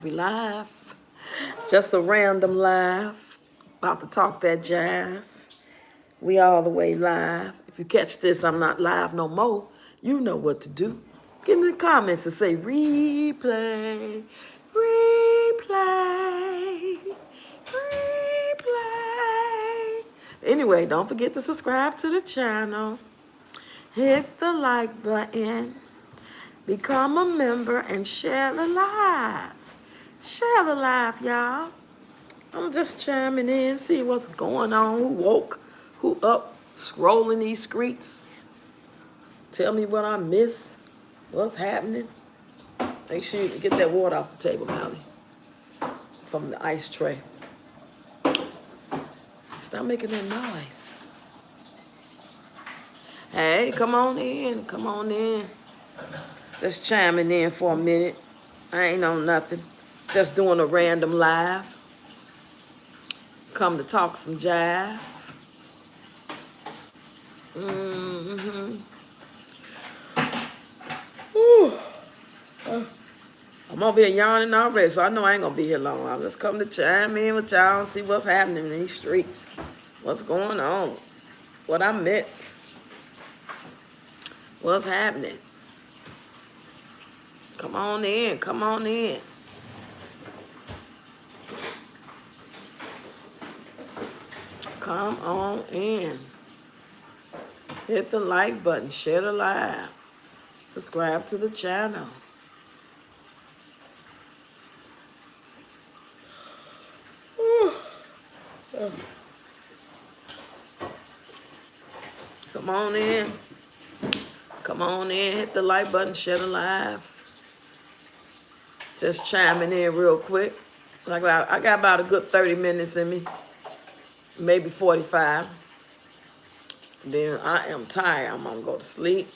We live. Just a random live. About to talk that jive. We all the way live. If you catch this, I'm not live no more. You know what to do. Get in the comments and say replay, replay, replay. Anyway, don't forget to subscribe to the channel. Hit the like button. Become a member and share the live. Share the live, y'all. I'm just chiming in, see what's going on. Who woke? Who up? Scrolling these streets. Tell me what I miss. What's happening? Make sure you get that water off the table, Molly. From the ice tray. Stop making that noise. Hey, come on in. Come on in. Just chiming in for a minute. I ain't on nothing. Just doing a random live. Come to talk some jive. I'm over here yawning already, so I know I ain't gonna be here long. I'm just coming to chime in with y'all and see what's happening in these streets. What's going on? What I miss? What's happening? Come on in, come on in. Come on in. Hit the like button, share the live, subscribe to the channel. Come on in. Come on in, hit the like button, share the live. Just chiming in real quick. I got about a good 30 minutes in me. Maybe 45. Then I am tired. I'm gonna go to sleep.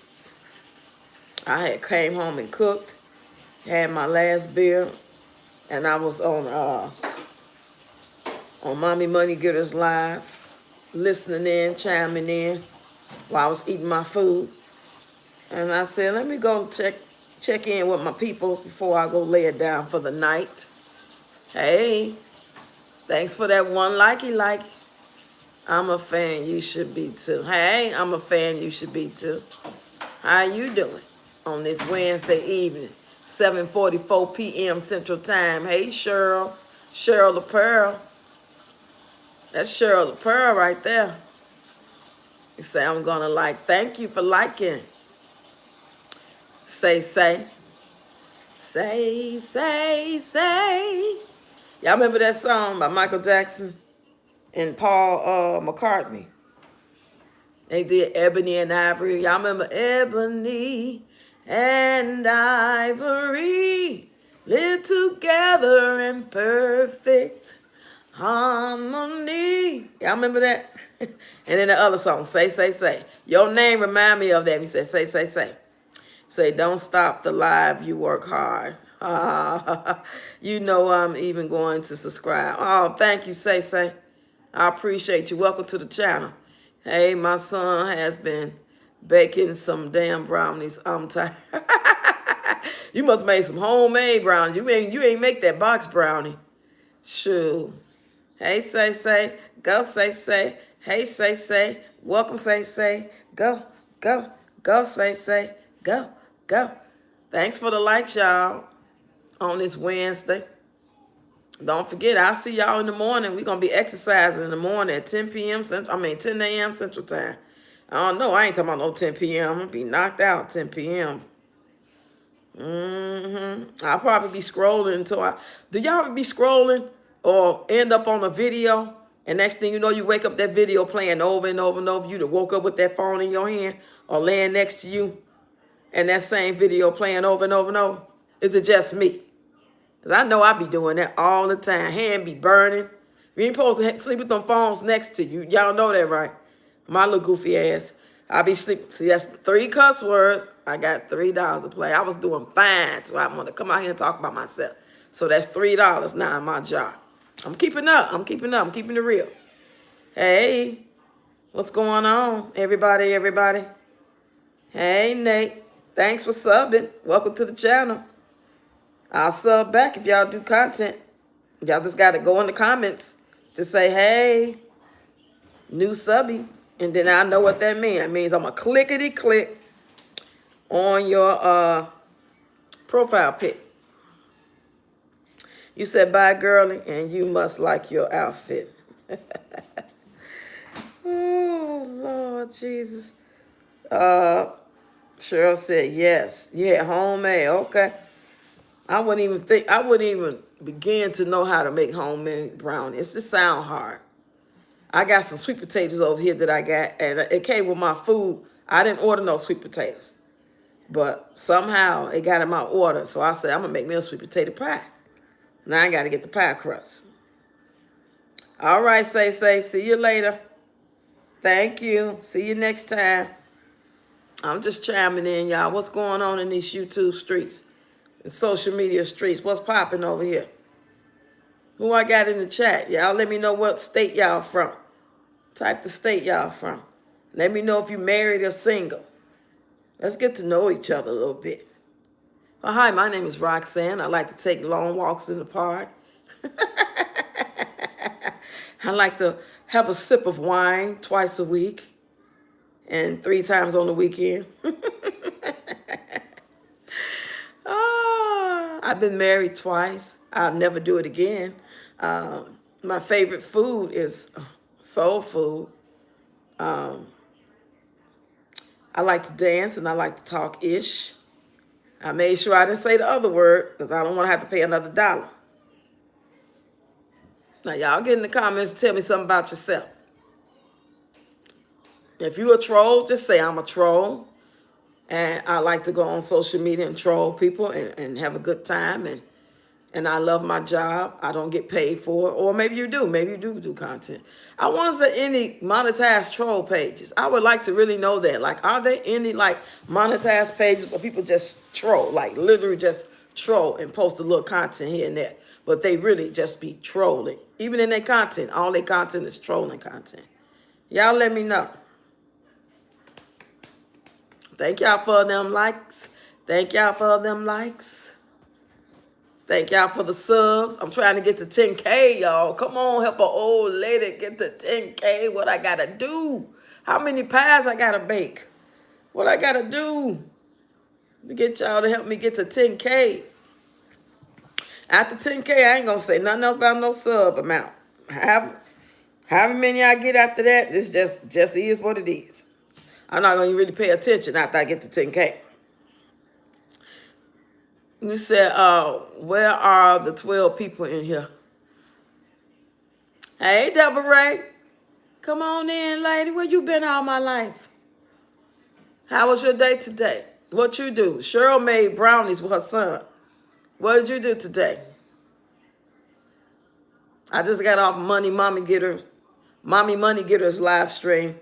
I had came home and cooked, had my last beer, and I was on Mommy Money Getters Live, listening in, chiming in while I was eating my food. And I said, let me go check in with my peoples before I go lay it down for the night. Hey, thanks for that one like. I'm a fan, you should be too. Hey, I'm a fan, you should be too. How you doing on this Wednesday evening, 7:44 p.m. Central Time? Hey, Cheryl the Pearl. That's Cheryl the Pearl right there. You say, I'm gonna like. Thank you for liking. Say. Y'all remember that song by Michael Jackson and Paul McCartney? They did Ebony and Ivory. Y'all remember Ebony and Ivory live together in perfect harmony. Y'all remember that? And then the other song, Say. Your name remind me of that. He said, Say. Say, don't stop the live, you work hard. You know I'm even going to subscribe. Oh, thank you, Say. I appreciate you. Welcome to the channel. Hey, my son has been baking some damn brownies. I'm tired. You must have made some homemade brownies. You ain't make that box brownie. Sure. Hey, Say. Go, Say. Hey, Say. Welcome, Say. Go, Say. Go. Thanks for the likes, y'all, on this Wednesday. Don't forget, I'll see y'all in the morning. We're going to be exercising in the morning at 10 a.m. Central Time. I don't know. I ain't talking about no 10 p.m. I'm going to be knocked out 10 p.m. I'll probably be scrolling until do y'all ever be scrolling or end up on a video, and next thing you know, you wake up, that video playing over and over and over. You done woke up with that phone in your hand or laying next to you, and that same video playing over and over and over? Is it just me? Because I know I be doing that all the time. Hand be burning. You ain't supposed to sleep with them phones next to you. Y'all know that, right? My little goofy ass. I be sleeping. See, that's 3 cuss words. I got $3 to play. I was doing fine, so I want to come out here and talk about myself. So that's $3 now in my jar. I'm keeping up. I'm keeping it real. Hey, what's going on, everybody? Hey, Nate. Thanks for subbing. Welcome to the channel. I'll sub back if y'all do content. Y'all just got to go in the comments to say, hey, new subby. And then I know what that means. It means I'm going to clickety-click on your profile pic. You said, bye, girly, and you must like your outfit. Oh, Lord Jesus. Cheryl said, yes. Yeah, homemade. Okay. I wouldn't even begin to know how to make homemade brownies. It just sound hard. I got some sweet potatoes over here that I got, and it came with my food. I didn't order no sweet potatoes, but somehow it got in my order. So I said, I'm going to make me a sweet potato pie. Now I got to get the pie crust. All right, say, see you later. Thank you. See you next time. I'm just chiming in, y'all. What's going on in these YouTube streets and social media streets? What's popping over here? Who I got in the chat? Y'all let me know what state y'all from. Type the state y'all from. Let me know if you married or single. Let's get to know each other a little bit. Well, hi, my name is Roxanne. I like to take long walks in the park. I like to have a sip of wine twice a week and 3 times on the weekend. I've been married twice. I'll never do it again. My favorite food is soul food. I like to dance and I like to talk ish. I made sure I didn't say the other word because I don't want to have to pay another $1. Now, y'all get in the comments and tell me something about yourself. If you're a troll, just say I'm a troll. And I like to go on social media and troll people and have a good time. And I love my job. I don't get paid for it. Or maybe you do. Maybe you do content. I wonder if there any monetized troll pages. I would like to really know that. Like, are there any, like, monetized pages where people just troll? Like, literally just troll and post a little content here and there. But they really just be trolling. Even in their content, all their content is trolling content. Y'all let me know. Thank y'all for them likes. Thank y'all for them likes. Thank y'all for the subs. I'm trying to get to 10K, y'all. Come on, help an old lady get to 10K. What I got to do? How many pies I got to bake? What I got to do to get y'all to help me get to 10K? After 10K, I ain't going to say nothing else about no sub amount. However many I get after that, this just is what it is. I'm not going to really pay attention after I get to 10K. You said, where are the 12 people in here? Hey, Deborah Ray. Come on in, lady. Where you been all my life? How was your day today? What you do? Cheryl made brownies with her son. What did you do today? I just got off Mommy Money Getters live stream.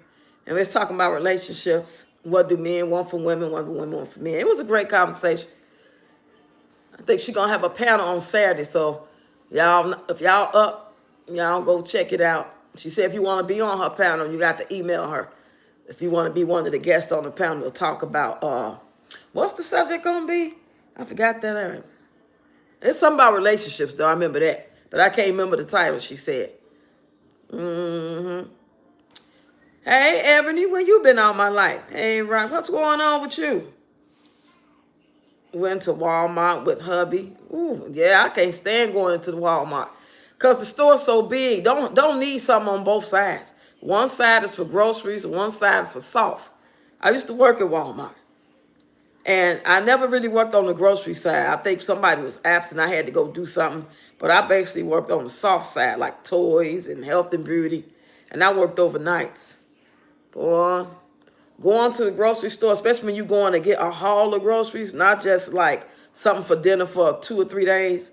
And we was talking about relationships. What do men want from women? What do women want from men? It was a great conversation. I think she's going to have a panel on Saturday. So, y'all, if y'all up, y'all go check it out. She said if you want to be on her panel, you got to email her. If you want to be one of the guests on the panel to talk about, what's the subject going to be? I forgot that. It's something about relationships, though. I remember that. But I can't remember the title she said. Hey, Ebony, where you been all my life? Hey, Rock, what's going on with you? Went to Walmart with hubby. Ooh, yeah, I can't stand going into the Walmart. Because the store's so big. Don't need something on both sides. One side is for groceries, one side is for soft. I used to work at Walmart. And I never really worked on the grocery side. I think somebody was absent. I had to go do something. But I basically worked on the soft side, like toys and health and beauty. And I worked overnights. Boy, going to the grocery store, especially when you're going to get a haul of groceries, not just like something for dinner for 2 or 3 days.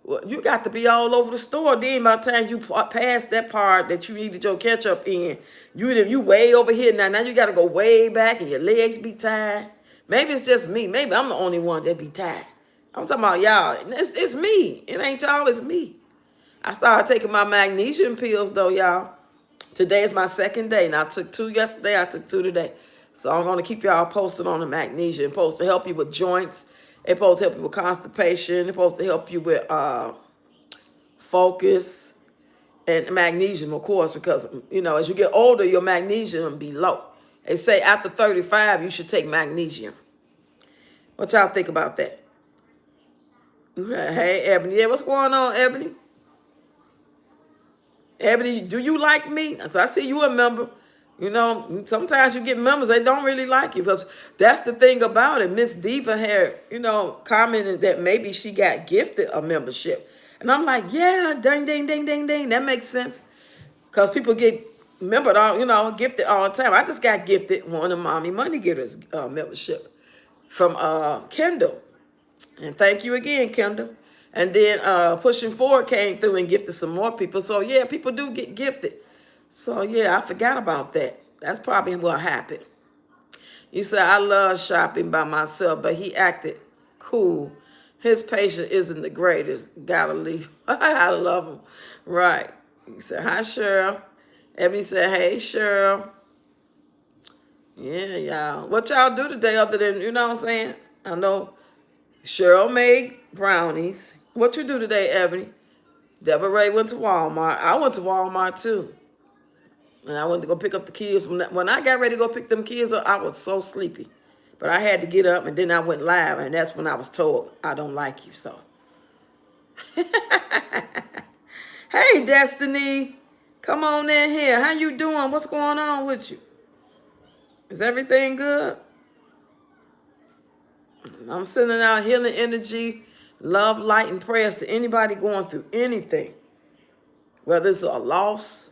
Well, you got to be all over the store. Then by the time you pass that part that you needed your ketchup in, you way over here now. Now you got to go way back and your legs be tired. Maybe it's just me. Maybe I'm the only one that be tired. I'm talking about y'all. It's me. It ain't y'all, it's me. I started taking my magnesium pills though, y'all. Today is my 2nd day. Now, I took 2 yesterday. I took 2 today. So I'm going to keep y'all posted on the magnesium. Supposed to help you with joints It's supposed to help you with constipation. It's supposed to help you with focus and magnesium, of course, because, you know, as you get older, your magnesium will be low. They say after 35, you should take magnesium. What y'all think about that? Hey, Ebony. Yeah, what's going on, Ebony? Ebony, do you like me? So I see you a member. You know, sometimes you get members, they don't really like you, because that's the thing about it. Miss Diva had, you know, commented that maybe she got gifted a membership. And I'm like, yeah, ding, ding, ding, ding, ding. That makes sense. Because people get membered all, you know, gifted all the time. I just got gifted one of Mommy Money Getters membership from Kendall. And thank you again, Kendall. And then Pushing Forward came through and gifted some more people. So, yeah, people do get gifted. So, yeah, I forgot about that. That's probably what happened. You said, I love shopping by myself, but he acted cool. His patient isn't the greatest. Gotta leave. I love him. Right. He said, hi, Cheryl. Ebony said, hey, Cheryl. Yeah, y'all. What y'all do today other than, you know what I'm saying? I know Cheryl made brownies. What you do today, Ebony? Deborah Ray went to Walmart. I went to Walmart, too. And I went to go pick up the kids. When I got ready to go pick them kids up, I was so sleepy. But I had to get up, and then I went live, and that's when I was told, I don't like you, so. Hey, Destiny. Come on in here. How you doing? What's going on with you? Is everything good? I'm sending out healing energy, love, light, and prayers to anybody going through anything. Whether it's a loss,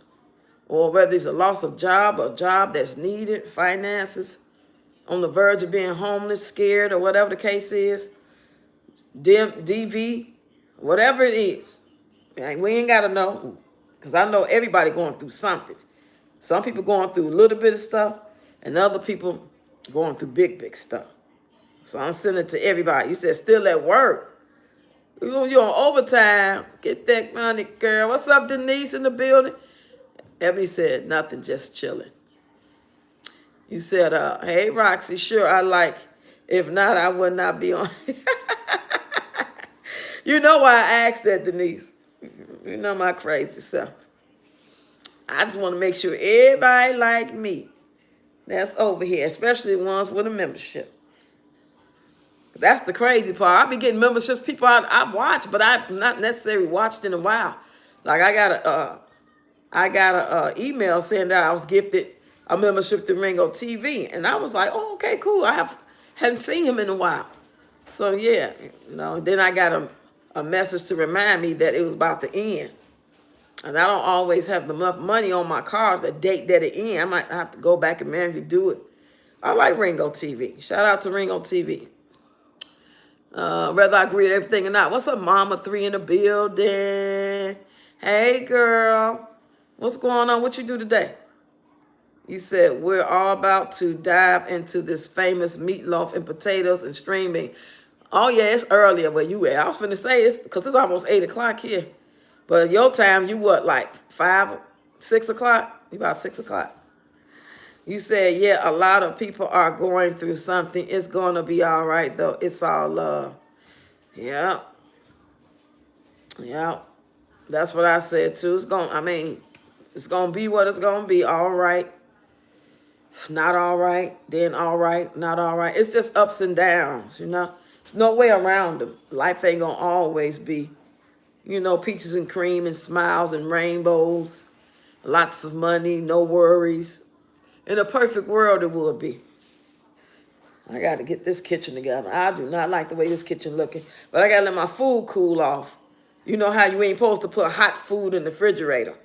or whether it's a loss of job, or a job that's needed, finances, on the verge of being homeless, scared, or whatever the case is, DV, whatever it is. We ain't got to know, because I know everybody going through something. Some people going through a little bit of stuff, and other people going through big, big stuff. So I'm sending it to everybody. You said still at work. You're on overtime. Get that money, girl. What's up, Denise, in the building? Ebony said, nothing, just chilling. You said, hey, Roxy, sure, I like. If not, I would not be on. You know why I asked that, Denise. You know my crazy self. I just want to make sure everybody like me that's over here, especially ones with a membership. That's the crazy part. I be getting memberships, people I watch, but I've not necessarily watched in a while. Like I got a email saying that I was gifted a membership to Ringo TV, and I was like, oh, okay, cool. Hadn't seen him in a while. So yeah, you know. Then I got a message to remind me that it was about to end. And I don't always have enough money on my card, the date that it ends. I might have to go back and manually do it. I like Ringo TV. Shout out to Ringo TV. Whether I agree with everything or not. What's up, Mama 3 in the building? Hey, girl. What's going on? What you do today? You said, we're all about to dive into this famous meatloaf and potatoes and string bean. Oh, yeah, it's earlier where you at. I was finna say this because it's almost 8 o'clock here. But your time, you what, like 5, 6 o'clock? You about 6 o'clock. You said, yeah, a lot of people are going through something. It's going to be all right, though. It's all love. Yeah. Yeah. That's what I said, too. It's going to be what it's going to be. All right. Not all right. Then all right. Not all right. It's just ups and downs, you know. There's no way around them. Life ain't going to always be, you know, peaches and cream and smiles and rainbows. Lots of money, no worries. In a perfect world, it would be. I got to get this kitchen together. I do not like the way this kitchen looking. But I got to let my food cool off. You know how you ain't supposed to put hot food in the refrigerator.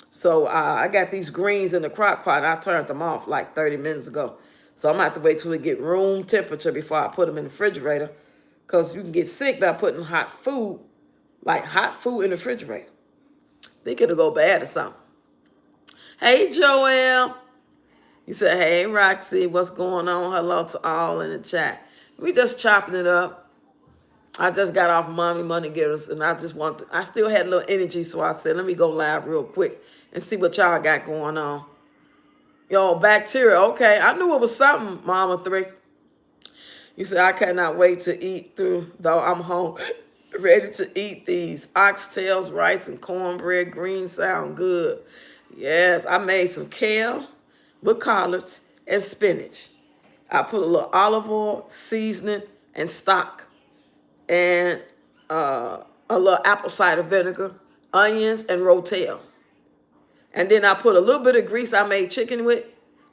So I got these greens in the crock pot, and I turned them off like 30 minutes ago. So I'm going to have to wait till it get room temperature before I put them in the refrigerator. Because you can get sick by putting hot food in the refrigerator. Think it'll go bad or something. Hey, Joelle. He said, hey, Roxy, what's going on? Hello to all in the chat. We just chopping it up. I just got off Mommy Money Getters, and I still had a little energy, so I said, let me go live real quick and see what y'all got going on. Yo, bacteria, okay. I knew it was something, Mama 3. You say, I cannot wait to eat through, though I'm home, ready to eat these. Oxtails, rice, and cornbread. Greens sound good. Yes, I made some kale with collards and spinach. I put a little olive oil, seasoning, and stock, and a little apple cider vinegar, onions, and rotel. And then I put a little bit of grease I made chicken with,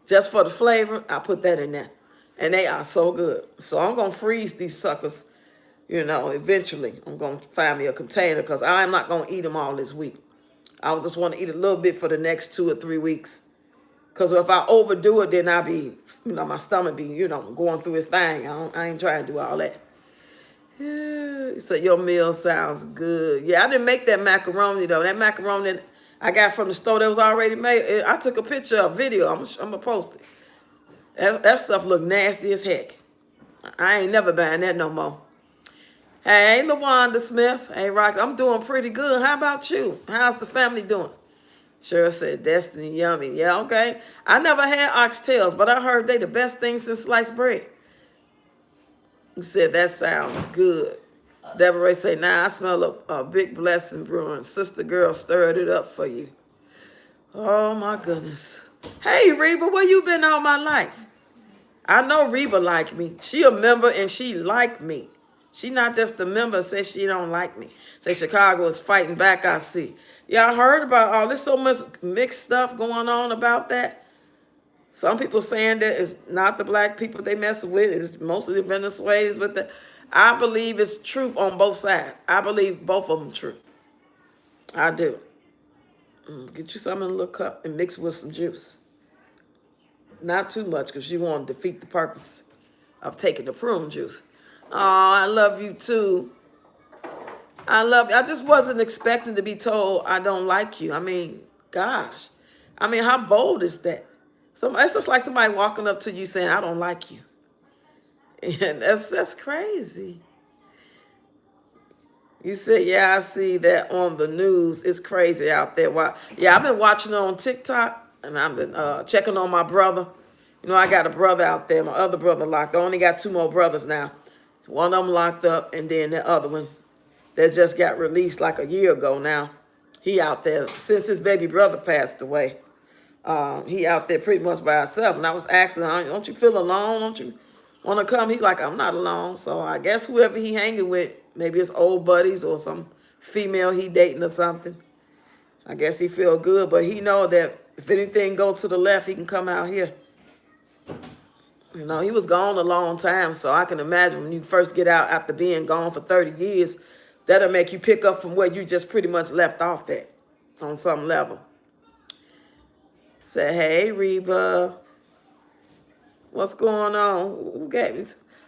just for the flavor. I put that in there. And they are so good. So I'm going to freeze these suckers, eventually. I'm going to find me a container because I'm not going to eat them all this week. I just want to eat a little bit for the next 2 or 3 weeks. Because if I overdo it, then I'll be, my stomach be, going through its thing. I ain't trying to do all that. Yeah. So your meal sounds good. Yeah, I didn't make that macaroni, though. That macaroni that I got from the store that was already made, I took a picture of video. I'm going to post it. That stuff look nasty as heck. I ain't never buying that no more. Hey, LaWanda Smith. Hey, Rox. I'm doing pretty good. How about you? How's the family doing? Cheryl said, Destiny, yummy. Yeah, okay. I never had oxtails, but I heard they the best thing since sliced bread. You said, that sounds good. Deborah said, I smell a big blessing brewing. Sister girl stirred it up for you. Oh, my goodness. Hey, Reba, where you been all my life? I know Reba like me. She a member and she like me. She not just a member, says she don't like me. Say Chicago is fighting back, I see. Y'all heard about all this, so much mixed stuff going on about that. Some people saying that it's not the black people they mess with, it's mostly the Venezuelans. But I believe it's truth on both sides. I believe both of them true. I do. Get you some in a little cup and mix with some juice. Not too much because you want to defeat the purpose of taking the prune juice. Oh, I love you too. I love you. I just wasn't expecting to be told I don't like you. I mean, gosh. I mean, how bold is that? It's just like somebody walking up to you saying, I don't like you. And that's crazy. You said, yeah, I see that on the news. It's crazy out there. Yeah, I've been watching it on TikTok, and I've been checking on my brother. I got a brother out there. My other brother locked up. I only got 2 more brothers now. One of them locked up, and then the other one that just got released like a year ago now. He out there. Since his baby brother passed away, he out there pretty much by himself. And I was asking, don't you feel alone? Don't you want to come? He's like, I'm not alone. So I guess whoever he hanging with, maybe his old buddies or some female he dating or something. I guess he feel good, but he know that if anything go to the left, he can come out here. He was gone a long time, so I can imagine when you first get out after being gone for 30 years, that'll make you pick up from where you just pretty much left off at on some level. Say, hey, Reba. What's going on? Who gave me?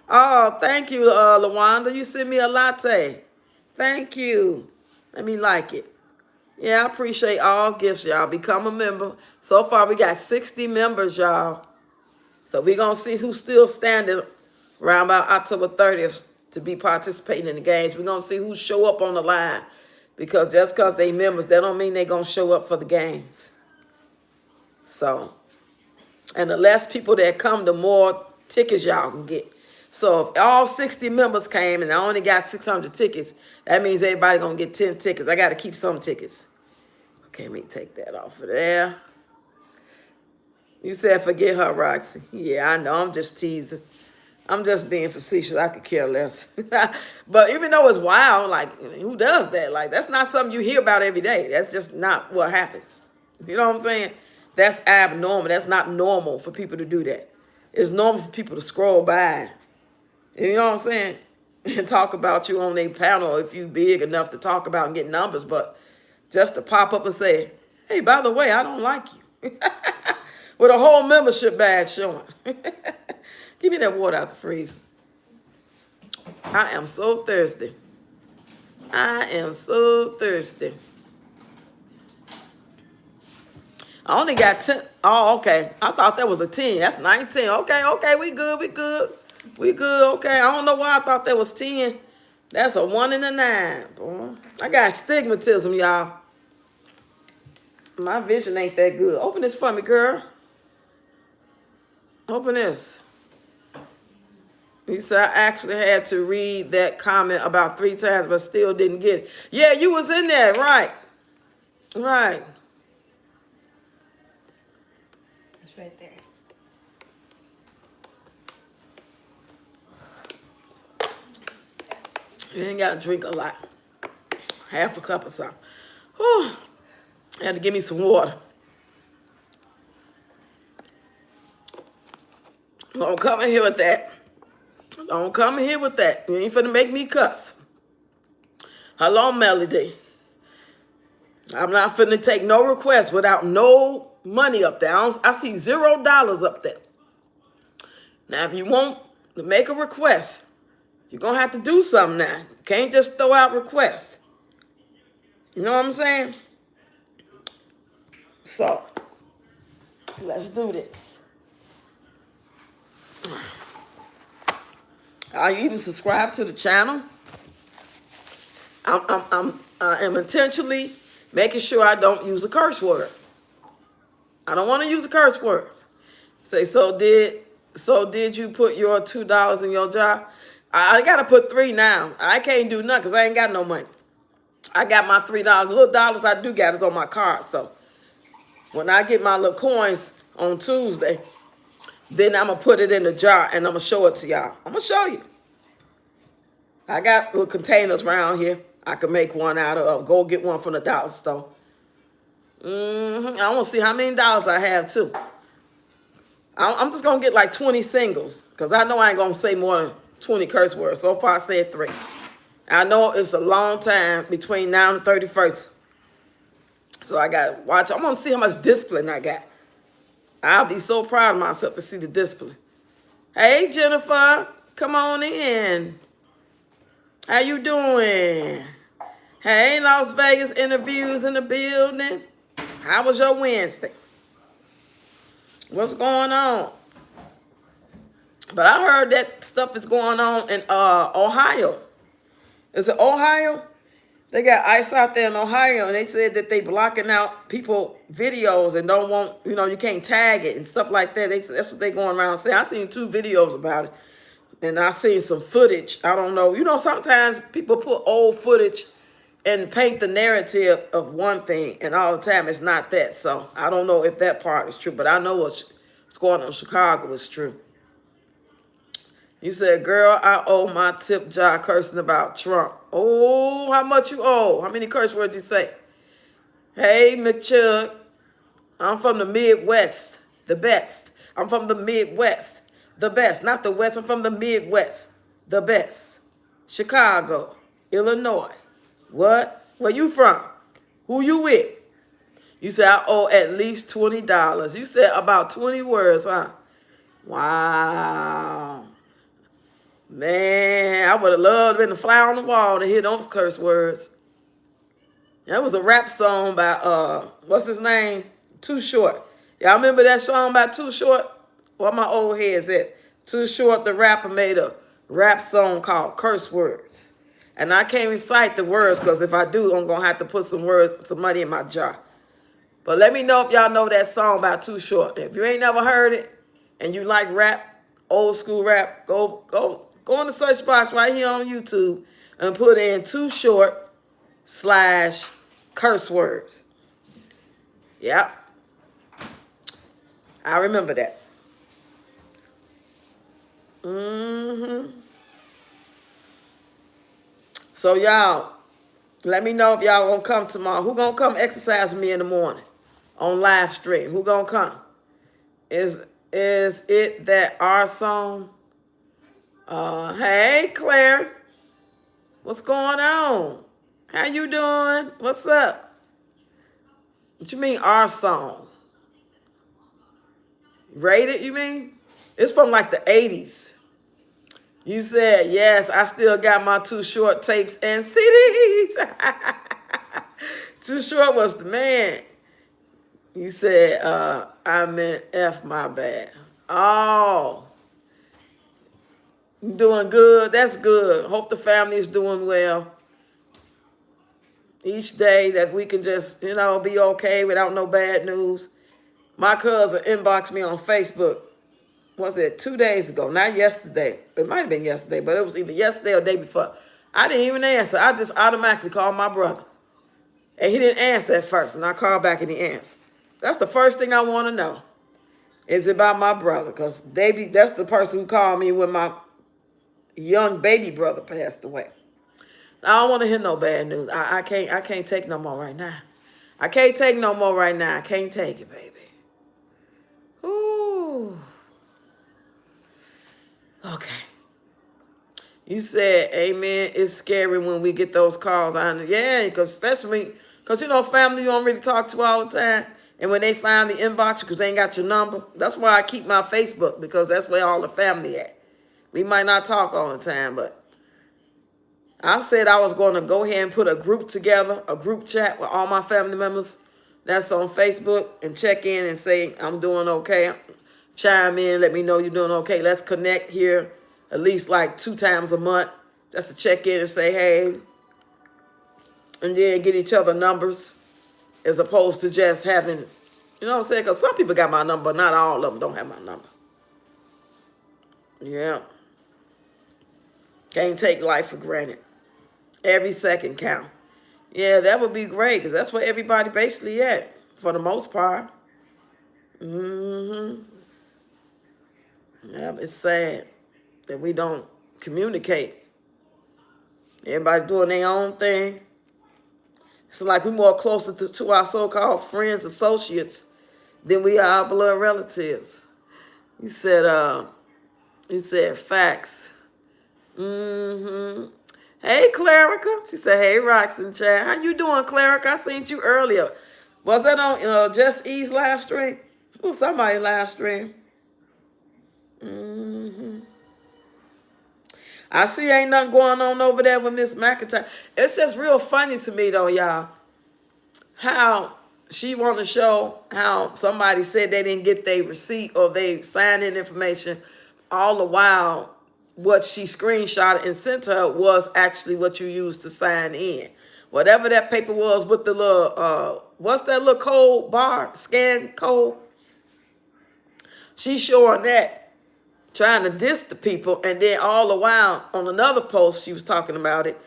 Oh, thank you, LaWanda. You sent me a latte. Thank you. Let me like it. Yeah, I appreciate all gifts, y'all. Become a member. So far, we got 60 members, y'all. So we're going to see who's still standing around about October 30th to be participating in the games. We're going to see who show up on the line. Because just because they members, that don't mean they're going to show up for the games. So, and the less people that come, the more tickets y'all can get. So if all 60 members came and I only got 600 tickets, that means everybody going to get 10 tickets. I got to keep some tickets. Okay, let me take that off of there. You said forget her, Roxy. Yeah, I know. I'm just teasing. I'm just being facetious. I could care less. But even though it's wild, like, who does that? Like, that's not something you hear about every day. That's just not what happens. You know what I'm saying? That's abnormal. That's not normal for people to do that. It's normal for people to scroll by. You know what I'm saying? And talk about you on their panel if you big enough to talk about and get numbers. But just to pop up and say, hey, by the way, I don't like you. With a whole membership badge showing. Give me that water out the freezer. I am so thirsty. I am so thirsty. I only got 10. Oh, okay. I thought that was a 10. That's 19. Okay, we good, We good, okay. I don't know why I thought that was 10. That's a 1 and a 9, boy. I got stigmatism, y'all. My vision ain't that good. Open this for me, girl. Open this. He said, I actually had to read that comment about 3 times, but still didn't get it. Yeah, you was in there, right. Right. It's right there. You ain't got to drink a lot. Half a cup or something. Whew. Had to give me some water. Don't come in here with that. Don't come in here with that. You ain't finna make me cuss. Hello, Melody. I'm not finna take no requests without no money up there. I see $0 up there. Now, if you want to make a request, you're going to have to do something now. You can't just throw out requests. You know what I'm saying? So, let's do this. Are you even subscribed to the channel? I am intentionally making sure I don't use a curse word. I don't want to use a curse word. Say, so did you put your $2 in your jar? I got to put 3 now. I can't do nothing because I ain't got no money. I got my $3. Little dollars I do got is on my card. So when I get my little coins on Tuesday, then I'm going to put it in the jar and I'm going to show it to y'all. I'm going to show you. I got little containers around here. I can make one out of. Go get one from the dollar store. I want to see how many dollars I have too. I'm just going to get like 20 singles because I know I ain't going to say more than 20 curse words. So far I said 3. I know it's a long time between now and the 31st. So I got to watch. I want to see how much discipline I got. I'll be so proud of myself to see the discipline. Hey, Jennifer, come on in. How you doing? Hey, Las Vegas interviews in the building. How was your Wednesday? What's going on? But I heard that stuff is going on in Ohio. Is it Ohio? They got ICE out there in Ohio, and they said that they blocking out people videos and don't want, you can't tag it and stuff like that. That's what they going around saying. I seen 2 videos about it, and I seen some footage. I don't know. Sometimes people put old footage and paint the narrative of one thing, and all the time it's not that. So I don't know if that part is true, but I know what's going on in Chicago is true. You said, girl, I owe my tip jar cursing about Trump. Oh, how much you owe? How many curse words you say? Hey, McChug, I'm from the Midwest, the best. I'm from the Midwest, the best. Not the West, I'm from the Midwest, the best. Chicago, Illinois. What? Where you from? Who you with? You said, I owe at least $20. You said about 20 words, huh? Wow. Man, I would have loved been a fly on the wall to hear those curse words. That was a rap song by, what's his name? Too Short. Y'all remember that song by Too Short? What my old head's at? Too Short, the rapper, made a rap song called Curse Words. And I can't recite the words because if I do, I'm going to have to put some money in my jar. But let me know if y'all know that song by Too Short. If you ain't never heard it and you like rap, old school rap, go in the search box right here on YouTube and put in Too Short / curse words. Yep. I remember that. So y'all, let me know if y'all gonna come tomorrow. Who gonna come exercise with me in the morning on live stream? Who gonna come? Is it that our song? Hey, Claire. What's going on? How you doing? What's up? What you mean, our song? Rated, you mean? It's from like the 80s. You said, yes, I still got my Too Short tapes and CDs. Too Short was the man. You said, I meant F, my bad. Oh. Doing good. That's good. Hope the family is doing well. Each day that we can just, be okay without no bad news. My cousin inboxed me on Facebook. was it 2 days ago? Not yesterday. It might have been yesterday, but it was either yesterday or the day before. I didn't even answer. I just automatically called my brother. And he didn't answer at first. And I called back and he answered. That's the first thing I want to know. Is about my brother. Because that's the person who called me when my young baby brother passed away. I don't want to hear no bad news. I can't take no more right now. I can't take no more right now. I can't take it, baby. Ooh. Okay. You said, amen, it's scary when we get those calls. Yeah, especially because, family you don't really talk to all the time. And when they finally inbox you because they ain't got your number. That's why I keep my Facebook, because that's where all the family at. We might not talk all the time, but I said I was going to go ahead and put a group together, a group chat with all my family members that's on Facebook, and check in and say, I'm doing okay. Chime in, let me know you're doing okay. Let's connect here at least like 2 times a month just to check in and say, hey, and then get each other numbers as opposed to just having, you know what I'm saying? Because some people got my number, but not all of them don't have my number. Yeah. Can't take life for granted. Every second count. Yeah, that would be great because that's where everybody basically at for the most part. Yeah, it's sad that we don't communicate. Everybody doing their own thing. It's like we're more closer to our so-called friends, associates, than we are our blood relatives. He said facts. Hey, Clerica. She said, hey, Roxanne Chad. How you doing, Clerica? I seen you earlier. Was that on Just E's live stream? It was somebody's live stream. I see ain't nothing going on over there with Miss McIntyre. It's just real funny to me, though, y'all, how she want to show how somebody said they didn't get their receipt or they signed in information, all the while what she screenshotted and sent to her was actually what you used to sign in. Whatever that paper was with the little, what's that little code bar, scan code? She's showing that, trying to diss the people, and then all the while on another post she was talking about it.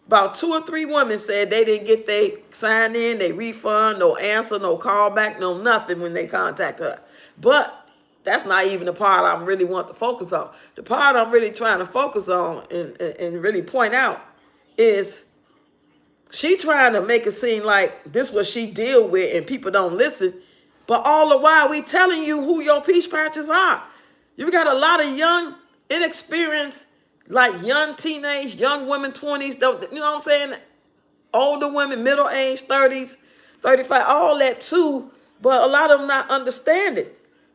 About 2 or 3 women said they didn't get they sign in, they refund, no answer, no callback, no nothing when they contact her. But that's not even the part I really want to focus on. The part I'm really trying to focus on and really point out is she trying to make it seem like this what she deal with and people don't listen. But all the while we telling you who your peach patches are. You got a lot of young, inexperienced, like young teenage, young women, 20s, you know what I'm saying? Older women, middle age, 30s, 35, all that too. But a lot of them not understanding.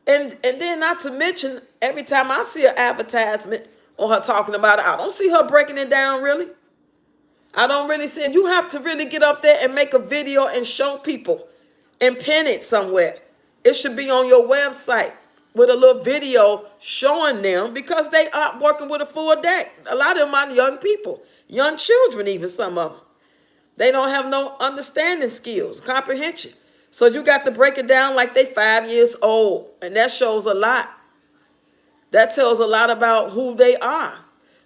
And then not to mention, every time I see an advertisement or her talking about it, I don't see her breaking it down really. I don't really see it. You have to really get up there and make a video and show people and pin it somewhere. It should be on your website with a little video showing them, because they are working with a full deck. A lot of them are young people, young children, even some of them. They don't have no understanding skills, comprehension. So you got to break it down like they 5 years old. And that shows a lot. That tells a lot about who they are.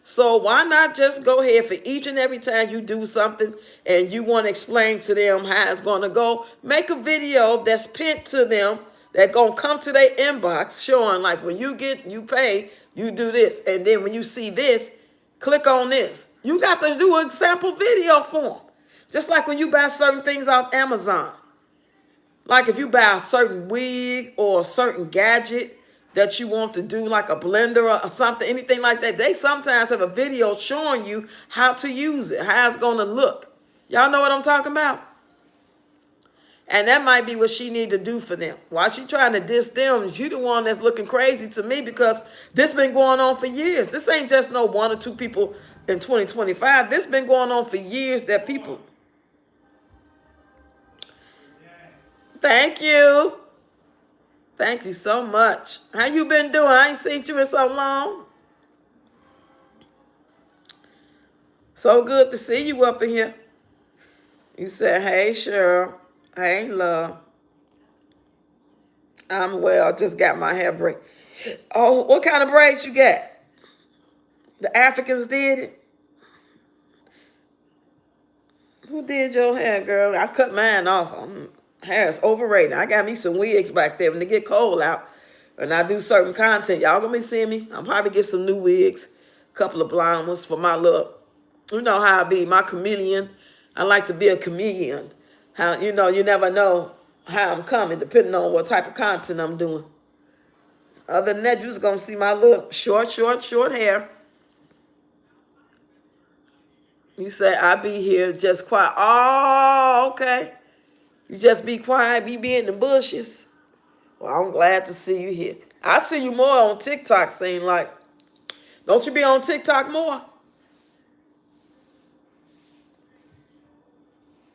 So why not just go ahead for each and every time you do something and you want to explain to them how it's going to go, make a video that's pinned to them that going to come to their inbox showing like when you pay, you do this. And then when you see this, click on this. You got to do a sample video for them. Just like when you buy certain things off Amazon. Like if you buy a certain wig or a certain gadget that you want to do, like a blender or something, anything like that, they sometimes have a video showing you how to use it, how it's going to look. Y'all know what I'm talking about? And that might be what she need to do for them. Why she trying to diss them? You the one that's looking crazy to me, because this been going on for years. This ain't just no 1 or 2 people in 2025. This been going on for years that people... Thank you. Thank you so much. How you been doing? I ain't seen you in so long. So good to see you up in here. You said, hey, Cheryl. Hey, love. I'm well. Just got my hair braided. Oh, what kind of braids you got? The Africans did it? Who did your hair, girl? I cut mine off. Hair is overrated. I got me some wigs back there when it get cold out. And I do certain content. Y'all gonna be seeing me. I'll probably get some new wigs. A couple of blonde ones for my look. You know how I be, my chameleon. I like to be a chameleon. How, you never know how I'm coming, depending on what type of content I'm doing. Other than that, you just gonna see my little short hair. You say I be here just quiet. Oh, okay. You just be quiet, be in the bushes. Well, I'm glad to see you here. I see you more on TikTok, saying like, don't you be on TikTok more?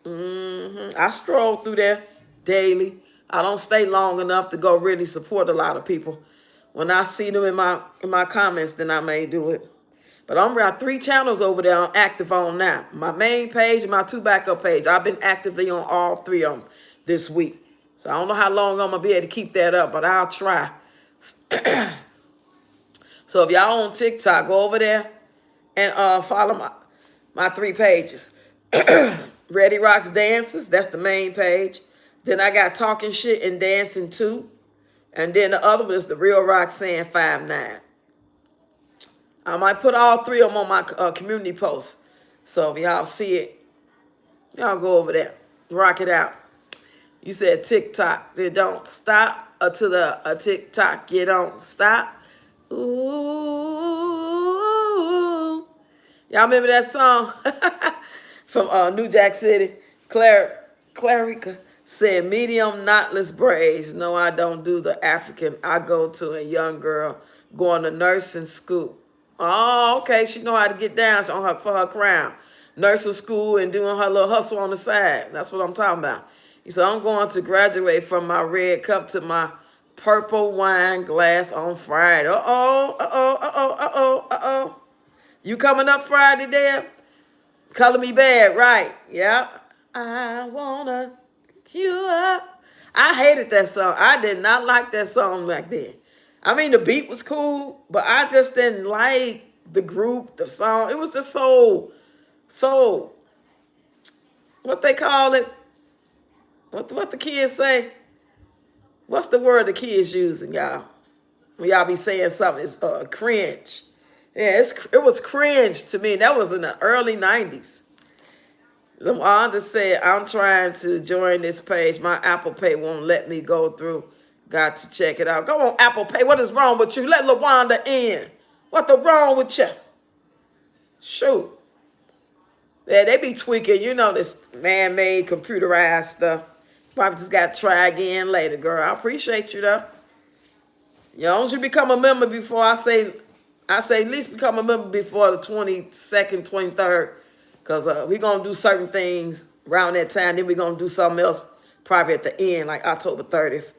I stroll through there daily. I don't stay long enough to go really support a lot of people. When I see them in my comments, then I may do it. But I'm got 3 channels over there I'm active on now. My main page and my 2 backup page. I've been actively on all 3 of them this week. So I don't know how long I'm going to be able to keep that up, but I'll try. So if y'all on TikTok, go over there and follow my 3 pages. Ready Rocks Dances, that's the main page. Then I got Talking Shit and Dancing too. And then the other one is the Real Roxanne 59. I might put all 3 of them on my community posts. So if y'all see it, y'all go over there. Rock it out. You said TikTok, you don't stop. To the TikTok, you don't stop. Ooh. Y'all remember that song? From New Jack City? Clarica said, medium knotless braids. No, I don't do the African. I go to a young girl going to nursing school. Oh, okay. She know how to get down for her crown. Nursing school and doing her little hustle on the side. That's what I'm talking about. He said, I'm going to graduate from my red cup to my purple wine glass on Friday. Uh-oh. You coming up Friday there? Color Me Bad, right. Yeah. I wanna you up. I hated that song. I did not like that song back then. I mean, the beat was cool, but I just didn't like the group, the song. It was just so, what they call it? What the kids say? What's the word the kids using, y'all? When y'all be saying something, it's cringe. Yeah, it was cringe to me. That was in the early 90s. LaWanda said, I'm trying to join this page. My Apple Pay won't let me go through. Got to check it out. Go on, Apple Pay. What is wrong with you? Let LaWanda in. What the wrong with you? Shoot. Yeah, they be tweaking, this man-made computerized stuff. Probably just got to try again later, girl. I appreciate you, though. Don't you become a member before I say at least become a member before the 22nd, 23rd. Because we're going to do certain things around that time. Then we're going to do something else probably at the end, like October 30th,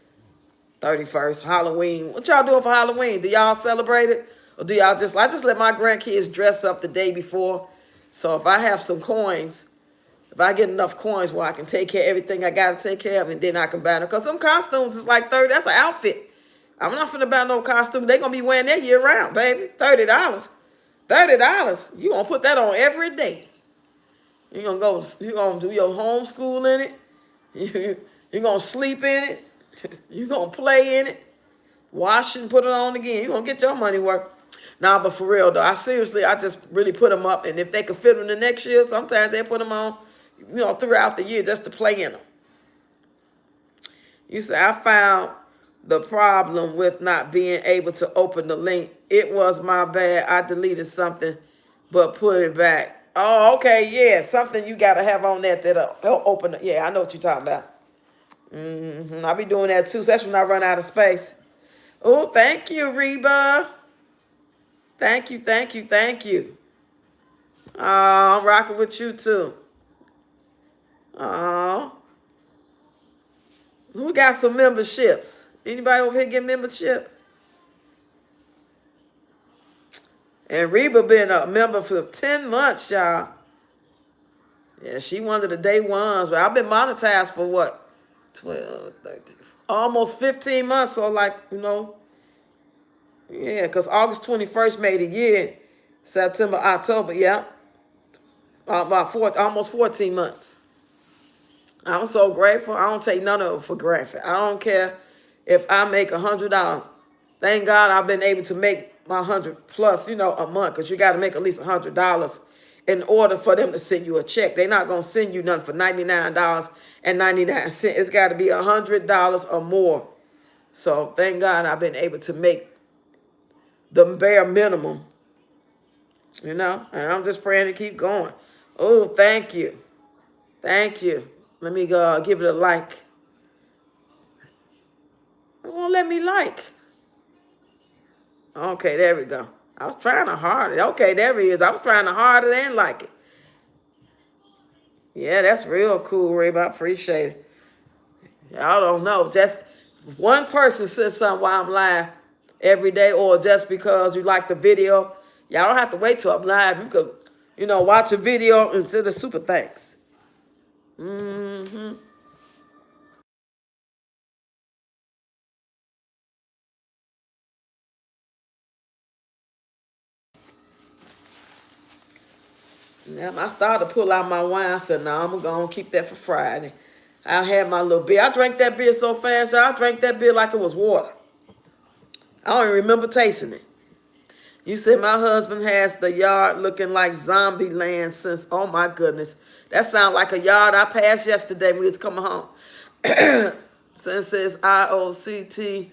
31st, Halloween. What y'all doing for Halloween? Do y'all celebrate it? Or do y'all I just let my grandkids dress up the day before. So if I have some coins, if I get enough coins where I can take care of everything I got to take care of, and then I can buy them. Because some costumes is like 30. That's an outfit. I'm not finna buy no costume. They're going to be wearing that year round, baby. $30. $30. You going to put that on every day. You're going to do your homeschool in it. You're going to sleep in it. You're going to play in it. Wash and put it on again. You're going to get your money worth. Nah, but for real, though, I just really put them up. And if they can fit them the next year, sometimes they put them on, throughout the year just to play in them. You say, I found the problem with not being able to open the link. It was my bad. I deleted something, but put it back. Oh, okay, yeah, something you got to have on that that'll help open it. Yeah, I know what you're talking about. I'll be doing that too, especially when I run out of space. Oh, thank you, Reba. Thank you. Oh, I'm rocking with you too. Oh, who got some memberships? Anybody over here get membership? And Reba been a member for 10 months, y'all. Yeah, she one of the day ones. But I've been monetized for what? 12, 13, almost 15 months. So like, Yeah, because August 21st made a year. September, October, yeah. Almost 14 months. I'm so grateful. I don't take none of it for granted. I don't care if I make $100. Thank God I've been able to make my 100 plus, a month, because you got to make at least $100 in order for them to send you a check. They're not gonna send you nothing for $99.99. It's got to be $100 or more. So thank God I've been able to make the bare minimum, and I'm just praying to keep going. Oh, thank you. Thank you. Let me go give it a like. It won't let me like. Okay, there we go. I was trying to hard it. Okay, there he is. I was trying to hard it and like it. Yeah, that's real cool, Reba. I appreciate it. Y'all don't know. Just one person says something while I'm live every day, or just because you like the video. Y'all don't have to wait till I'm live. You could, watch a video and send a super thanks. Mm-hmm. Yeah, I started to pull out my wine. I said, no, I'm going to keep that for Friday. I had my little beer. I drank that beer so fast, y'all. I drank that beer like it was water. I don't even remember tasting it. You said my husband has the yard looking like zombie land since, oh my goodness. That sounds like a yard I passed yesterday when we was coming home. Since it's IOCT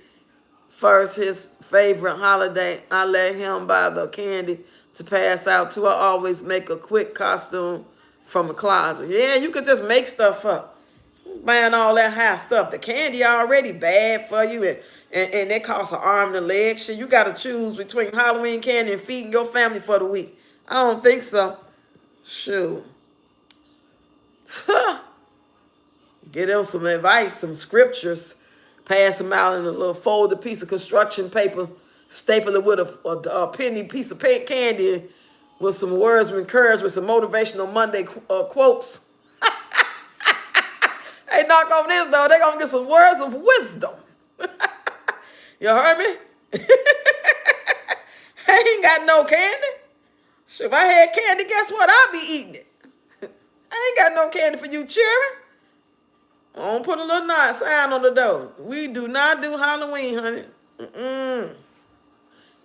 first, his favorite holiday, I let him buy the candy to pass out to. I always make a quick costume from a closet. Yeah, you could just make stuff up. Buying all that high stuff. The candy already bad for you, and it costs an arm and a leg. Shit, you got to choose between Halloween candy and feeding your family for the week. I don't think so. Shoot. Get them some advice, some scriptures. Pass them out in a little folded piece of construction paper. Staple it with a penny piece of candy with some words of encouragement, with some motivational Monday quotes. Hey, knock on this, though. They're going to get some words of wisdom. You heard me? I ain't got no candy. Shit, if I had candy, guess what? I'd be eating it. I ain't got no candy for you, cheering. I don't put a little sign on the door. We do not do Halloween, honey. Mm-mm.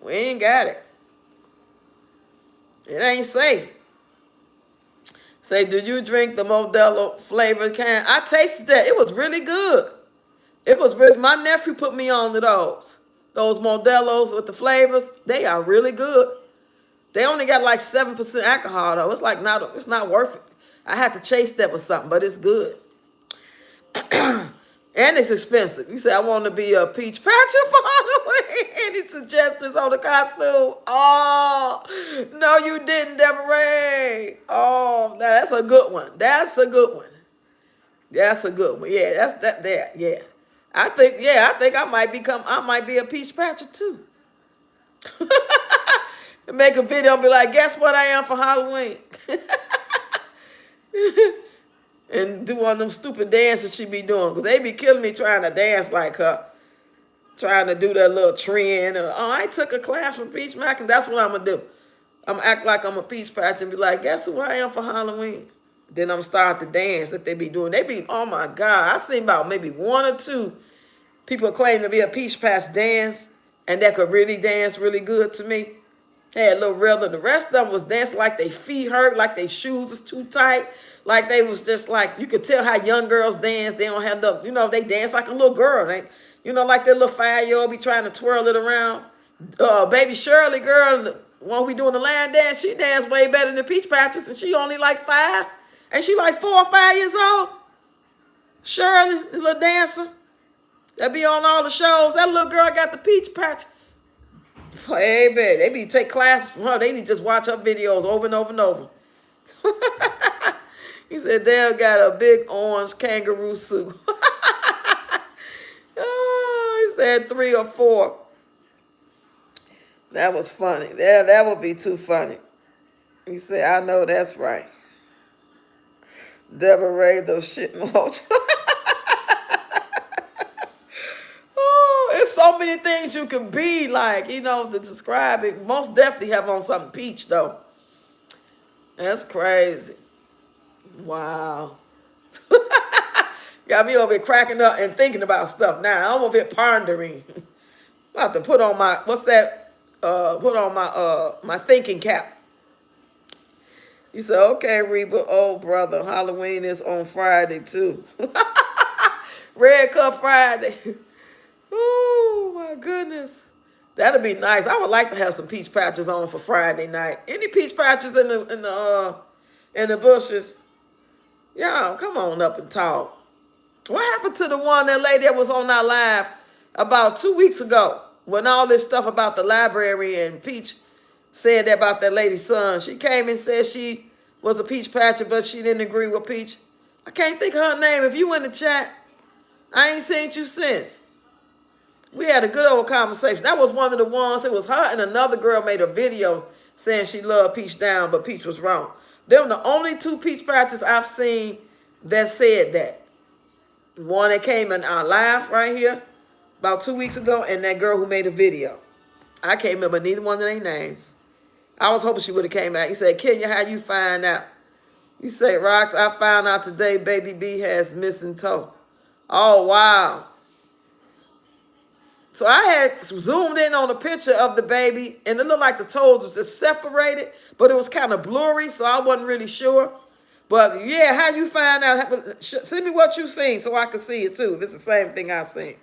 We ain't got it. It ain't safe. Say, do you drink the Modelo flavored can? I tasted that. It was really good. It was really, my nephew put me on to those. Those Modelos with the flavors, they are really good. They only got like 7% alcohol though. It's not worth it. I had to chase that with something, but it's good. And it's expensive. You say, I want to be a peach patcher for Halloween. Any suggestions on the costume? Oh, no, you didn't, Deborah. Oh, now that's a good one. That's a good one. That's a good one. Yeah, that's that there. Yeah. I think I might be a peach patcher too. And make a video and be like, guess what I am for Halloween? And do one of them stupid dances she be doing. Because they be killing me trying to dance like her. Trying to do that little trend. I took a class from Peach Mac, and that's what I'm going to do. I'm going to act like I'm a peach patch and be like, guess who I am for Halloween? Then I'm going to start to dance that they be doing. They be, oh my God. I seen about maybe one or two people claim to be a peach patch dance, and that could really dance really good to me. Had a little rhythm. The rest of them was dancing like they feet hurt, like their shoes was too tight. Like they was just like, you could tell how young girls dance. They don't have the, they dance like a little girl. They, like that little 5-year-old be trying to twirl it around. Baby Shirley girl, the one we doing the line dance, she danced way better than Peach Patches, and she only like 5. And she like 4 or 5 years old. Shirley, the little dancer, that be on all the shows. That little girl got the Peach Patch. Hey, baby, they be take classes from her. They need to just watch her videos over and over and over. He said, Dale got a big orange kangaroo suit. Oh, he said 3 or 4. That was funny. Yeah, that would be too funny. He said, I know that's right. Deborah Ray, those shit emoji. Oh, it's so so many things you could be like, you know, to describe it. Most definitely have on something peach, though. That's crazy. Wow. Got me over here cracking up and thinking about stuff now. I'm over here pondering. I have to put on my, what's that? Put on my thinking cap. He said, okay, Reba, oh, brother, Halloween is on Friday, too. Red Cup Friday. Oh, my goodness. That'd be nice. I would like to have some peach patches on for Friday night. Any peach patches in the bushes? Y'all, come on up and talk. What happened to the that lady that was on our live about 2 weeks ago when all this stuff about the library and Peach said about that lady's son? She came and said she was a peach patcher, but she didn't agree with Peach. I can't think of her name. If you in the chat, I ain't seen you since. We had a good old conversation. That was one of the ones. It was her and another girl made a video saying she loved Peach down, but Peach was wrong. They were the only two peach patches I've seen that said that. One that came in our live right here about 2 weeks ago, and that girl who made a video. I can't remember neither one of their names. I was hoping she would have came out. You said, Kenya, how you find out? You say, Rox, I found out today baby B has missing toe. Oh, wow. So I had zoomed in on a picture of the baby, and it looked like the toes was just separated, but it was kind of blurry, so I wasn't really sure. But yeah, how you find out? Send me what you seen so I can see it too. If it's the same thing I seen.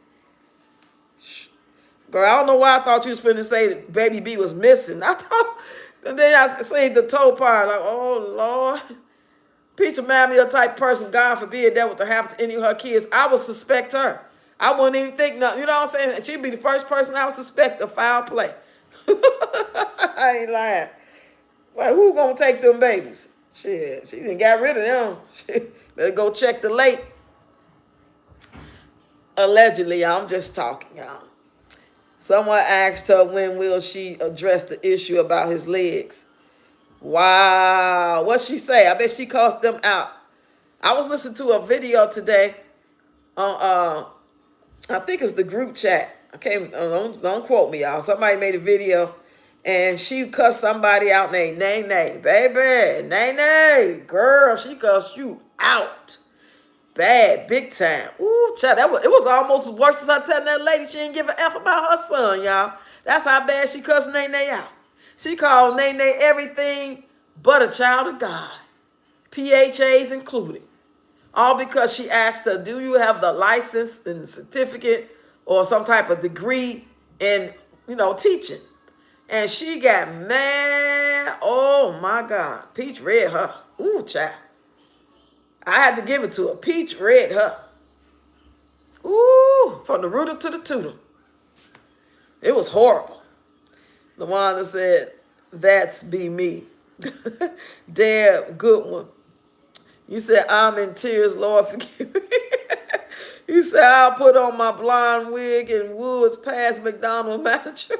Girl, I don't know why I thought you was finna say that baby B was missing. I thought, and then I seen the toe part. Like, oh Lord, Peach remind me of the type person, God forbid that was to happen to any of her kids. I would suspect her. I wouldn't even think nothing. You know what I'm saying? She'd be the first person I would suspect of foul play. I ain't lying. Like, who gonna take them babies? Shit, she done got rid of them. Shit, better go check the lake. Allegedly, I'm just talking, y'all. Someone asked her when will she address the issue about his legs. Wow, what'd she say? I bet she cussed them out. I was listening to a video today on I think it was the group chat. I can't, don't quote me, y'all. Somebody made a video and she cussed somebody out named Nene. Baby, Nene, girl, she cussed you out. Bad, big time. Ooh, child, it was almost as worse as I telling that lady she didn't give a F about her son, y'all. That's how bad she cussed Nene out. She called Nene everything but a child of God. PHAs included. All because she asked her, do you have the license and certificate or some type of degree in, teaching? And she got mad. Oh, my God. Peach read her. Ooh, child. I had to give it to her. Peach read her. Ooh, from the rooter to the tutor. It was horrible. The one that said, that's be me. Damn, good one. You said, I'm in tears, Lord, forgive me. You said, I'll put on my blonde wig and Woods past McDonald manager.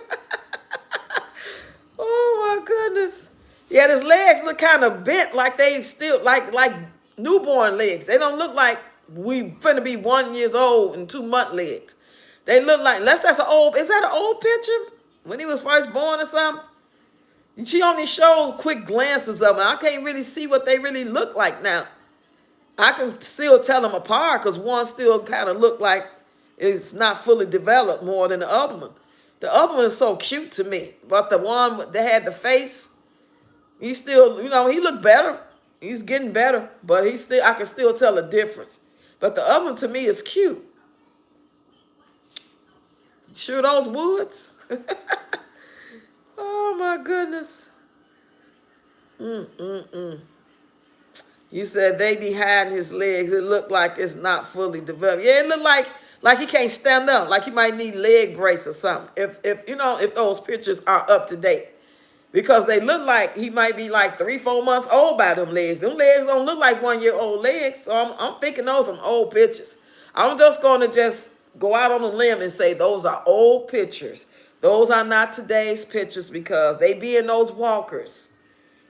Oh, my goodness. Yeah, his legs look kind of bent like they still, like newborn legs. They don't look like we finna be 1 year old and 2 month legs. They look like, unless that's is that an old picture? When he was first born or something? She only showed quick glances of them. I can't really see what they really look like now. I can still tell them apart because one still kind of look like it's not fully developed more than the other one. The other one is so cute to me. But the one that had the face, he still, he looked better. He's getting better. But I can still tell a difference. But the other one to me is cute. Sure those Woods? Oh, my goodness. You said they be hiding his legs. It looked like it's not fully developed. Yeah, it looked like he can't stand up. Like he might need leg brace or something. If those pictures are up to date. Because they look like he might be like 3-4 months old by them legs. Them legs don't look like 1 year old legs. So I'm thinking those are some old pictures. I'm just going to just go out on a limb and say those are old pictures. Those are not today's pictures because they be in those walkers.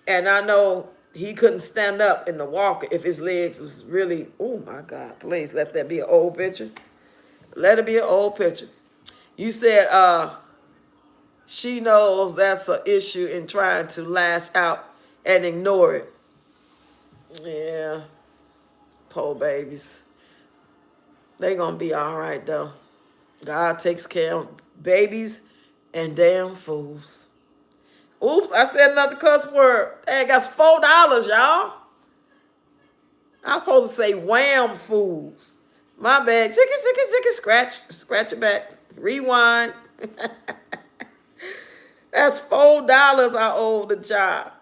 And I know he couldn't stand up in the walker if his legs was really, oh my God, please let that be an old picture. Let it be an old picture. You said she knows that's an issue in trying to lash out and ignore it. Yeah, poor babies. They gonna be all right though. God takes care of babies and damn fools. Oops, I said another cuss word. Hey, that's $4, y'all. I'm supposed to say wham fools. My bad. Chicken, chicken, chicken, scratch. Scratch it back. Rewind. That's $4 I owe the job.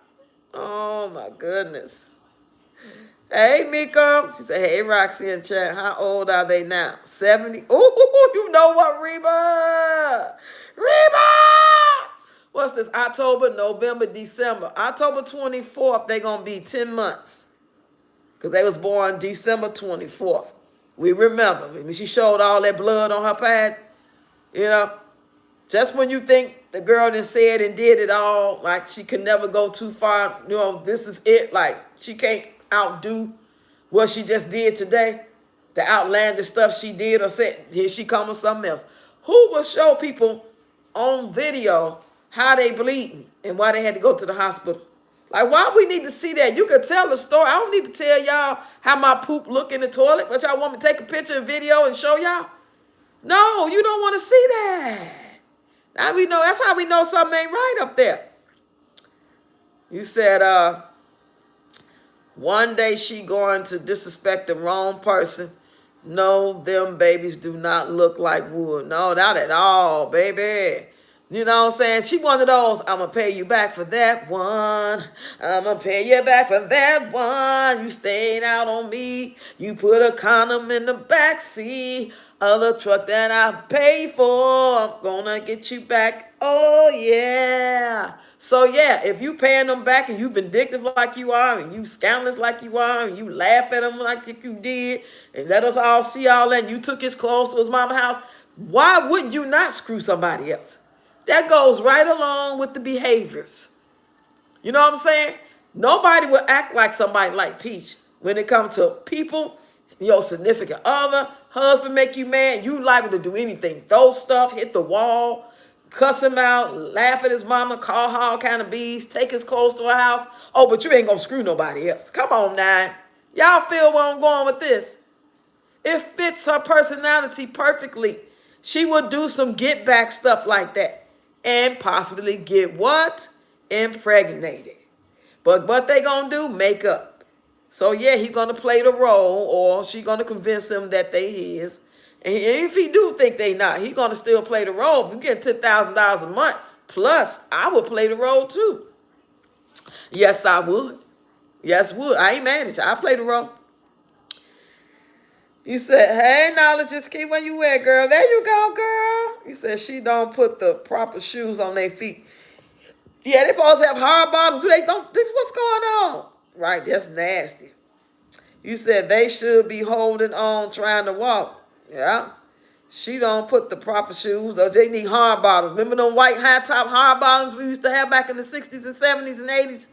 Oh my goodness. Hey, Mika. She said, hey, Roxy in chat. How old are they now? 70. Ooh, you know what, Reba? Reba! What's this? October, November, December. October 24th, they're going to be 10 months. Because they was born December 24th. We remember. I mean, she showed all that blood on her pad. You know, just when you think the girl done said and did it all, like she could never go too far, you know, this is it. Like she can't outdo what she just did today. The outlandish stuff she did or said, here she come with something else. Who will show people on video how they bleeding and why they had to go to the hospital? Like, why we need to see that? You could tell the story. I don't need to tell y'all how my poop look in the toilet, but y'all want me to take a picture and video and show y'all? No, you don't want to see that. Now we know, that's how we know something ain't right up there. You said, one day she going to disrespect the wrong person. No, them babies do not look like wood. No, not at all, baby. You know what I'm saying? She one of those, I'm going to pay you back for that one. I'm going to pay you back for that one. You stayed out on me. You put a condom in the backseat of the truck that I paid for. I'm going to get you back. Oh, yeah. So, yeah, if you paying them back and you vindictive like you are and you scandalous like you are and you laugh at them like you did and let us all see all that and you took his clothes to his mama's house, why wouldn't you not screw somebody else? That goes right along with the behaviors. You know what I'm saying? Nobody will act like somebody like Peach when it comes to people, your significant other, husband make you mad, you liable to do anything. Throw stuff, hit the wall, cuss him out, laugh at his mama, call her all kind of bees, take his clothes to her house. Oh, but you ain't gonna screw nobody else. Come on now. Y'all feel where I'm going with this? It fits her personality perfectly. She would do some get back stuff like that. And possibly get what? Impregnated. But what they gonna do? Make up. So yeah, he gonna play the role, or she gonna convince him that they his. And if he do think they not, he gonna still play the role. If you get $10,000 a month, plus I would play the role too. Yes, I would. Yes, would. I ain't mad at you. I play the role. You said, hey, Knowledge is key. Where you at, girl? There you go, girl. You said she don't put the proper shoes on their feet. Yeah, they supposed to have hard bottoms. They don't. What's going on? Right, that's nasty. You said they should be holding on, trying to walk. Yeah. She don't put the proper shoes, or they need hard bottoms. Remember them white high-top hard bottoms we used to have back in the 60s and 70s and 80s?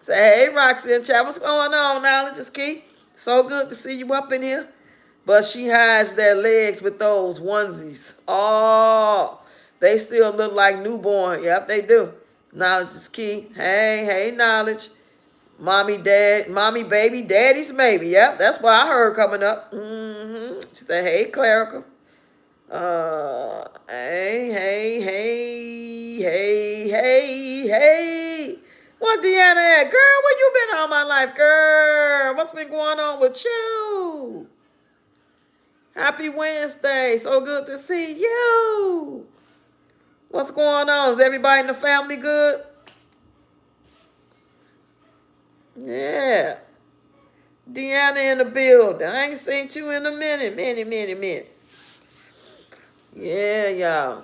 Say, hey, Roxy and chat, what's going on, Knowledge is key? So good to see you up in here. But she hides their legs with those onesies. Oh, they still look like newborn. Yep, they do. Knowledge is key. Hey, Knowledge. Mommy, dad, mommy, baby, daddy's maybe. Yep, that's what I heard coming up. She said, hey, Clerical. Hey. What Deanna at? Girl, where you been all my life, girl? What's been going on with you? Happy Wednesday. So good to see you. What's going on? Is everybody in the family good? Yeah. Deanna in the building. I ain't seen you in a minute. Yeah, y'all.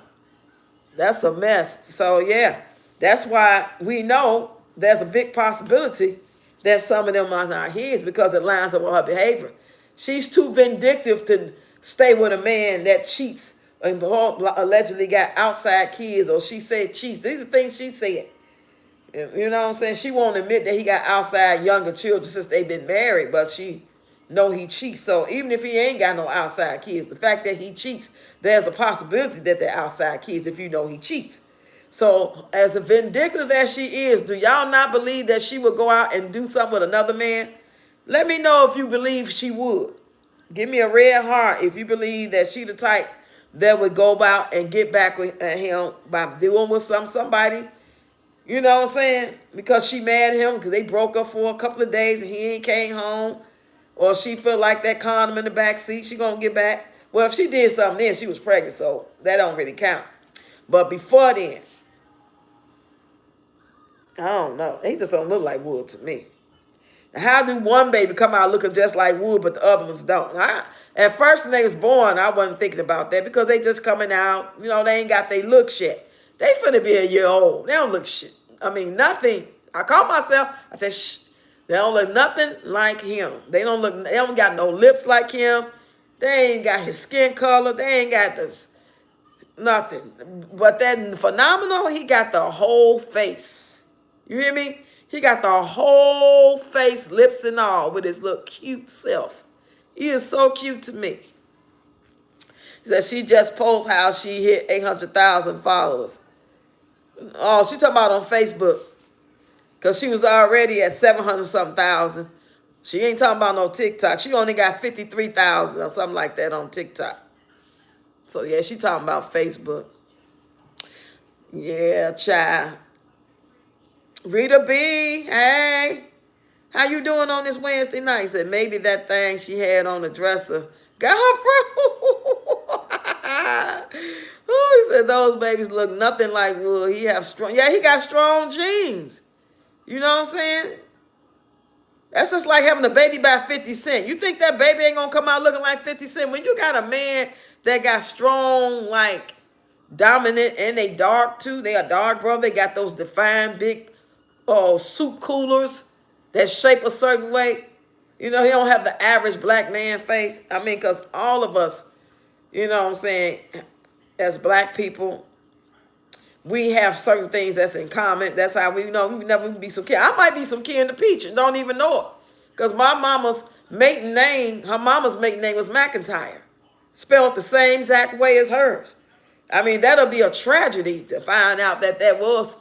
That's a mess. So, yeah. That's why we know there's a big possibility that some of them are not his because it lines up with her behavior. She's too vindictive to stay with a man that cheats and allegedly got outside kids, or she said cheats. These are things she said. You know what I'm saying? She won't admit that he got outside younger children since they've been married, but she know he cheats. So even if he ain't got no outside kids, the fact that he cheats, there's a possibility that they're outside kids if you know he cheats. So as vindictive as she is, do y'all not believe that she would go out and do something with another man? Let me know if you believe she would. Give me a red heart if you believe that she the type that would go out and get back with him by dealing with somebody. You know what I'm saying? Because she mad at him because they broke up for a couple of days and he ain't came home. Or she feel like that condom in the back seat, she gonna get back. Well, if she did something then, she was pregnant, so that don't really count. But before then, I don't know. He just don't look like Wood to me. How do one baby come out looking just like Wood, but the other ones don't? At first, when they was born, I wasn't thinking about that because they just coming out. You know, they ain't got their looks yet. They finna be a year old. They don't look shit. I mean, nothing. I call myself, I said, shh. They don't look nothing like him. They don't got no lips like him. They ain't got his skin color. They ain't got this, nothing. But that phenomenal, he got the whole face. You hear me? He got the whole face, lips and all, with his little cute self. He is so cute to me. She said she just posted how she hit 800,000 followers. Oh, she talking about on Facebook. Because she was already at 700-something thousand. She ain't talking about no TikTok. She only got 53,000 or something like that on TikTok. So, yeah, she talking about Facebook. Yeah, child. Rita B, hey. How you doing on this Wednesday night? Said maybe that thing she had on the dresser got her Oh, he said those babies look nothing like Wood. He got strong genes. You know what I'm saying? That's just like having a baby by 50 Cent. You think that baby ain't gonna come out looking like 50 Cent? When you got a man that got strong, like dominant, and they dark too. They are dark, bro. They got those defined big soup coolers that shape a certain way. You know, he don't have the average black man face. I mean, because all of us, you know what I'm saying, as black people, we have certain things that's in common. That's how we know we never be some kin. I might be some kin to Peach and don't even know it. Because my mama's maiden name, her mama's maiden name was McIntyre. Spelled the same exact way as hers. I mean, that'll be a tragedy to find out that was.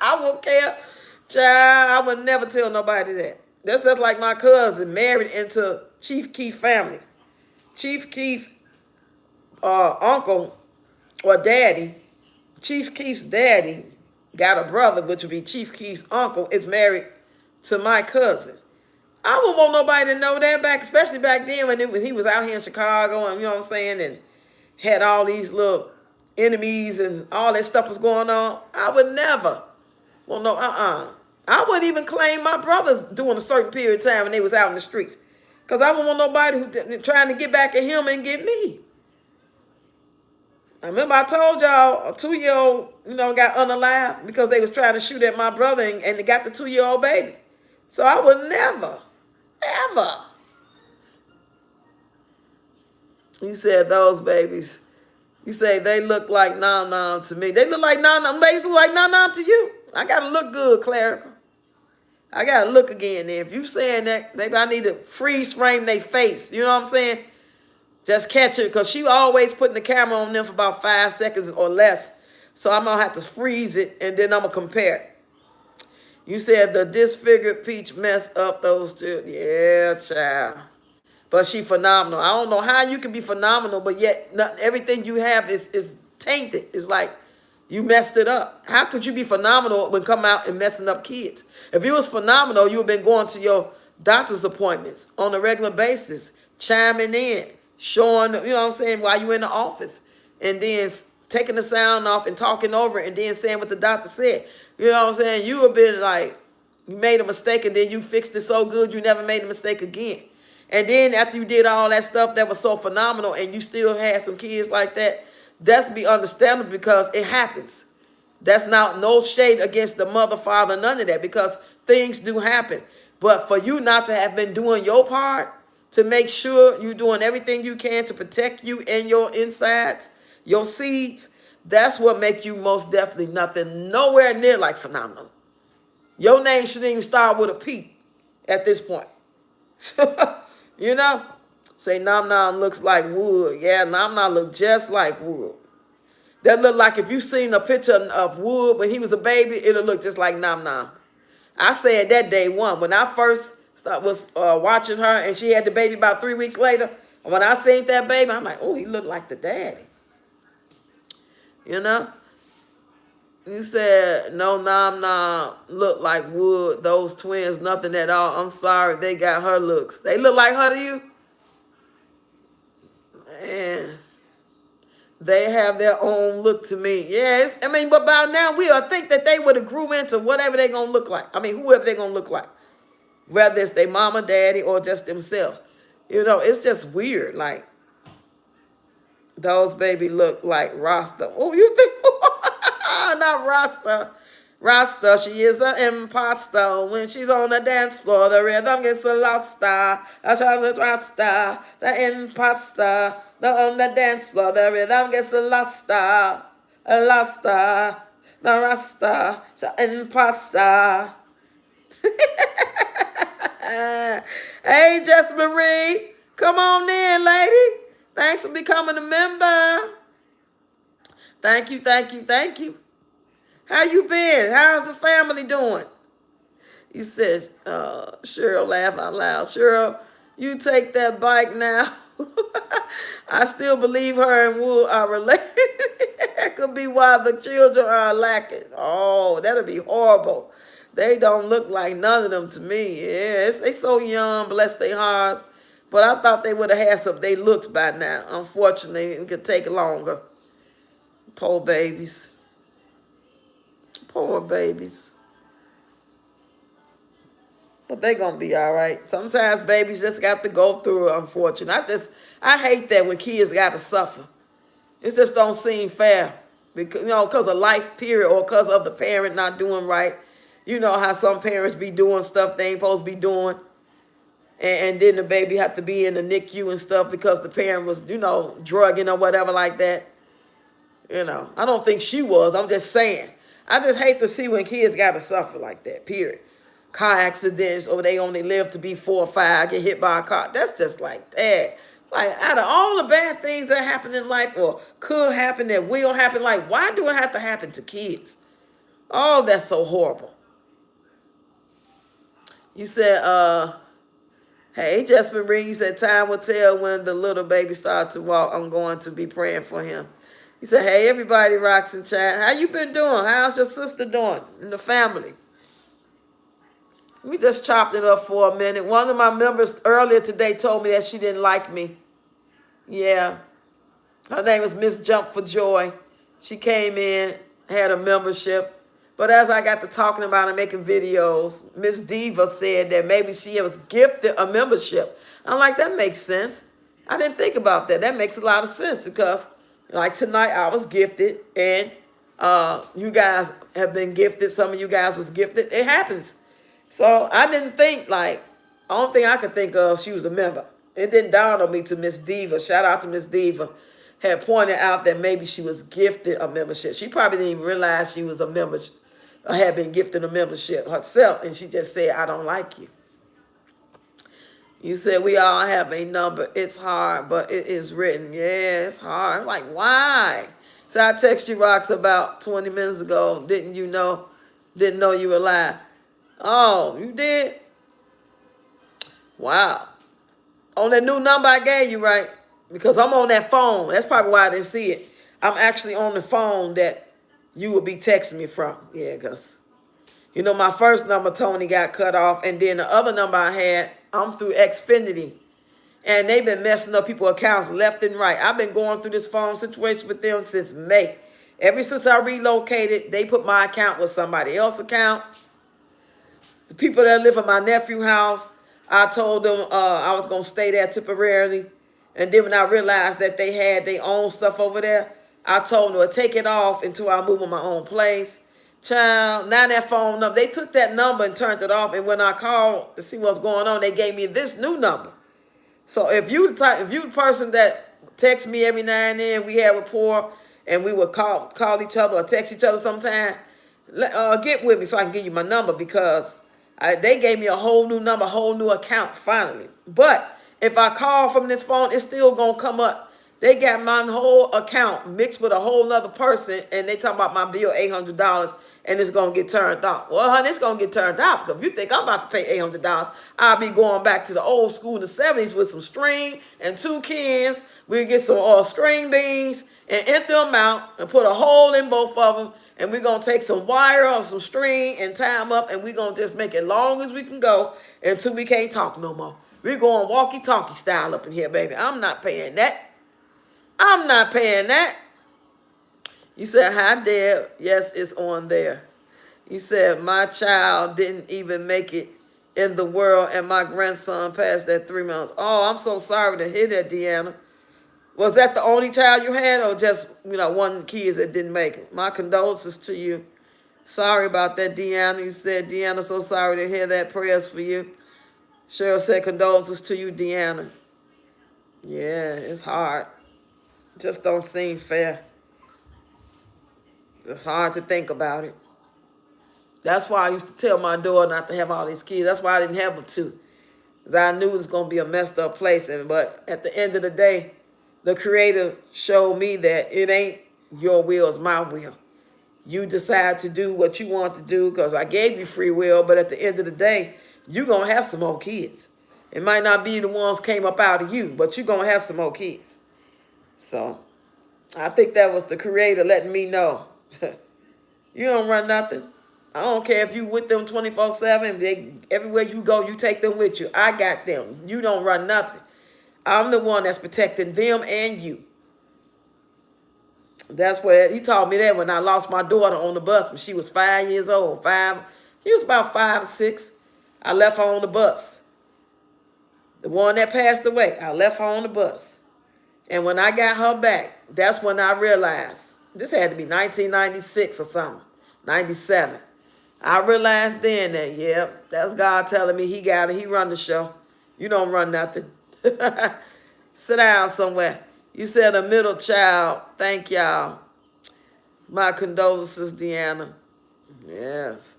I won't care. Child, I would never tell nobody that. That's just like my cousin married into Chief Keef family. Chief Keef uncle or daddy, Chief Keef's daddy got a brother, which would be Chief Keef's uncle, is married to my cousin. I wouldn't want nobody to know that especially back then when he was out here in Chicago and, you know what I'm saying, and had all these little enemies and all that stuff was going on. I would never. Well, no, I wouldn't even claim my brothers during a certain period of time when they was out in the streets. Because I wouldn't want nobody who trying to get back at him and get me. I remember I told y'all a 2-year-old, got unalived because they was trying to shoot at my brother and they got the 2-year-old baby. So I would never, ever. You said those babies. You say they look like nom-nom to me. They look like nom-nom. Babies look like nom-nom to you. I got to look good, Clerical. I got to look again there. If you saying that, maybe I need to freeze frame their face. You know what I'm saying? Just catch it, because she always putting the camera on them for about 5 seconds or less. So I'm going to have to freeze it, and then I'm going to compare it. You said the disfigured Peach messed up those two. Yeah, child. But she phenomenal. I don't know how you can be phenomenal, but yet everything you have is tainted. It's like you messed it up. How could you be phenomenal when come out and messing up kids? If you was phenomenal, you would have been going to your doctor's appointments on a regular basis, chiming in, showing, you know what I'm saying, while you in the office, and then taking the sound off and talking over it and then saying what the doctor said. You know what I'm saying? You have been like, you made a mistake and then you fixed it so good you never made a mistake again. And then after you did all that stuff that was so phenomenal and you still had some kids like that, that's be understandable because it happens. That's not no shade against the mother, father, none of that, because things do happen. But for you not to have been doing your part to make sure you're doing everything you can to protect you and your insides, your seeds, that's what make you most definitely nothing, nowhere near like phenomenal. Your name shouldn't even start with a P at this point. You know? Say Nom Nom looks like wood. Yeah, Nom Nom look just like wood. That look like if you seen a picture of Wood when he was a baby, it'll look just like Nom Nom. I said that day one. When I first was watching her and she had the baby about 3 weeks later, when I seen that baby, I'm like, oh, he looked like the daddy. You know? You said, no, Nom Nom look like Wood. Those twins, nothing at all. I'm sorry, they got her looks. They look like her to you? Man. They have their own look to me. Yes, I mean, but by now we'll think that they would have grew into whatever they're going to look like. I mean, whoever they're going to look like. Whether it's their mama, daddy, or just themselves. You know, it's just weird. Like, those baby look like Rasta. Oh, you think? Not Rasta. Rasta, she is an imposter. When she's on the dance floor, the rhythm gets a lost star. Rasta, the imposter. On the dance floor, the rhythm gets a lost star. A lost star. The Rasta, the imposter. Hey, Jess Marie. Come on in, lady. Thanks for becoming a member. Thank you, thank you, thank you. How you been? How's the family doing? You said, Cheryl, laugh out loud. Cheryl, you take that bike now. I still believe her and Wood are related. That could be why the children are lacking. Oh, that'll be horrible. They don't look like none of them to me. Yes, they so young, bless their hearts. But I thought they would have had some of their looks by now. Unfortunately, it could take longer. Poor babies. Poor babies. But they gonna be all right. Sometimes babies just got to go through it, unfortunately. I hate that when kids gotta suffer. It just don't seem fair. Because, because of life period or because of the parent not doing right. You know how some parents be doing stuff they ain't supposed to be doing. And then the baby have to be in the NICU and stuff because the parent was, drugging or whatever like that. I don't think she was. I'm just saying. I just hate to see when kids got to suffer like that, period. Car accidents, or they only live to be 4 or 5, get hit by a car. That's just like that. Like, out of all the bad things that happen in life or could happen, that will happen, like, why do it have to happen to kids? Oh, that's so horrible. You said, hey, Jasmine Ring, you said time will tell when the little baby starts to walk. I'm going to be praying for him. You said, hey, everybody rocks in chat. How you been doing? How's your sister doing in the family? We just chopped it up for a minute. One of my members earlier today told me that she didn't like me. Yeah. Her name was Miss Jump for Joy. She came in, had a membership. But as I got to talking about and making videos, Miss Diva said that maybe she was gifted a membership. I'm like, that makes sense. I didn't think about that. That makes a lot of sense because, like tonight, I was gifted and you guys have been gifted. Some of you guys was gifted. It happens. So I didn't think only thing I could think of, she was a member. It didn't dawn on me to Miss Diva. Shout out to Miss Diva. Had pointed out that maybe she was gifted a membership. She probably didn't even realize she was a member. I had been gifted a membership herself, and she just said, I don't like you. You said we all have a number. It's hard, but it is written. Yeah, it's hard. I'm like, why? So I texted you, Rox, about 20 minutes ago. Didn't know you were live. Oh, you did? Wow. On that new number I gave you, right? Because I'm on that phone. That's probably why I didn't see it. I'm actually on the phone that you would be texting me from. Yeah, because, my first number, Tony, got cut off. And then the other number I had, I'm through Xfinity. And they've been messing up people's accounts left and right. I've been going through this phone situation with them since May. Ever since I relocated, they put my account with somebody else's account. The people that live in my nephew's house, I told them I was going to stay there temporarily. And then when I realized that they had their own stuff over there, I told them to take it off until I move in my own place. Child, now that phone number, they took that number and turned it off. And when I called to see what's going on, they gave me this new number. So if you the person that texts me every now and then, we have rapport, and we would call each other or text each other sometime, get with me so I can give you my number because they gave me a whole new number, whole new account finally. But If I call from this phone, it's still gonna come up. They got my whole account mixed with a whole nother person, and they talking about my bill $800, and it's gonna get turned off. Well, honey, it's gonna get turned off because if you think I'm about to pay $800, I'll be going back to the old school in the '70s with some string and 2 cans. We'll get some string beans and empty them out and put a hole in both of them, and we're gonna take some wire or some string and tie them up, and we're gonna just make it long as we can go until we can't talk no more. We're going walkie-talkie style up in here, baby. I'm not paying that. I'm not paying that. You said, hi, Deb. Yes, it's on there. You said, my child didn't even make it in the world, and my grandson passed at 3 months. Oh, I'm so sorry to hear that, Deanna. Was that the only child you had, or just, one of the kids that didn't make it? My condolences to you. Sorry about that, Deanna. You said, Deanna, so sorry to hear that. Prayers for you. Cheryl said, condolences to you, Deanna. Yeah, it's hard. Just don't seem fair. It's hard to think about it. That's why I used to tell my daughter not to have all these kids. That's why I didn't have but 2. Because I knew it was going to be a messed up place. But at the end of the day, the Creator showed me that it ain't your will, it's my will. You decide to do what you want to do because I gave you free will. But at the end of the day, you're going to have some more kids. It might not be the ones came up out of you, but you're going to have some more kids. So I think that was the Creator letting me know. You don't run nothing. I don't care if you with them 24/7. Everywhere you go, you take them with you. I got them. You don't run nothing. I'm the one that's protecting them and you. That's what he taught me that when I lost my daughter on the bus when she was 5 years old. She was about 5 or 6. I left her on the bus. The one that passed away, I left her on the bus. And when I got her back, that's when I realized, this had to be 1996 or something, 97. I realized then that, yep, that's God telling me he got it. He run the show. You don't run nothing. Sit down somewhere. You said a middle child. Thank y'all. My condolences, Deanna. Yes.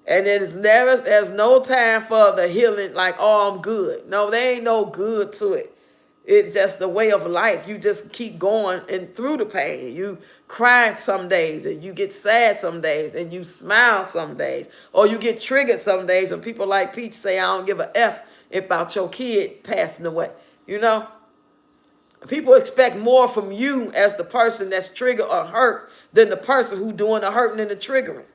And there's no time for the healing like, oh, I'm good. No, there ain't no good to it. It's just the way of life. You just keep going and through the pain. You cry some days and you get sad some days and you smile some days. Or you get triggered some days when people like Peach say, I don't give a F about your kid passing away. People expect more from you as the person that's triggered or hurt than the person who doing the hurting and the triggering.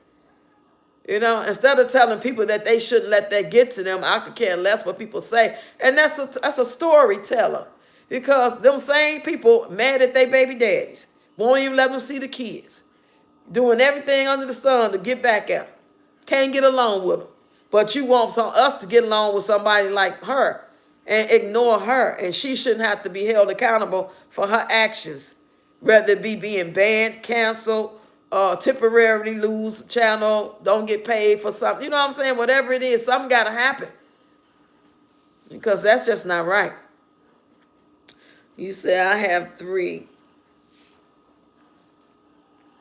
Instead of telling people that they shouldn't let that get to them, I could care less what people say. And that's a storyteller. Because them same people mad at their baby daddies. Won't even let them see the kids. Doing everything under the sun to get back at them. Can't get along with them. But you want us to get along with somebody like her and ignore her. And she shouldn't have to be held accountable for her actions. Whether it be being banned, canceled, temporarily lose the channel, don't get paid for something. You know what I'm saying? Whatever it is, something got to happen. Because that's just not right. You say, I have 3.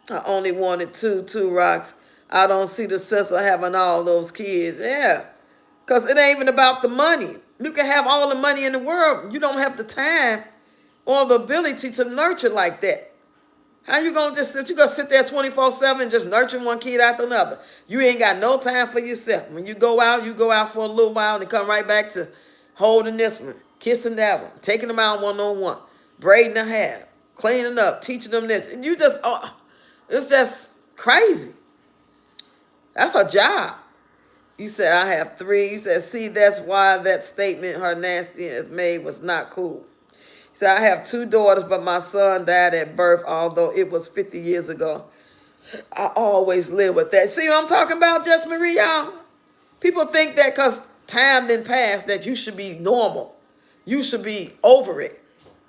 I only wanted 2 rocks. I don't see the sense of having all those kids. Yeah. Because it ain't even about the money. You can have all the money in the world. You don't have the time or the ability to nurture like that. How you going to sit there 24/7 just nurturing one kid after another? You ain't got no time for yourself. When you go out for a little while and come right back to holding this one, kissing that one, taking them out one-on-one, braiding their hair, cleaning up, teaching them this. And you just, it's just crazy. That's a job. You said, I have 3. You said, see, that's why that statement her nastiness made was not cool. You said, I have 2 daughters, but my son died at birth, although it was 50 years ago. I always live with that. See what I'm talking about, Jess Marie, y'all? People think that because time didn't pass that you should be normal. You should be over it.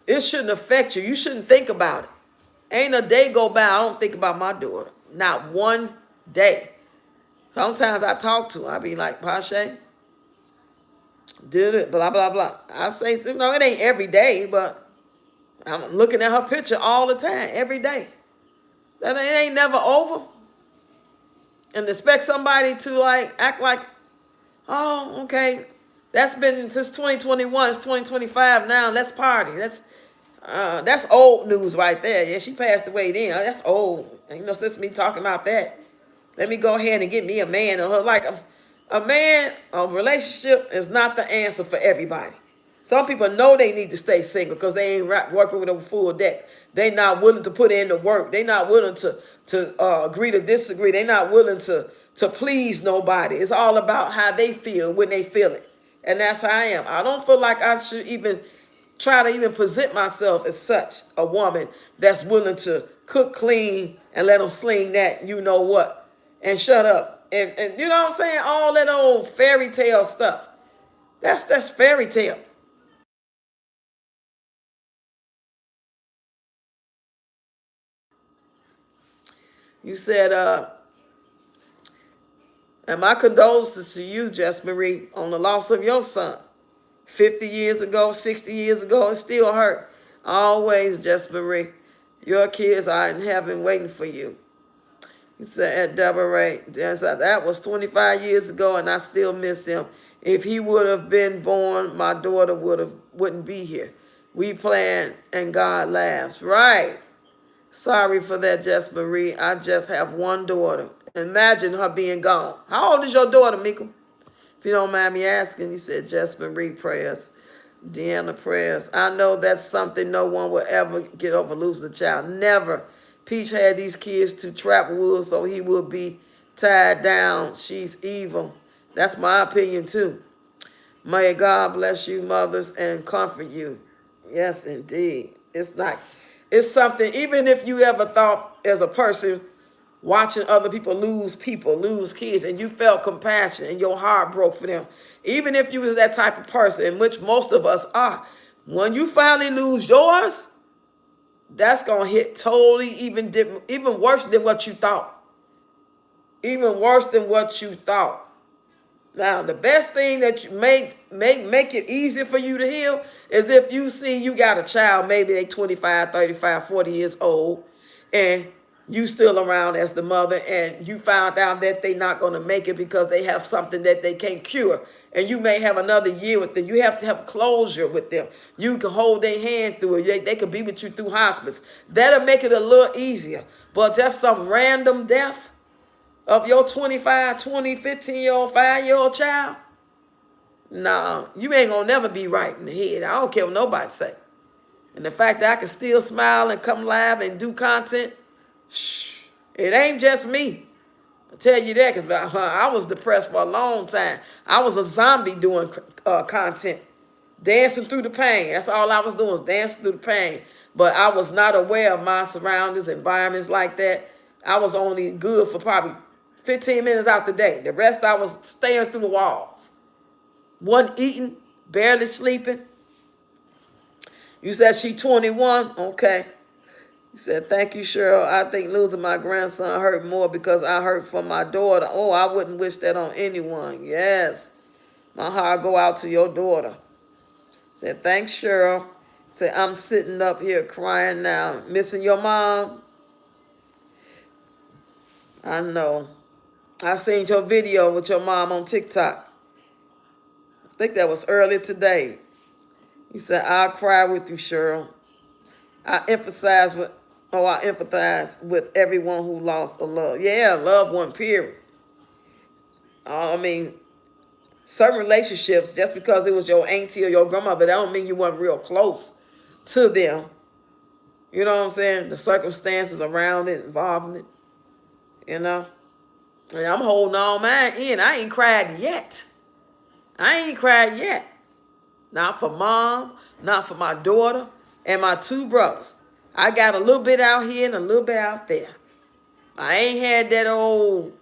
It shouldn't affect you. You shouldn't think about it. Ain't a day go by I don't think about my daughter. Not one day. Sometimes I talk to her. I be like, Pashe, did it, blah, blah, blah. I say, it ain't every day, but I'm looking at her picture all the time, every day. That it ain't never over. And expect somebody to act like, oh, okay. That's been since 2021. It's 2025 now. Let's party. That's old news right there. Yeah, she passed away then. That's old. Ain't no sense me talking about that. Let me go ahead and get me a man. Like a man, a relationship is not the answer for everybody. Some people know they need to stay single because they ain't working with a full deck. They not willing to put in the work. They not willing to agree to disagree. They not willing to please nobody. It's all about how they feel when they feel it. And that's how I am. I don't feel like I should even try to even present myself as such a woman that's willing to cook clean and let them sling that you know what and shut up. And you know what I'm saying? All that old fairy tale stuff. That's fairy tale. You said, and my condolences to you, Jess Marie, on the loss of your son. 50 years ago, 60 years ago, it still hurt. Always, Jess Marie. Your kids are in heaven waiting for you. He said, at Deborah Ray, that was 25 years ago, and I still miss him. If he would have been born, my daughter wouldn't be here. We planned, and God laughs. Right. Sorry for that, Jess Marie. I just have one daughter. Imagine her being gone. How old is your daughter, Mika? If you don't mind me asking, you said Jess Marie prayers. Deanna prayers. I know that's something no one will ever get over losing a child. Never. Peach had these kids to trap wool so he will be tied down. She's evil. That's my opinion too. May God bless you, mothers, and comfort you. Yes, indeed. It's something, even if you ever thought as a person watching other people lose kids, and you felt compassion and your heart broke for them. Even if you was that type of person, in which most of us are, when you finally lose yours, that's gonna hit totally even worse than what you thought. Even worse than what you thought. Now, the best thing that you make it easier for you to heal is if you see you got a child, maybe they 25, 35, 40 years old, and you still around as the mother, and you found out that they're not going to make it because they have something that they can't cure. And you may have another year with them. You have to have closure with them. You can hold their hand through it. They can be with you through hospice. That'll make it a little easier. But just some random death of your 25, 20, 15-year-old, 5-year-old child, no, you ain't gonna never be right in the head. I don't care what nobody say. And the fact that I can still smile and come live and do content, it ain't just me. I tell you that because I was depressed for a long time. I was a zombie doing content, dancing through the pain. That's all I was doing, was dancing through the pain. But I was not aware of my surroundings, environments like that. I was only good for probably 15 minutes out the day. The rest I was staying through the walls. Wasn't eating, barely sleeping. You said she 21? Okay. You said, thank you, Cheryl. I think losing my grandson hurt more because I hurt for my daughter. Oh, I wouldn't wish that on anyone. Yes. My heart go out to your daughter. Said, thanks, Cheryl. Said, I'm sitting up here crying now. Missing your mom? I know. I seen your video with your mom on TikTok. I think that was earlier today. You said, I'll cry with you, Cheryl. I empathize with everyone who lost a love. Yeah, loved one, period. I mean, certain relationships, just because it was your auntie or your grandmother, that don't mean you weren't real close to them. You know what I'm saying? The circumstances around it, involving it, you know? And I'm holding all mine in. I ain't cried yet. Not for mom, not for my daughter, and my two brothers. I got a little bit out here and a little bit out there. I ain't had that old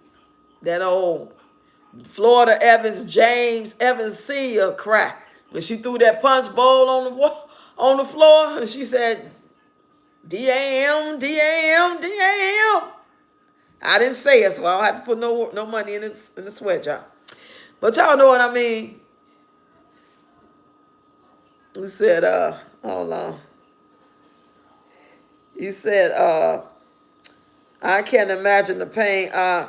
Florida James Evans Sr. cry when she threw that punch bowl on the floor, and she said, D-A-M, D-A-M, D-A-M. I didn't say it, so I don't have to put no money in the sweat jar. But y'all know what I mean. You said, hold on. You said, I can't imagine the pain. I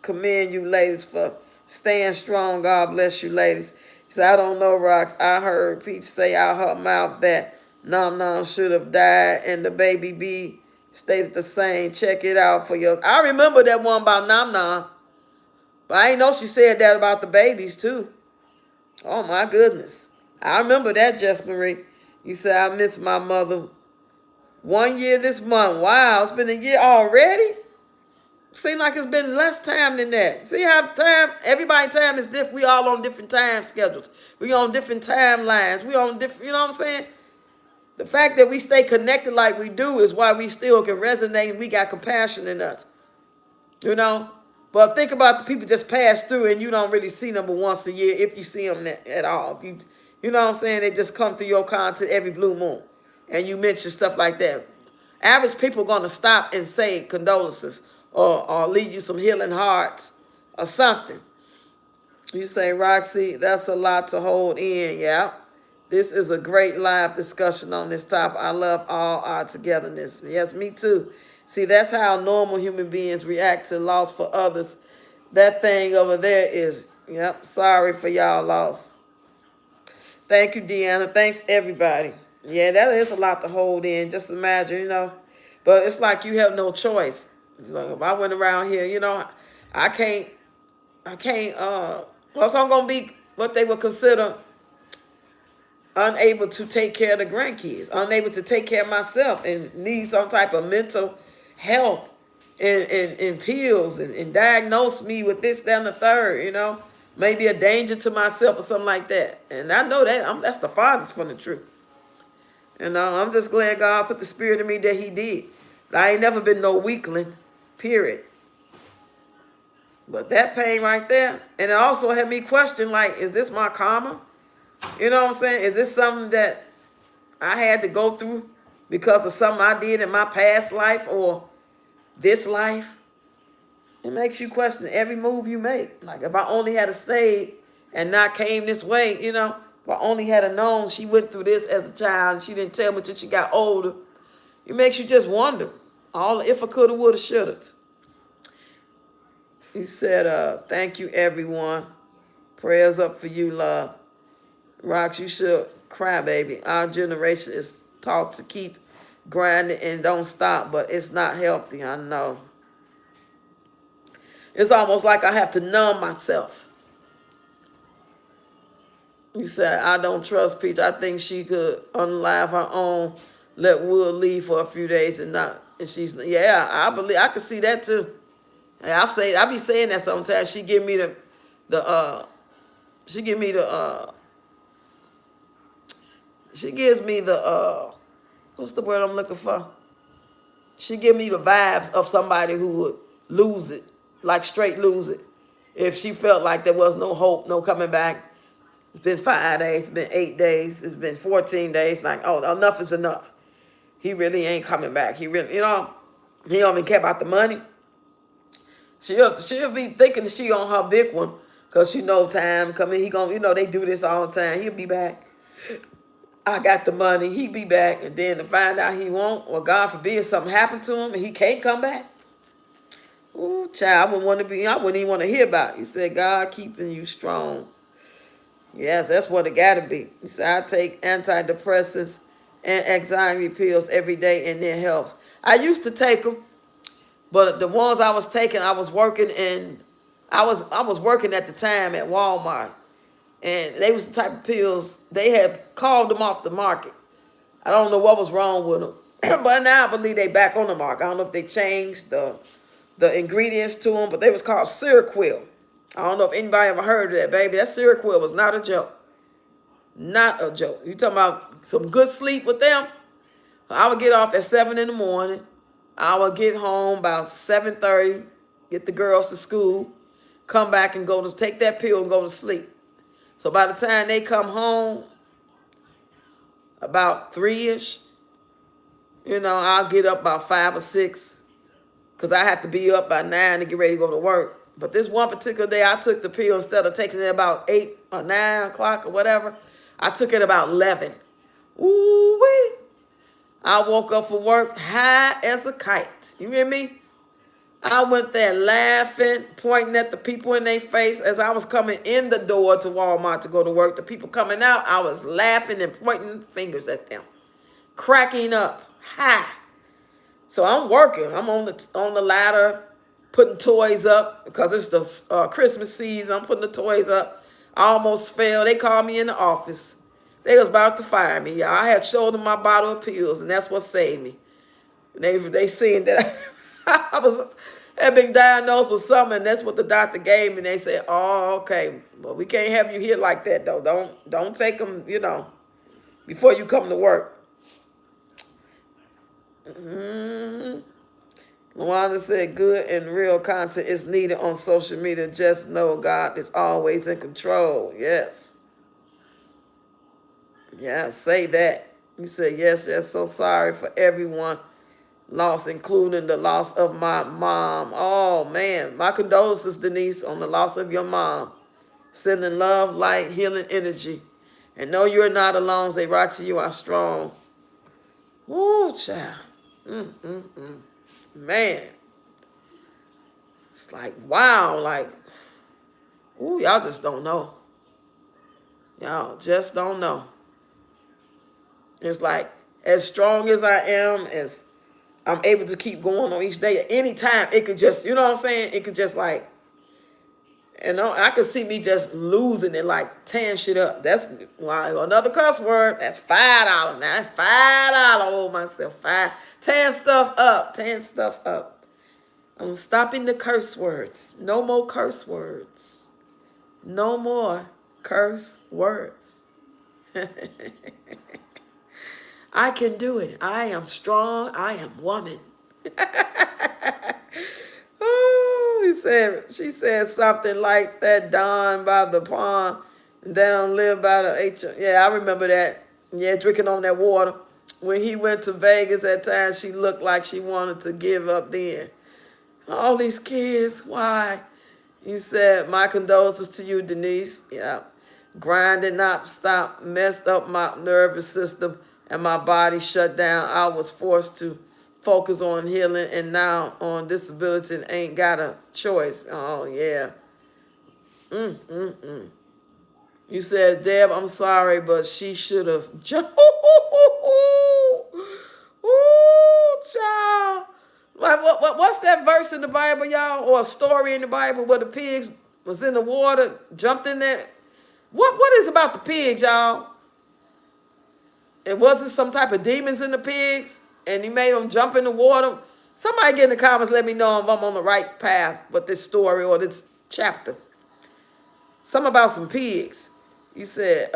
commend you ladies for staying strong. God bless you ladies. said, I don't know, Rox. I heard Peach say out her mouth that Nom Nom should have died and the baby B stayed the same. Check it out for your. I remember that one about Nom Nom, but I ain't know she said that about the babies too. Oh my goodness. I remember that, Jess Marie. You said, I miss my mother. 1 year this month. Wow, it's been a year already? Seems like it's been less time than that. See how everybody's time is different. We all on different time schedules. We on different timelines. We on different, you know what I'm saying? The fact that we stay connected like we do is why we still can resonate and we got compassion in us. You know? But think about the people just pass through and you don't really see them but once a year, if you see them at all. If you know what I'm saying? They just come through your content every blue moon. And you mention stuff like that. Average people going to stop and say condolences or leave you some healing hearts or something. You say, Roxy, that's a lot to hold in. Yeah. This is a great live discussion on this topic. I love all our togetherness. Yes, me too. See, that's how normal human beings react to loss for others. That thing over there is, yep, sorry for y'all loss. Thank you, Deanna. Thanks, everybody. Yeah, that is a lot to hold in. Just imagine, you know. But it's like you have no choice. Like if I went around here, you know, I can't, well, so I'm going to be what they would consider unable to take care of the grandkids, unable to take care of myself and need some type of mental health and pills and diagnose me with this, that, and the third, you know. Maybe a danger to myself or something like that. And I know that that's the farthest from the truth. And I'm just glad God put the spirit in me that he did. I ain't never been no weakling, period. But that pain right there, and it also had me question, like, is this my karma? You know what I'm saying? Is this something that I had to go through because of something I did in my past life or this life? It makes you question every move you make. Like, if I only had stayed and not came this way, you know, if I only had known she went through this as a child and she didn't tell me until she got older, it makes you just wonder. All if I coulda, woulda, shoulda. He said, thank you, everyone. Prayers up for you, love. Rox, you should cry, baby. Our generation is taught to keep grinding and don't stop, but it's not healthy, I know. It's almost like I have to numb myself. You said, I don't trust Peach. I think she could unalive her own, let Wood leave for a few days and she's, yeah, I believe, I can see that too. And I be saying that sometimes. She gives me the what's the word I'm looking for? She give me the vibes of somebody who would lose it, like straight lose it. If she felt like there was no hope, no coming back. It's been 5 days, it's been 8 days, it's been 14 days. Like, oh, enough is enough. He really ain't coming back. He really, you know, he don't even care about the money. She'll be thinking that she on her big one because she know time coming. He gonna, you know, they do this all the time. He'll be back. I got the money. He be back. And then to find out he won't, or God forbid something happened to him and he can't come back. Ooh, child, I wouldn't even want to hear about it. He said, God keeping you strong. Yes, that's what it got to be. He said, I take antidepressants and anxiety pills every day and it helps. I used to take them, but the ones I was taking, I was working I was working at the time at Walmart. And they was the type of pills, they had called them off the market. I don't know what was wrong with them. But now I believe they back on the market. I don't know if they changed the ingredients to them, but they was called Seroquel. I don't know if anybody ever heard of that, baby. That Seroquel was not a joke. Not a joke. You talking about some good sleep with them? I would get off at 7 in the morning. I would get home about 7:30, get the girls to school, come back and go to take that pill and go to sleep. So by the time they come home, about 3-ish, you know, I'll get up about 5 or 6 because I have to be up by 9 to get ready to go to work. But this one particular day, I took the pill instead of taking it about 8 or 9 o'clock or whatever. I took it about 11. Ooh-wee. I woke up for work high as a kite. You hear me? I went there laughing, pointing at the people in their face as I was coming in the door to Walmart to go to work. The people coming out, I was laughing and pointing fingers at them, cracking up. Ha! So I'm working. I'm on the ladder, putting toys up because it's the Christmas season. I'm putting the toys up. I almost fell. They called me in the office. They was about to fire me. Y'all. I had showed them my bottle of pills, and that's what saved me. They seen that I had been diagnosed with something, and that's what the doctor gave me. And they said, "Oh, okay. Well, we can't have you here like that, though. Don't take them, before you come to work." Luana said, "Good and real content is needed on social media. Just know God is always in control." Yes. Yeah, say that. You said, "Yes, yes. So sorry for everyone lost, including the loss of my mom." Oh, man. My condolences, Denise, on the loss of your mom. Sending love, light, healing energy. And know you're not alone. Say, Roxy, you are strong. Woo, child. Man. It's like, wow. Like, ooh, y'all just don't know. Y'all just don't know. It's like, as strong as I am, as I'm able to keep going on each day, at any time, it could just, you know what I'm saying? It could just like, I could see me just losing it, like tearing shit up. That's why another cuss word. That's $5 now. That's $5. Oh, myself, tearing stuff up, I'm stopping the curse words. No more curse words. No more curse words. I can do it. I am strong. I am woman. She said something like that, Don by the pond, and down live by the H. Yeah, I remember that. Yeah, drinking on that water. When he went to Vegas that time, she looked like she wanted to give up then. All these kids, why? You said, my condolences to you, Denise. Yeah. Grind did not stop, messed up my nervous system, and my body shut down. I was forced to focus on healing, and now on disability and ain't got a choice. Oh, yeah. You said, Deb, I'm sorry, but she should have. Ooh, child. Like, what's that verse in the Bible, y'all? Or a story in the Bible where the pigs was in the water, jumped in there? What is about the pigs, y'all? It wasn't some type of demons in the pigs, and he made them jump in the water. Somebody get in the comments, let me know if I'm on the right path with this story or this chapter. Something about some pigs. You said,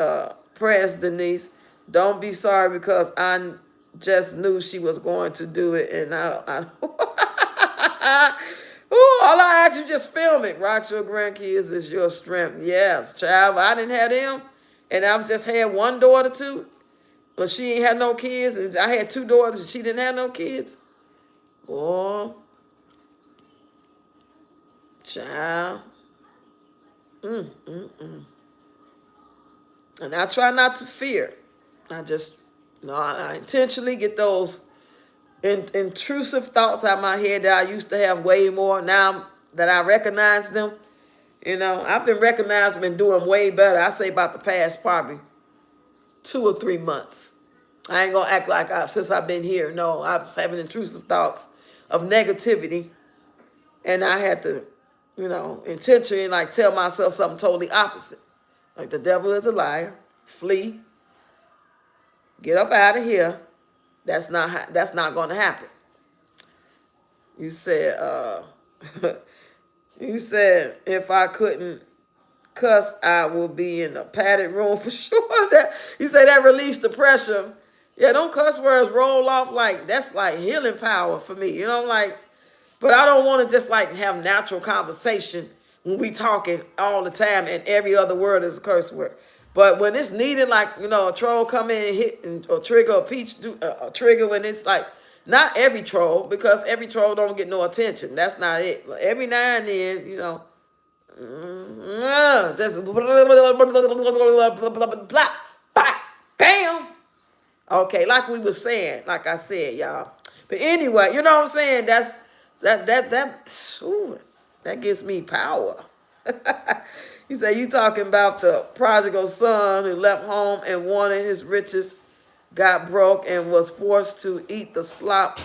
prayers, Denise. Don't be sorry because I just knew she was going to do it, and ooh, all I ask you, just film it. Rock your grandkids is your strength. Yes, child. I didn't have them, and I've just had one daughter too. But she ain't had no kids, and I had two daughters, and she didn't have no kids. Oh, child. And I try not to fear. I just, I intentionally get those intrusive thoughts out of my head that I used to have way more. Now that I recognize them, I've been recognized, been doing way better. I say about the past probably 2 or 3 months. I ain't gonna act like since I've been here. No, I was having intrusive thoughts of negativity, and I had to, intentionally like tell myself something totally opposite. Like the devil is a liar. Flee. Get up out of here. That's not going to happen. You said, if I couldn't cuss, I will be in a padded room for sure. You say that released the pressure. Yeah, don't cuss words roll off that's like healing power for me. But I don't want to just like have natural conversation when we talking all the time and every other word is a curse word. But when it's needed, like, a troll come in and hit or trigger a trigger when it's like, not every troll, because every troll don't get no attention. That's not it. But every now and then, just bam. Okay, like we were saying, like I said, y'all. But anyway, you know what I'm saying? Ooh, that gives me power. He said, you talking about the prodigal son who left home and wanted his riches, got broke, and was forced to eat the slop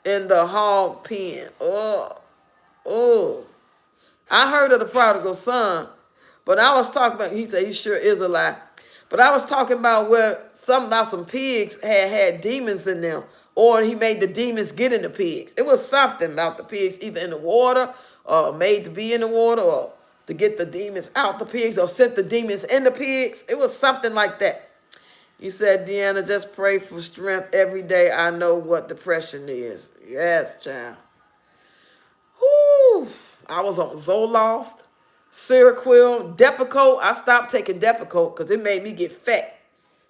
in the hog pen. Oh. I heard of the prodigal son, but I was talking about, he said, he sure is a lie. But I was talking about where some pigs had demons in them, or he made the demons get in the pigs. It was something about the pigs, either in the water, or made to be in the water, or to get the demons out the pigs, or sent the demons in the pigs. It was something like that. He said, Deanna, just pray for strength every day. I know what depression is. Yes, child. Whew. I was on Zoloft, Seroquel, Depakote. I stopped taking Depakote because it made me get fat.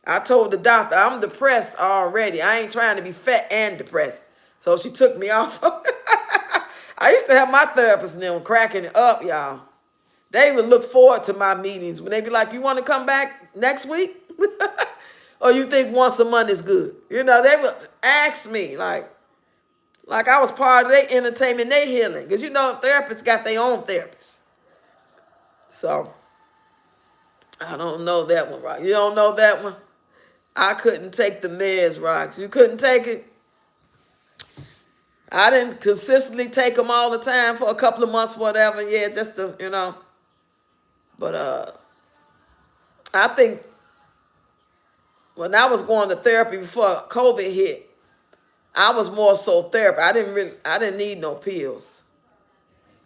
I told the doctor, I'm depressed already. I ain't trying to be fat and depressed. So she took me off. I used to have my therapist and them cracking it up, y'all. They would look forward to my meetings when they be like, you want to come back next week? Or you think once a month is good? You know, they would ask me like I was part of their entertainment, their healing. Because you know, therapists got their own therapists. So, I don't know that one, Rock. You don't know that one? I couldn't take the meds, Rock. You couldn't take it? I didn't consistently take them all the time for a couple of months, whatever. Yeah, just to, you know. But I think when I was going to therapy before COVID hit, I was more so therapy. I didn't need no pills.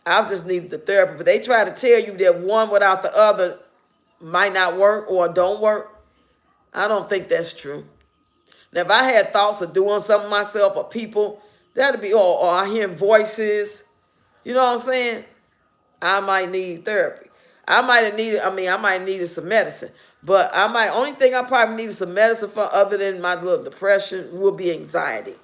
I just needed the therapy. But they try to tell you that one without the other might not work or don't work. I don't think that's true. Now, if I had thoughts of doing something myself or people, that'd be, or I hear voices, you know what I'm saying? I might need therapy. I might have needed some medicine. But only thing I probably needed some medicine for other than my little depression would be anxiety.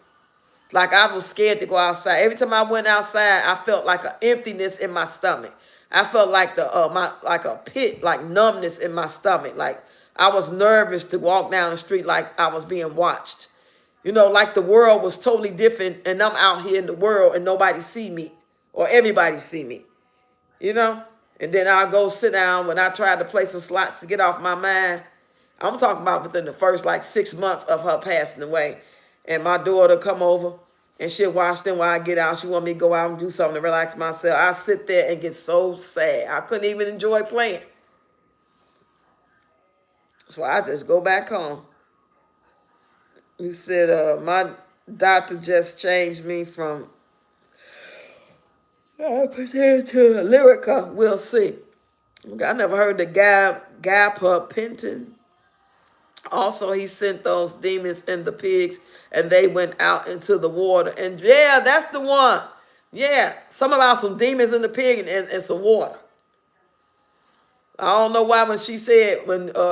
Like I was scared to go outside. Every time I went outside, I felt like an emptiness in my stomach. I felt like like a pit, like numbness in my stomach. Like I was nervous to walk down the street like I was being watched. You know, like the world was totally different and I'm out here in the world and nobody see me or everybody see me. You know? And then I'll go sit down when I tried to play some slots to get off my mind. I'm talking about within the first like 6 months of her passing away. And my daughter come over and she'll watch them while I get out. She want me to go out and do something to relax myself. I sit there and get so sad. I couldn't even enjoy playing. So I just go back home. You said, my doctor just changed me from potato to Lyrica. We'll see. I never heard the gabapentin. Also, he sent those demons in the pigs, and they went out into the water. And yeah, that's the one. Yeah, some about some demons in the pig and some water. I don't know why when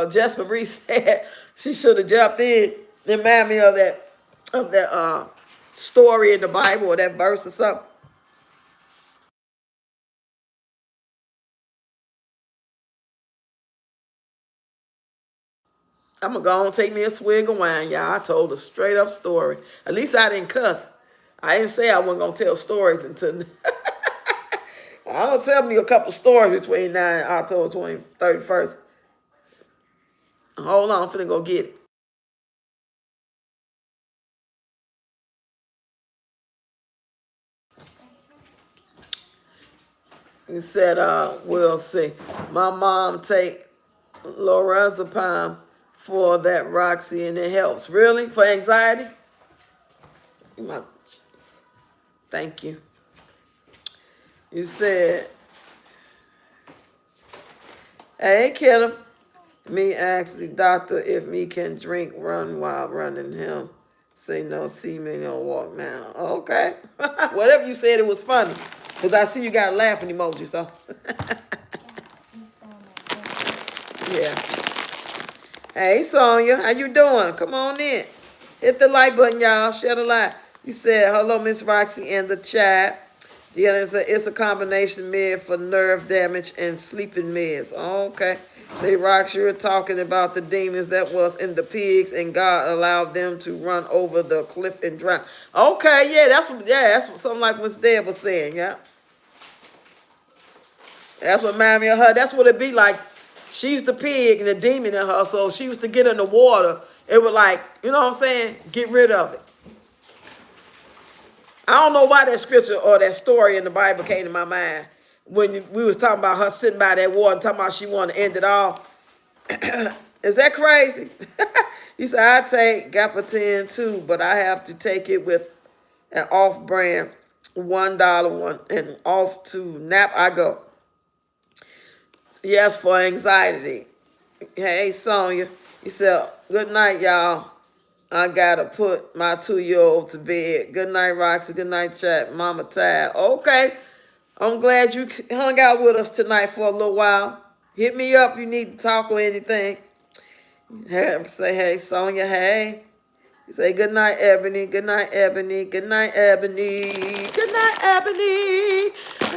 Jess Marie said she should have jumped in, it reminded me of that story in the Bible or that verse or something. I'm going to go and take me a swig of wine, y'all. I told a straight up story. At least I didn't cuss. I didn't say I wasn't going to tell stories until... I'm going to tell me a couple stories between now and October 31st. Hold on, I'm finna go get it. He said, we'll see. My mom take lorazepam for that, Roxy, and it helps. Really? For anxiety? Thank you. You said, hey, Killer. Me ask the doctor if me can drink, run while running him. Say no, see me, no walk now. Okay. Whatever you said, it was funny. Because I see you got laughing emojis, so. Yeah. Hey, Sonia, how you doing? Come on in. Hit the like button, y'all. Share the like. You said, hello, Miss Roxy, in the chat. Yeah, it's a combination med for nerve damage and sleeping meds. Okay. Say, Rox, you're talking about the demons that was in the pigs, and God allowed them to run over the cliff and drown. Okay, yeah, that's what something like what Deb was saying. Yeah, that's what reminded me of her. That's what it be like. She's the pig and the demon in her. So if she was to get in the water, it would like, you know what I'm saying, get rid of it. I don't know why that scripture or that story in the Bible came to my mind when we was talking about her sitting by that water, talking about she wanted to end it all. Is that crazy? He said, I take Gapatin too, but I have to take it with an off-brand $1 one, and off to nap I go. Yes, for anxiety. Hey, Sonia. He said, good night, y'all. I gotta put my 2-year-old to bed. Good night, Roxy. Good night, chat. Mama tired. Okay. I'm glad you hung out with us tonight for a little while. Hit me up if you need to talk or anything. Say, hey, Sonia, hey. You say, good night, Ebony. Good night, Ebony. Good night, Ebony. Good night, Ebony.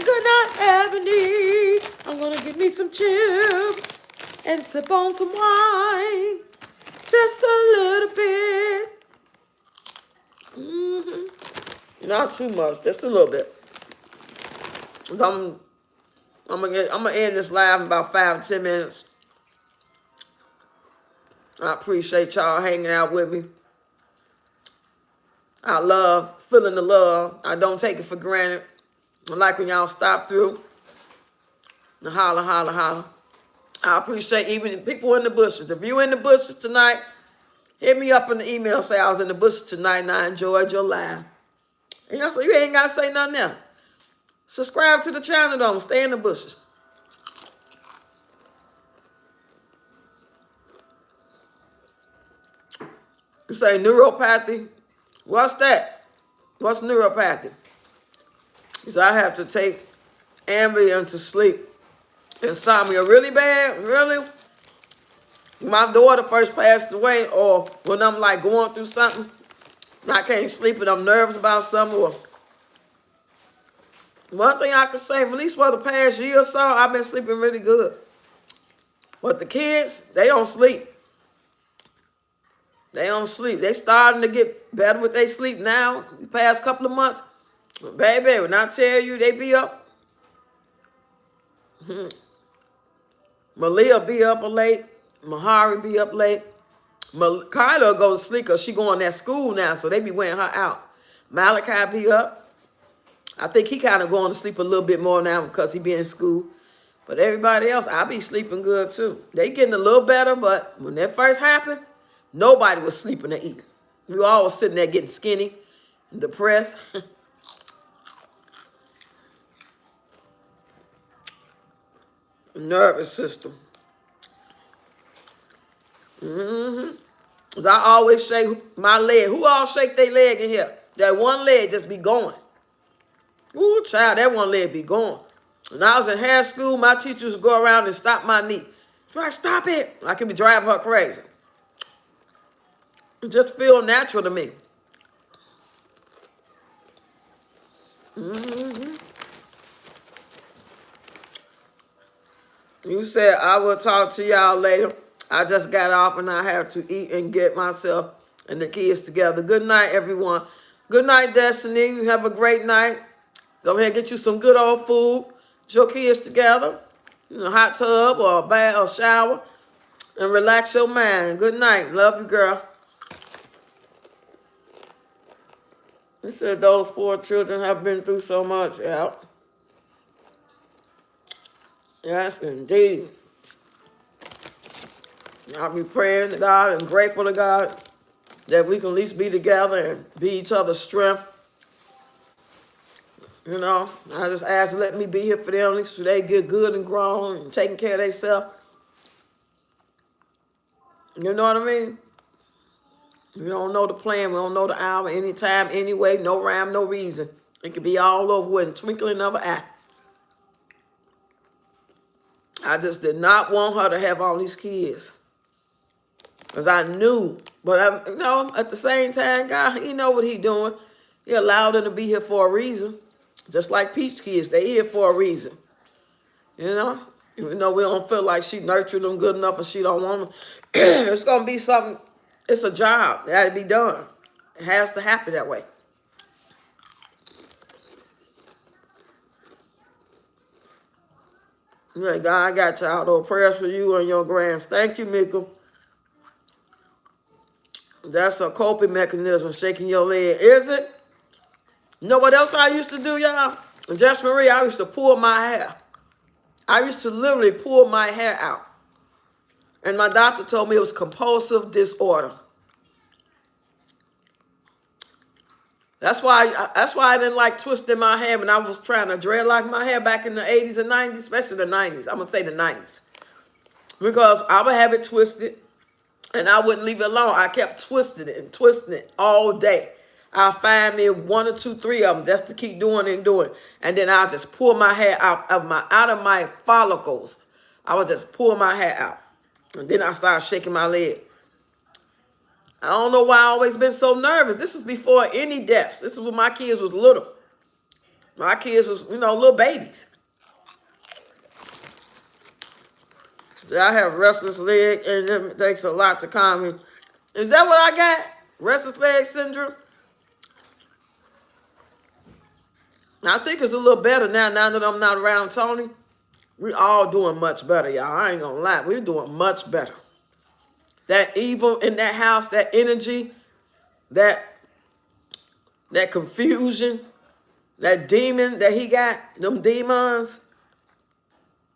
Good night, Ebony. I'm going to give me some chips and sip on some wine. Just a little bit. Not too much. Just a little bit. I'm gonna end this live in about 5 to 10 minutes. I appreciate y'all hanging out with me. I love feeling the love. I don't take it for granted. I like when y'all stop through and holler, holler, holler. I appreciate even people in the bushes. If you in the bushes tonight, hit me up in the email. Say I was in the bushes tonight and I enjoyed your live. And so you ain't got to say nothing else. Subscribe to the channel, though. Stay in the bushes. You say neuropathy? What's that? What's neuropathy? Because I have to take Ambien to sleep. Insomnia really bad? Really? My daughter first passed away, or when I'm like going through something, and I can't sleep and I'm nervous about something, or one thing I can say, at least for the past year or so, I've been sleeping really good. But the kids, they don't sleep. They don't sleep. They starting to get better with their sleep now, the past couple of months. But baby, when I tell you they be up, Malia be up late, Mahari be up late. Kyla go to sleep because she going at school now, so they be wearing her out. Malachi be up. I think he kind of going to sleep a little bit more now because he be in school. But everybody else, I be sleeping good too. They getting a little better, but when that first happened, nobody was sleeping or eating. We were all sitting there getting skinny and depressed. Nervous system. As I always shake my leg. Who all shake their leg in here? That one leg just be going. Ooh, child, that one leg be going. When I was in hair school, my teachers would go around and stop my knee. Like, stop it. I could be driving her crazy. It just feel natural to me. You said I will talk to y'all later. I just got off and I have to eat and get myself and the kids together. Good night, everyone. Good night, Destiny. You have a great night. Go ahead and get you some good old food. Get your kids together. You know, hot tub or a bath or shower. And relax your mind. Good night. Love you, girl. You said those poor children have been through so much. Yeah. Yes, indeed. I'll be praying to God and grateful to God that we can at least be together and be each other's strength. You know, I just ask, let me be here for them so they get good and grown and taking care of themselves. You know what I mean? We don't know the plan. We don't know the hour, anytime, anyway, no rhyme, no reason. It could be all over with a twinkling of an eye. I just did not want her to have all these kids. Because I knew. But, you know, at the same time, God, he know what he doing. He allowed them to be here for a reason. Just like Peach kids, they here for a reason. You know? Even though we don't feel like she nurtured them good enough or she don't want them, it's going to be something, it's a job that had to be done. It has to happen that way. Like, God, I got y'all those prayers for you and your grands. Thank you, Mika. That's a coping mechanism, shaking your leg. Is it? You know what else I used to do, y'all? Just Marie, I used to pull my hair. I used to literally pull my hair out. And my doctor told me it was compulsive disorder. That's why I didn't like twisting my hair when I was trying to dreadlock my hair back in the 80s and 90s, especially the 90s. I'm going to say the 90s. Because I would have it twisted and I wouldn't leave it alone. I kept twisting it and twisting it all day. I'll find me one or two, three of them just to keep doing and doing. And then I'll just pull my hair out of my follicles. I would just pull my hair out. And then I started shaking my leg. I don't know why I always been so nervous. This is before any deaths. This is when my kids was little. My kids was, little babies. So I have restless leg, and it takes a lot to calm me. Is that what I got? Restless leg syndrome? I think it's a little better now that I'm not around Tony. We all doing much better, y'all. I ain't gonna lie. We're doing much better. That evil in that house, that energy, that confusion, that demon that he got, them demons.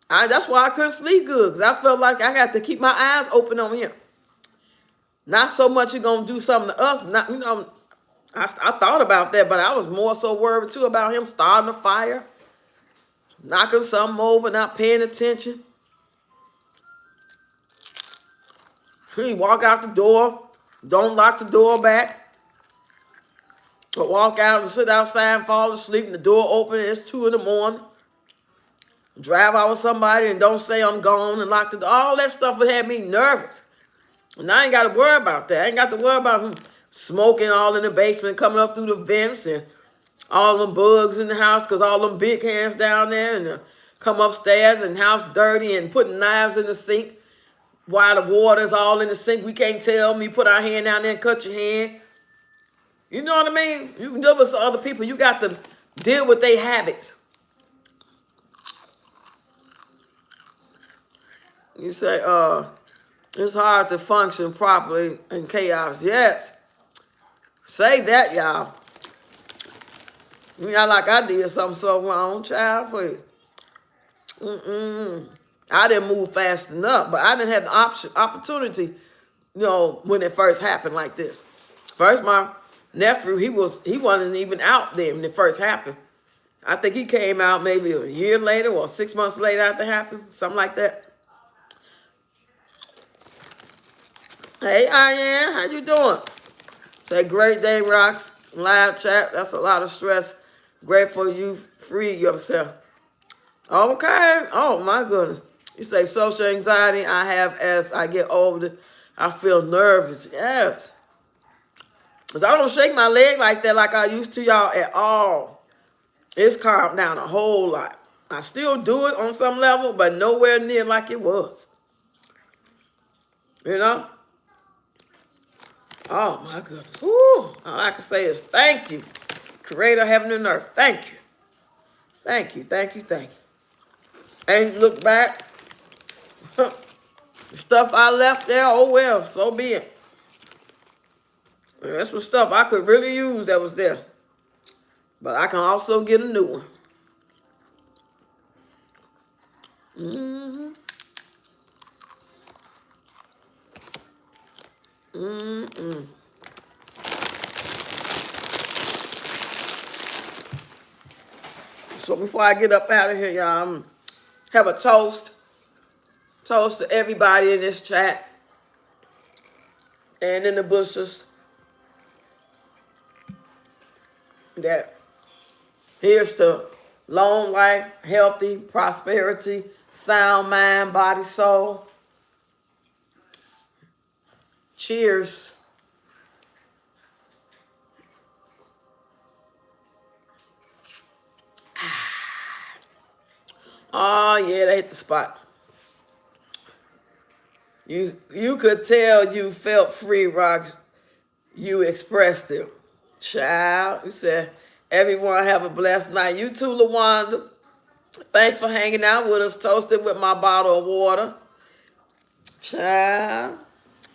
That's why I couldn't sleep good, because I felt like I had to keep my eyes open on him. Not so much you're going to do something to us. Not, I thought about that, but I was more so worried too about him starting a fire, knocking something over, not paying attention. He walk out the door, don't lock the door back. Or walk out and sit outside and fall asleep and the door open and it's 2 a.m. Drive out with somebody and don't say I'm gone and lock the door. All that stuff would have me nervous. And I ain't got to worry about that. I ain't got to worry about him smoking all in the basement, coming up through the vents and all them bugs in the house because all them big hands down there and come upstairs and house dirty and putting knives in the sink while the water's all in the sink. We can't tell me put our hand down there and cut your hand. You know what I mean? You can deal with some other people. You got to deal with their habits. You say, it's hard to function properly in chaos. Yes. Say that, y'all. Not like I did something so wrong, child, please. I didn't move fast enough, but I didn't have the opportunity, when it first happened like this. First, my nephew, he wasn't even out there when it first happened. I think he came out maybe a year later or 6 months later after it happened, something like that. Hey, Ian, how you doing? Say, great day, Rocks. Live chat, that's a lot of stress. Grateful you freed yourself. Okay. Oh, my goodness. You say social anxiety I have as I get older. I feel nervous. Yes. Because I don't shake my leg like that like I used to, y'all, at all. It's calmed down a whole lot. I still do it on some level, but nowhere near like it was. You know? Oh, my goodness. Woo. All I can say is thank you, Creator of heaven and earth. Thank you. Thank you, thank you, thank you. Ain't look back. Stuff I left there, oh well, so be it. That's some stuff I could really use that was there. But I can also get a new one. So before I get up out of here, y'all, have a toast. Toast to everybody in this chat and in the bushes. That here's to long life, healthy, prosperity, sound mind, body, soul. Cheers. Oh, yeah, they hit the spot. You could tell you felt free, Rock. You expressed it. Child, you said, everyone have a blessed night. You too, LaWanda. Thanks for hanging out with us. Toasted with my bottle of water. Child.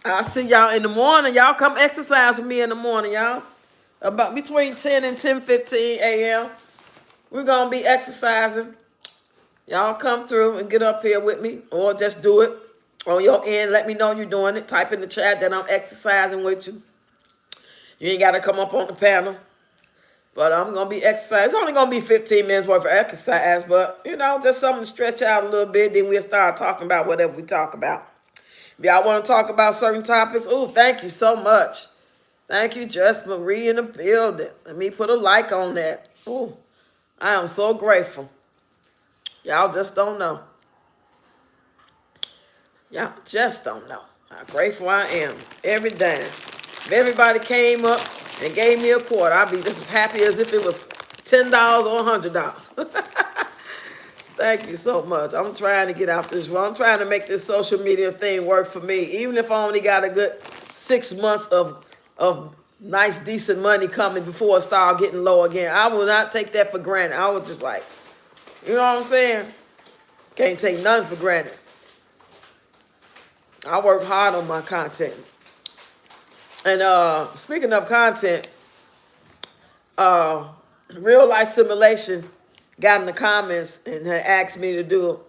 I'll see y'all in the morning. Y'all come exercise with me in the morning, y'all. About between 10 and 10:15 a.m. We're going to be exercising. Y'all come through and get up here with me, or just do it on your end. Let me know you're doing it. Type in the chat that I'm exercising with you. You ain't got to come up on the panel. But I'm going to be exercising. It's only going to be 15 minutes worth of exercise, but, just something to stretch out a little bit. Then we'll start talking about whatever we talk about. If y'all want to talk about certain topics, thank you so much. Thank you, Just Marie in the building. Let me put a like on that. I am so grateful. Y'all just don't know. Y'all just don't know how grateful I am every day. If everybody came up and gave me a quarter, I'd be just as happy as if it was $10 or $100. Thank you so much. I'm trying to get out this road. I'm trying to make this social media thing work for me. Even if I only got a good 6 months of nice, decent money coming before it start getting low again, I will not take that for granted. I was just like, you know what I'm saying? Can't take nothing for granted. I work hard on my content. And speaking of content, Real Life Simulation got in the comments and had asked me to do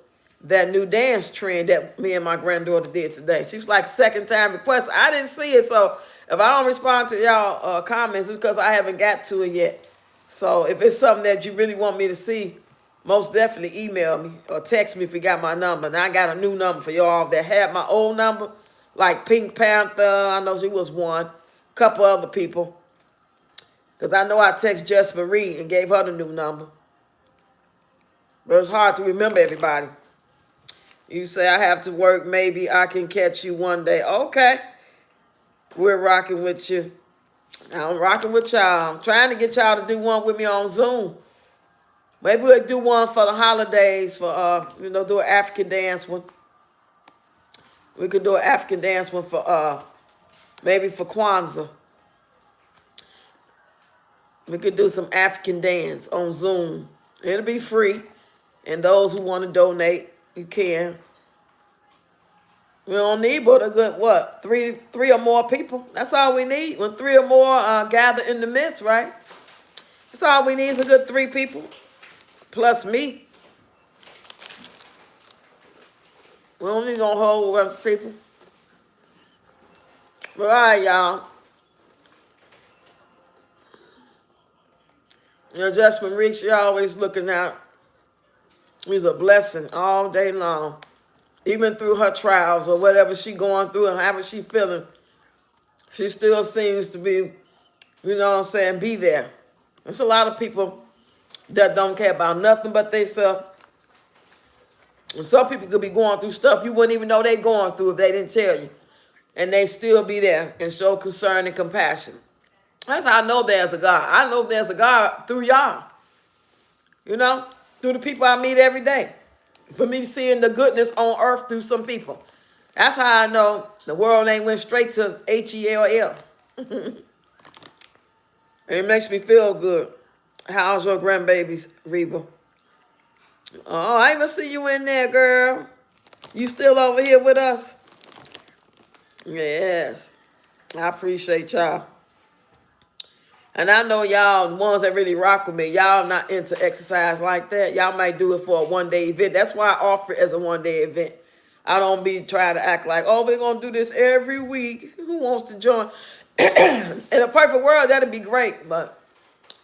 that new dance trend that me and my granddaughter did today. She was like, second time request. I didn't see it, so if I don't respond to y'all comments, it's because I haven't got to it yet. So if it's something that you really want me to see, most definitely email me or text me if you got my number. Now I got a new number for y'all that had my old number, like Pink Panther. I know she was one. A couple other people. Because I know I text Just Marie and gave her the new number. But it's hard to remember everybody. You say I have to work, maybe I can catch you one day. Okay. We're rocking with you. I'm rocking with y'all. I'm trying to get y'all to do one with me on Zoom. Maybe we'll do one for the holidays for, do an African dance one. We could do an African dance one for, maybe for Kwanzaa. We could do some African dance on Zoom. It'll be free. And those who want to donate, you can. We don't need but a good, three or more people. That's all we need. When 3 or more gather in the midst, right? That's all we need is a good 3 people. Plus me. We don't need no whole bunch of people. But all right, y'all. Just Marie, she always looking out. He's a blessing all day long. Even through her trials or whatever she going through and however she feeling, she still seems to be, be there. There's a lot of people that don't care about nothing but themselves. And some people could be going through stuff you wouldn't even know they going through if they didn't tell you. And they still be there and show concern and compassion. That's how I know there's a God. I know there's a God through y'all. Through the people I meet every day. For me seeing the goodness on earth through some people. That's how I know the world ain't went straight to Hell. It makes me feel good. How's your grandbabies, Reba? Oh, I even see you in there, girl. You still over here with us? Yes. I appreciate y'all. And I know y'all, the ones that really rock with me, y'all not into exercise like that. Y'all might do it for a one-day event. That's why I offer it as a one-day event. I don't be trying to act like, we're going to do this every week. Who wants to join? In a perfect world, that'd be great. But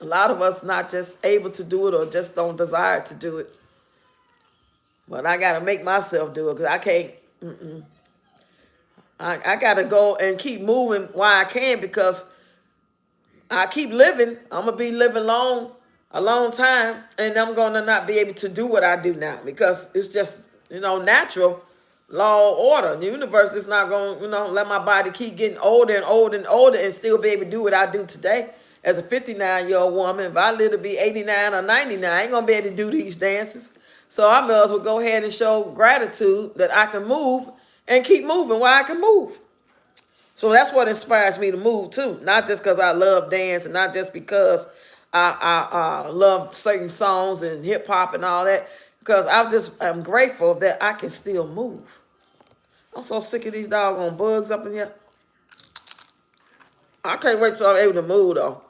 a lot of us not just able to do it or just don't desire to do it. But I got to make myself do it because I can't. I got to go and keep moving while I can because I keep living. I'm going to be living a long time, and I'm going to not be able to do what I do now because it's just, natural law of order. The universe is not going to, let my body keep getting older and older and older and still be able to do what I do today as a 59-year-old woman. If I live to be 89 or 99, I ain't going to be able to do these dances. So I may as well go ahead and show gratitude that I can move and keep moving while I can move. So that's what inspires me to move too. Not just because I love dance and not just because I love certain songs and hip hop and all that. Because I'm grateful that I can still move. I'm so sick of these doggone bugs up in here. I can't wait till I'm able to move though.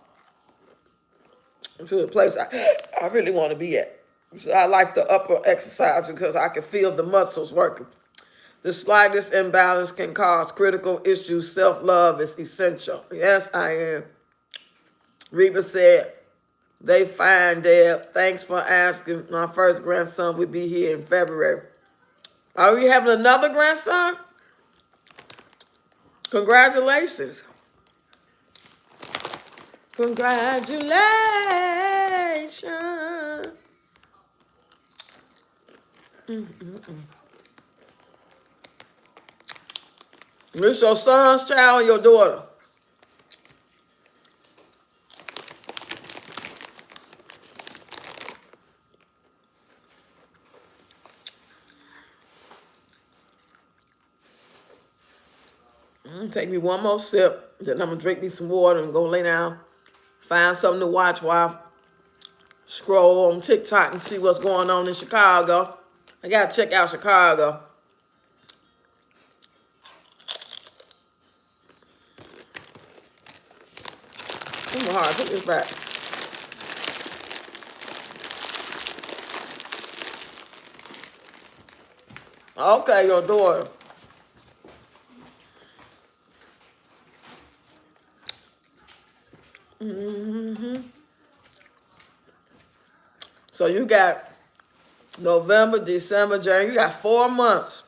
To the place I really want to be at. So I like the upper exercise because I can feel the muscles working. The slightest imbalance can cause critical issues. Self-love is essential. Yes, I am. Reba said, they fine, Deb. Thanks for asking. My first grandson will be here in February. Are we having another grandson? Congratulations. Congratulations. This your son's child or your daughter? Take me one more sip, then I'm gonna drink me some water and go lay down. Find something to watch while I scroll on TikTok and see what's going on in Chicago. I gotta check out Chicago. Come on, hard, put this back. Okay, your daughter. So you got November, December, January. You got 4 months.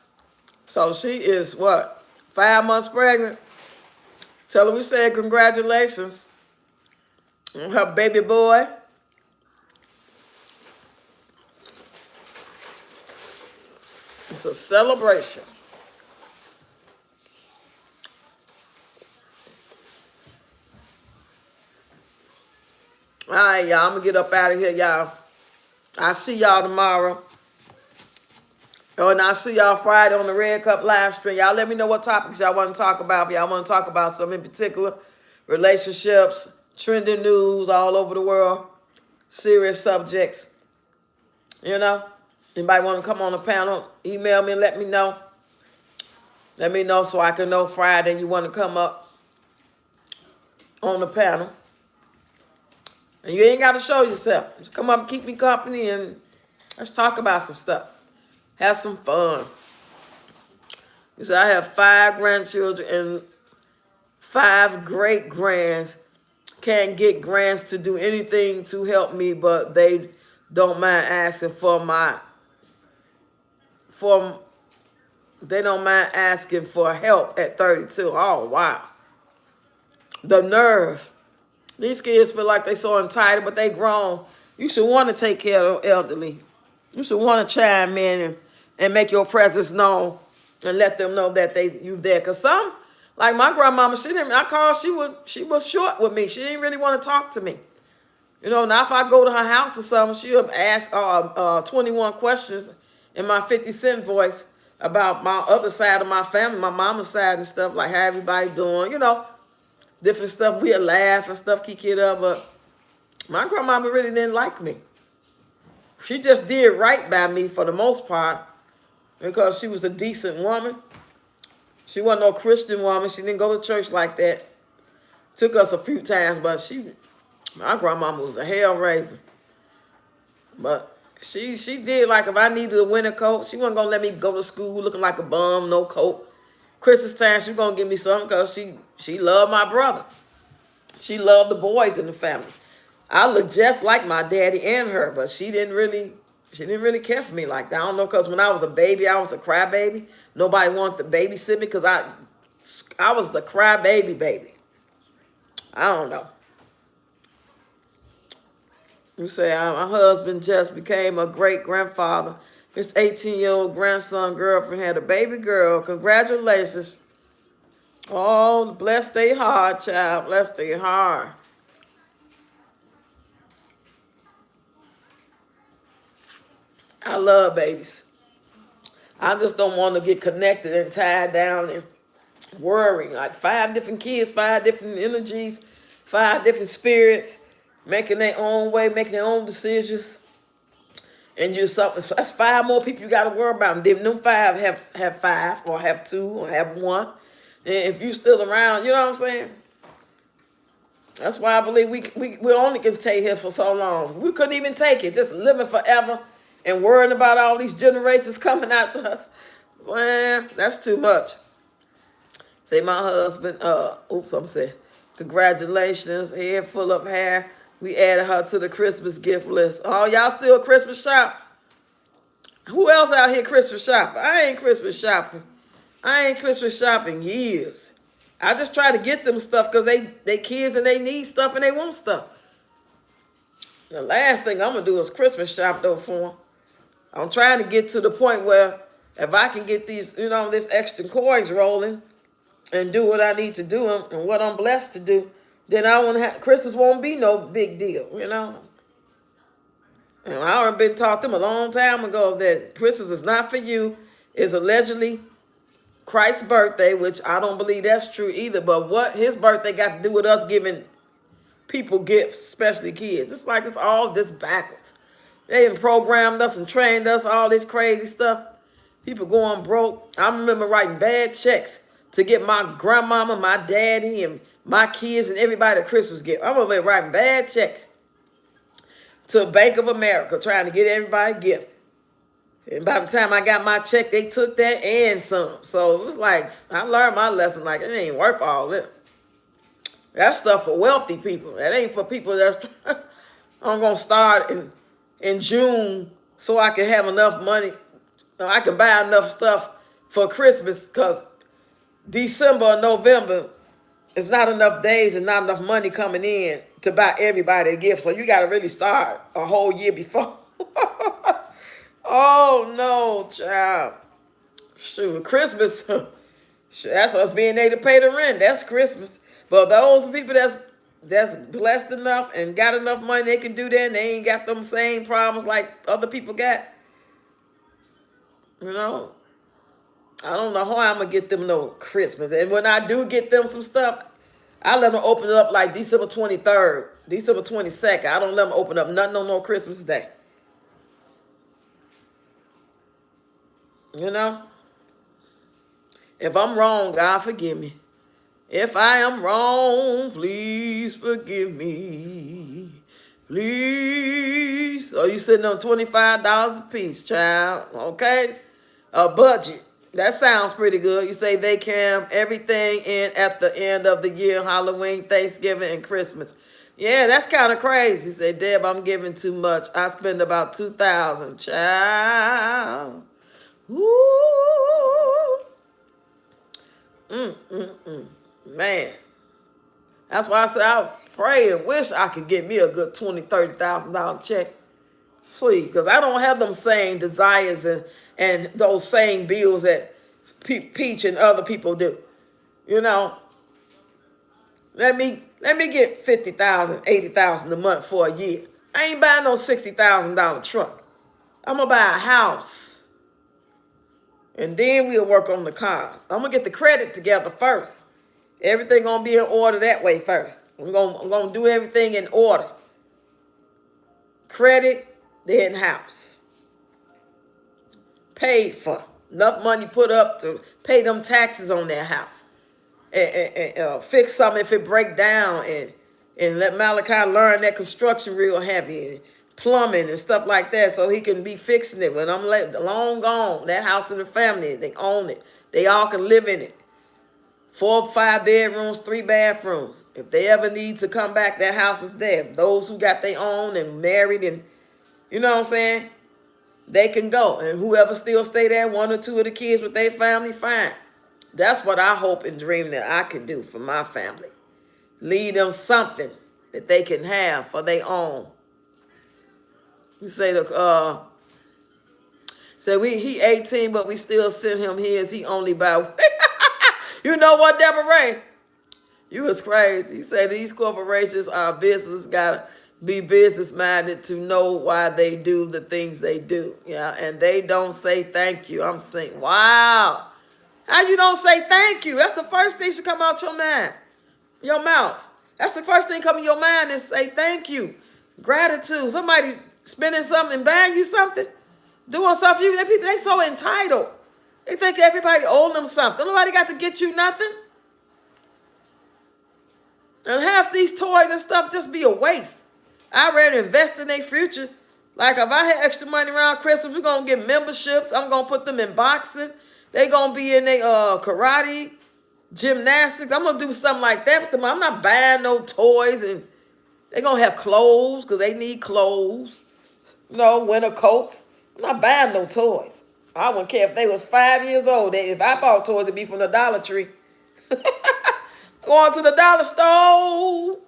So she is what? 5 months pregnant. Tell her we said congratulations on her baby boy. It's a celebration. All right, y'all. I'm going to get up out of here, y'all. I'll see y'all tomorrow. Oh, and I'll see y'all Friday on the Red Cup live stream. Y'all let me know what topics y'all want to talk about. If y'all want to talk about something in particular, relationships, trending news all over the world, serious subjects, you know. Anybody want to come on the panel, email me and let me know. Let me know so I can know Friday you want to come up on the panel. And you ain't got to show yourself. Just come up and keep me company and let's talk about some stuff. Have some fun. You see, I have 5 grandchildren and 5 great-grands. Can't get grands to do anything to help me, but they don't mind asking they don't mind asking for help at 32. Oh, wow. The nerve. These kids feel like they so entitled, but they grown. You should want to take care of the elderly. You should want to chime in and make your presence known and let them know that you there. Because some, like my grandmama, I called, she was short with me. She didn't really want to talk to me. You know, now if I go to her house or something, she'll ask 21 questions in my 50-cent voice about my other side of my family, my mama's side and stuff, like how everybody doing, you know, different stuff. We'll laugh and stuff, kick it up, but my grandmama really didn't like me. She just did right by me for the most part because she was a decent woman. She wasn't no Christian woman. She didn't go to church like that. Took us a few times, but my grandmama was a hell raiser. But she did, like, if I needed a winter coat, she wasn't going to let me go to school looking like a bum, no coat. Christmas time, she was going to give me something because she loved my brother. She loved the boys in the family. I looked just like my daddy and her, but she didn't really care for me like that. I don't know, because when I was a baby, I was a crybaby. Nobody wanted to babysit me because I was the crybaby baby. I don't know. You say, my husband just became a great-grandfather. His 18-year-old grandson girlfriend had a baby girl. Congratulations. Oh, bless their heart, child. Bless their heart. I love babies. I just don't want to get connected and tied down and worrying. Like 5 different kids, 5 different energies, 5 different spirits, making their own way, making their own decisions. And you're something. So that's 5 more people you got to worry about. And then them 5 have 5 or have 2 or have 1. And if you still around, you know what I'm saying? That's why I believe we only can stay here for so long. We couldn't even take it, just living forever and worrying about all these generations coming after us. Well, that's too much. Say my husband, I'm saying, congratulations, head full of hair. We added her to the Christmas gift list. Oh, y'all still Christmas shop? Who else out here Christmas shopping? I ain't Christmas shopping. I ain't Christmas shopping years. I just try to get them stuff because they kids and they need stuff and they want stuff. The last thing I'm going to do is Christmas shop, though, for them. I'm trying to get to the point where if I can get these, this extra coins rolling and do what I need to do and what I'm blessed to do, then Christmas won't be no big deal, And I already been taught them a long time ago that Christmas is not for you. It's allegedly Christ's birthday, which I don't believe that's true either. But what his birthday got to do with us giving people gifts, especially kids? It's like it's all just backwards. They done programmed us and trained us, all this crazy stuff. People going broke. I remember writing bad checks to get my grandmama, my daddy, and my kids and everybody a Christmas gift. I'm over there writing bad checks to Bank of America trying to get everybody a gift. And by the time I got my check, they took that and some. So it was like, I learned my lesson, like it ain't worth all this. That's stuff for wealthy people. That ain't for people that's, I'm going to start in June so I can have enough money. I can buy enough stuff for Christmas because December or November is not enough days and not enough money coming in to buy everybody a gift. So you got to really start a whole year before. Oh, no, child. Shoot, Christmas, that's us being able to pay the rent. That's Christmas. But those people that's blessed enough and got enough money, they can do that, and they ain't got them same problems like other people got. I don't know how I'm going to get them no Christmas. And when I do get them some stuff, I let them open it up like December 23rd, December 22nd. I don't let them open up nothing on no Christmas Day. If I'm wrong, God forgive me. If I am wrong, please forgive me. Please. So you sitting on $25 a piece, child. Okay? A budget. That sounds pretty good. You say they cram everything in at the end of the year, Halloween, Thanksgiving, and Christmas. Yeah, that's kind of crazy. You say, Deb, I'm giving too much. I spend about $2,000, child. Ooh. Man. That's why I said I pray and wish I could get me a good $20,000, $30,000 check. Please, because I don't have them same desires and those same bills that Peach and other people do. Let me get $50,000, $80,000 a month for a year. I ain't buying no $60,000 truck. I'm gonna buy a house. And then we'll work on the cars. I'm gonna get the credit together first. Everything gonna be in order that way first. I'm gonna do everything in order. Credit, then house. Paid for. Enough money put up to pay them taxes on their house. And fix something if it break down and let Malachi learn that construction real heavy. And plumbing and stuff like that so he can be fixing it. When I'm long gone, that house and the family, they own it. They all can live in it. 4 or 5 bedrooms, 3 bathrooms. If they ever need to come back, that house is there. Those who got their own and married and, they can go. And whoever still stay there, 1 or 2 of the kids with their family, fine. That's what I hope and dream that I can do for my family. Leave them something that they can have for their own. You say he 18, but we still send him his. He only buy. You know what, Deborah Ray? You was crazy. He said these corporations, our business got be business minded to know why they do the things they do. Yeah, and they don't say thank you. I'm saying, wow. How you don't say thank you? That's the first thing should come out your mind, your mouth. That's the first thing come in your mind is say thank you. Gratitude. Somebody spending something and buying you something, doing something for you. People, they so entitled. They think everybody owes them something. Nobody got to get you nothing. And half these toys and stuff just be a waste. I'd rather invest in their future. Like if I had extra money around Christmas, we're going to get memberships. I'm going to put them in boxing. They going to be in their karate, gymnastics. I'm going to do something like that with them. I'm not buying no toys. And they're going to have clothes because they need clothes. You know, winter coats. I'm not buying no toys. I wouldn't care if they was 5 years old. If I bought toys, it'd be from the Dollar Tree. Going to the dollar store.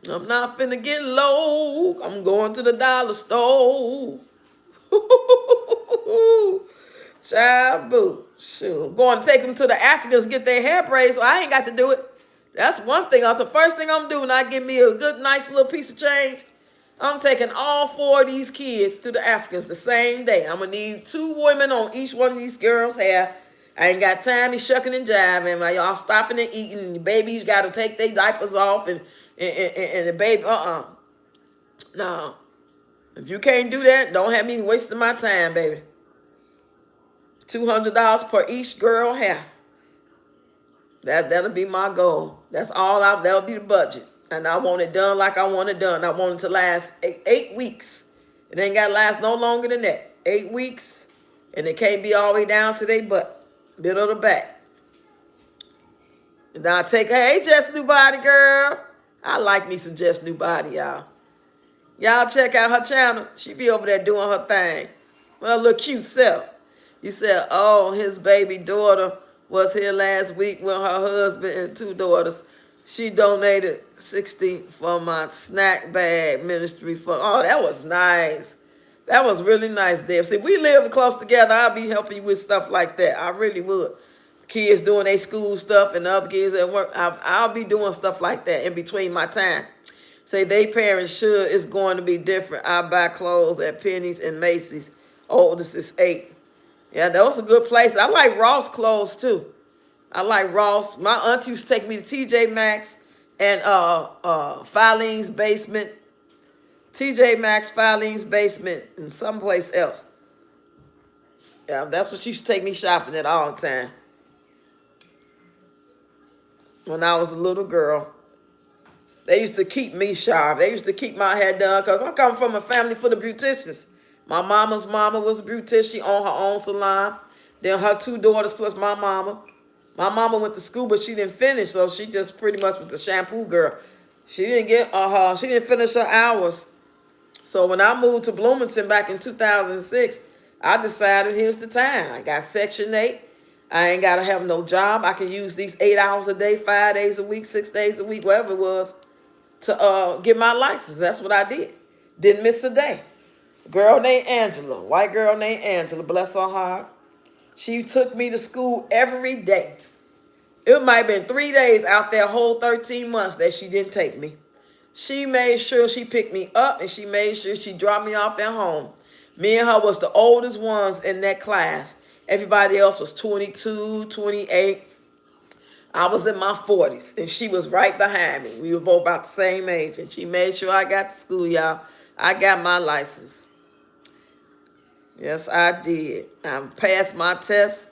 I'm not finna get low. I'm going to the dollar store. Child boo. Shoot. Going to take them to the Africans get their hair braided, so I ain't got to do it. That's one thing. That's the first thing I'm doing. I give me a good, nice little piece of change. I'm taking all 4 of these kids to the Africans the same day. I'm going to need 2 women on each one of these girls' hair. I ain't got time to shucking and jiving. Like, y'all stopping and eating. And the babies got to take their diapers off. And the baby, no. If you can't do that, don't have me wasting my time, baby. $200 per each girl hair. That'll be my goal. That's all. That'll be the budget. And I want it done like I want it done. I want it to last 8 weeks. It ain't got to last no longer than that. 8 weeks. And it can't be all the way down to their butt. Middle of the back. And then I take her, hey, Jess New Body, girl. I like me some Jess New Body, y'all. Y'all check out her channel. She be over there doing her thing. With her little cute self. You said, oh, his baby daughter was here last week with her husband and 2 daughters. She donated $60 for my snack bag ministry fund. Oh, that was nice. That was really nice, Deb. See, if we lived close together, I'd be helping you with stuff like that. I really would. Kids doing their school stuff and the other kids at work. I'll be doing stuff like that in between my time. Say they parents should. It's going to be different. I buy clothes at Penny's and Macy's. Oldest is 8. Yeah, those are good places. I like Ross clothes too. I like Ross. My aunt used to take me to TJ Maxx and Filene's Basement. TJ Maxx, Filene's Basement, and someplace else. Yeah, that's what she used to take me shopping at all the time. When I was a little girl. They used to keep me sharp. They used to keep my hair done because I'm coming from a family full of beauticians. My mama's mama was a beautician. She owned her own salon. Then her 2 daughters plus my mama. My mama went to school, but she didn't finish, so she just pretty much was a shampoo girl. She didn't finish her hours. So when I moved to Bloomington back in 2006, I decided here's the time. I got Section 8. I ain't got to have no job. I can use these 8 hours a day, 5 days a week, 6 days a week, whatever it was, to get my license. That's what I did. Didn't miss a day. Girl named Angela, white girl named Angela, bless her heart. She took me to school every day. It might have been 3 days out there, whole 13 months that she didn't take me. She made sure she picked me up and she made sure she dropped me off at home. Me and her was the oldest ones in that class. Everybody else was 22, 28. I was in my 40s and she was right behind me. We were both about the same age and she made sure I got to school, y'all. I got my license. Yes, I did. I passed my test.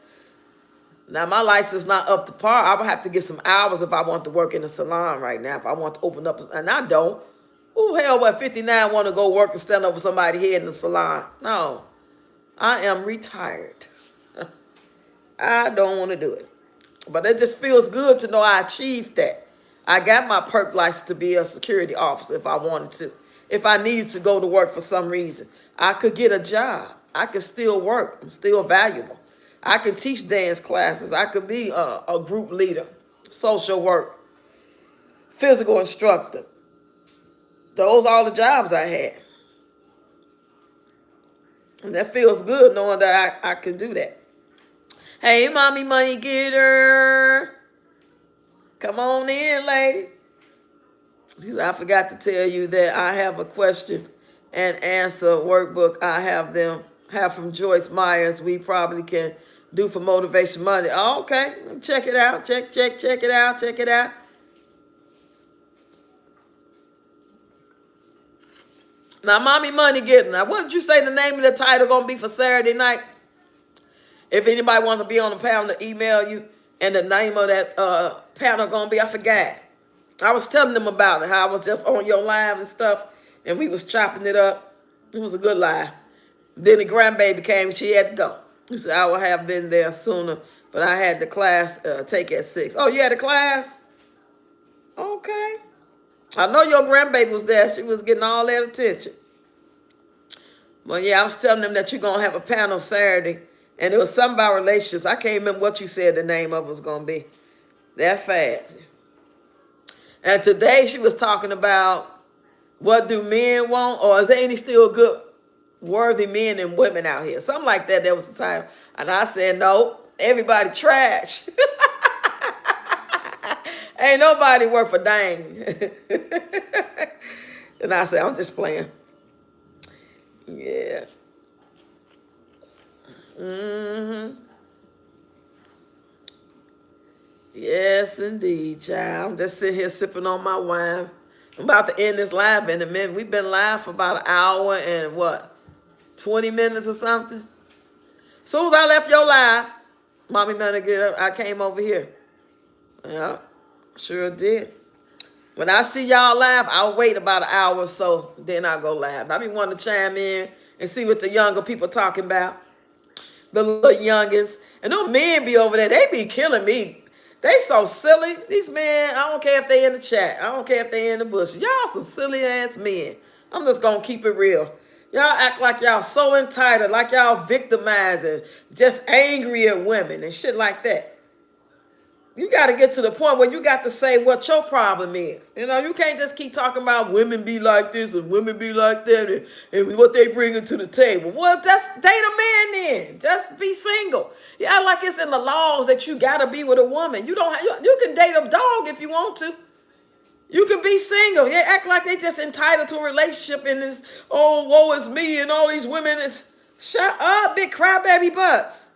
Now, my license is not up to par. I would have to get some hours if I want to work in a salon right now, if I want to open up. And I don't. Who hell at 59 want to go work and stand over somebody's head in the salon? No. I am retired. I don't want to do it. But it just feels good to know I achieved that. I got my perk license to be a security officer if I wanted to. If I needed to go to work for some reason, I could get a job. I could still work. I'm still valuable. I can teach dance classes. I could be a group leader, social work, physical instructor. Those are all the jobs I had. And that feels good knowing that I can do that. Hey, mommy money getter. Come on in, lady. She said, I forgot to tell you that I have a question and answer workbook. I have from Joyce Myers. We probably can do for motivation Monday. Oh, okay. Check it out. Check it out. Check it out. Now, Mommy Money Getting. Now, what did you say the name of the title gonna be for Saturday night? If anybody wants to be on the panel, to email you, and the name of that panel gonna be, I forgot. I was telling them about it, how I was just on your live and stuff, and we was chopping it up. It was a good live. Then the grandbaby came, she had to go. She said, I would have been there sooner, but I had the class take at 6. Oh, you had a class? Okay. I know your grandbaby was there. She was getting all that attention. Well, yeah, I was telling them that you're going to have a panel Saturday, and it was something about relationships. I can't remember what you said the name of it was going to be. That fast. And today she was talking about what do men want, or is there any still good, worthy men and women out here? Something like that. That was the title. And I said, no, everybody trash. Ain't nobody worth a dang. And I said, I'm just playing. Yeah. Yes, indeed, child. I'm just sitting here sipping on my wine. I'm about to end this live in a minute. We've been live for about an hour and 20 minutes or something. As soon as I left your live, Mommy Money Get Up, I came over here. Yeah, sure did. When I see y'all live, I'll wait about an hour or so, then I'll go live. I be wanting to chime in and see what the younger people talking about. The little youngins. And them men be over there, they be killing me. They so silly. These men, I don't care if they in the chat. I don't care if they in the bush. Y'all some silly ass men. I'm just going to keep it real. Y'all act like y'all so entitled, like y'all victimizing, just angry at women and shit like that. You got to get to the point where you got to say what your problem is. You know, you can't just keep talking about women be like this and women be like that and what they bringing to the table. Well, that's date a man then. Just be single. Yeah, like it's in the laws that you got to be with a woman. You don't. You can date a dog if you want to. You can be single. They act like they just entitled to a relationship and this, oh, woe is me and all these women is, shut up, big crybaby butts.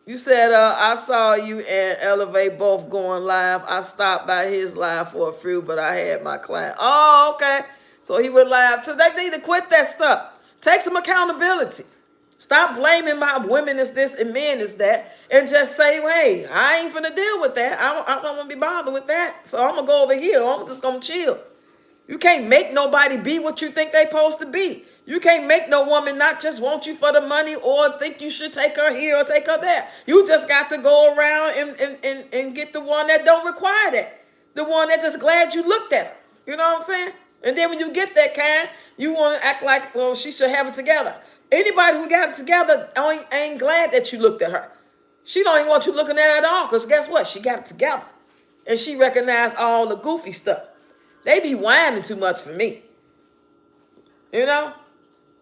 You said, I saw you and Elevate both going live. I stopped by his live for a few, but I had my client. Oh, okay. So he went live too. They need to quit that stuff. Take some accountability. Stop blaming my women is this and men is that. And just say, hey, I ain't finna deal with that. I don't want to be bothered with that. So I'm going to go over here. I'm just going to chill. You can't make nobody be what you think they supposed to be. You can't make no woman not just want you for the money or think you should take her here or take her there. You just got to go around and get the one that don't require that. The one that just glad you looked at her. You know what I'm saying? And then when you get that kind, you want to act like, well, she should have it together. Anybody who got it together ain't glad that you looked at her. She don't even want you looking at her at all because guess what? She got it together. And she recognized all the goofy stuff. They be whining too much for me. You know?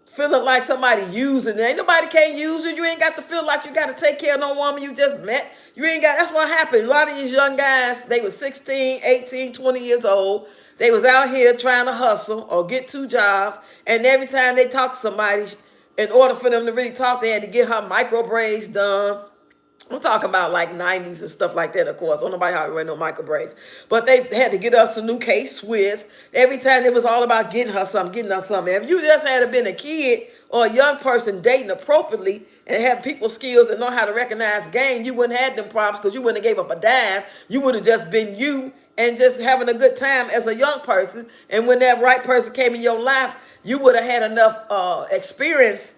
Feeling like somebody using it. Ain't nobody can't use it. You ain't got to feel like you got to take care of no woman you just met. You ain't got, that's what happened. A lot of these young guys, they was 16, 18, 20 years old. They was out here trying to hustle or get 2 jobs. And every time they talk to somebody, in order for them to really talk, they had to get her micro braids done. I'm talking about like 90s and stuff like that, of course. Don't nobody have no micro braids. But they had to get us a new K-Swiss. Every time it was all about getting her something. If you just had been a kid or a young person dating appropriately and have people skills and know how to recognize game, you wouldn't have them problems because you wouldn't have gave up a dime. You would have just been you and just having a good time as a young person. And when that right person came in your life, you would have had enough experience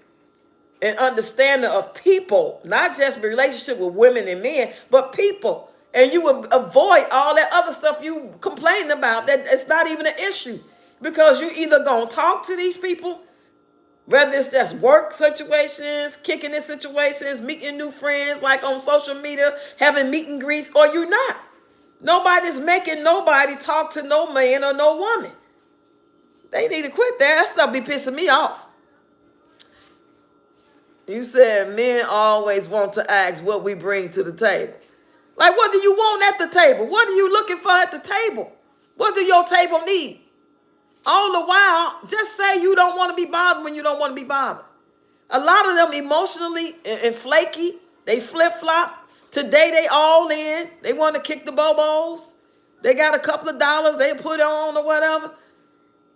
and understanding of people, not just relationship with women and men, but people. And you would avoid all that other stuff you complain about that it's not even an issue because you either gonna talk to these people, whether it's just work situations, kicking in situations, meeting new friends like on social media, having meet and greets, or you're not. Nobody's making nobody talk to no man or no woman. They need to quit that. That stuff be pissing me off. You said men always want to ask what we bring to the table. Like, what do you want at the table? What are you looking for at the table? What do your table need? All the while, just say you don't want to be bothered when you don't want to be bothered. A lot of them emotionally and flaky. They flip-flop. Today they all in. They want to kick the bobos. They got a couple of dollars they put on or whatever.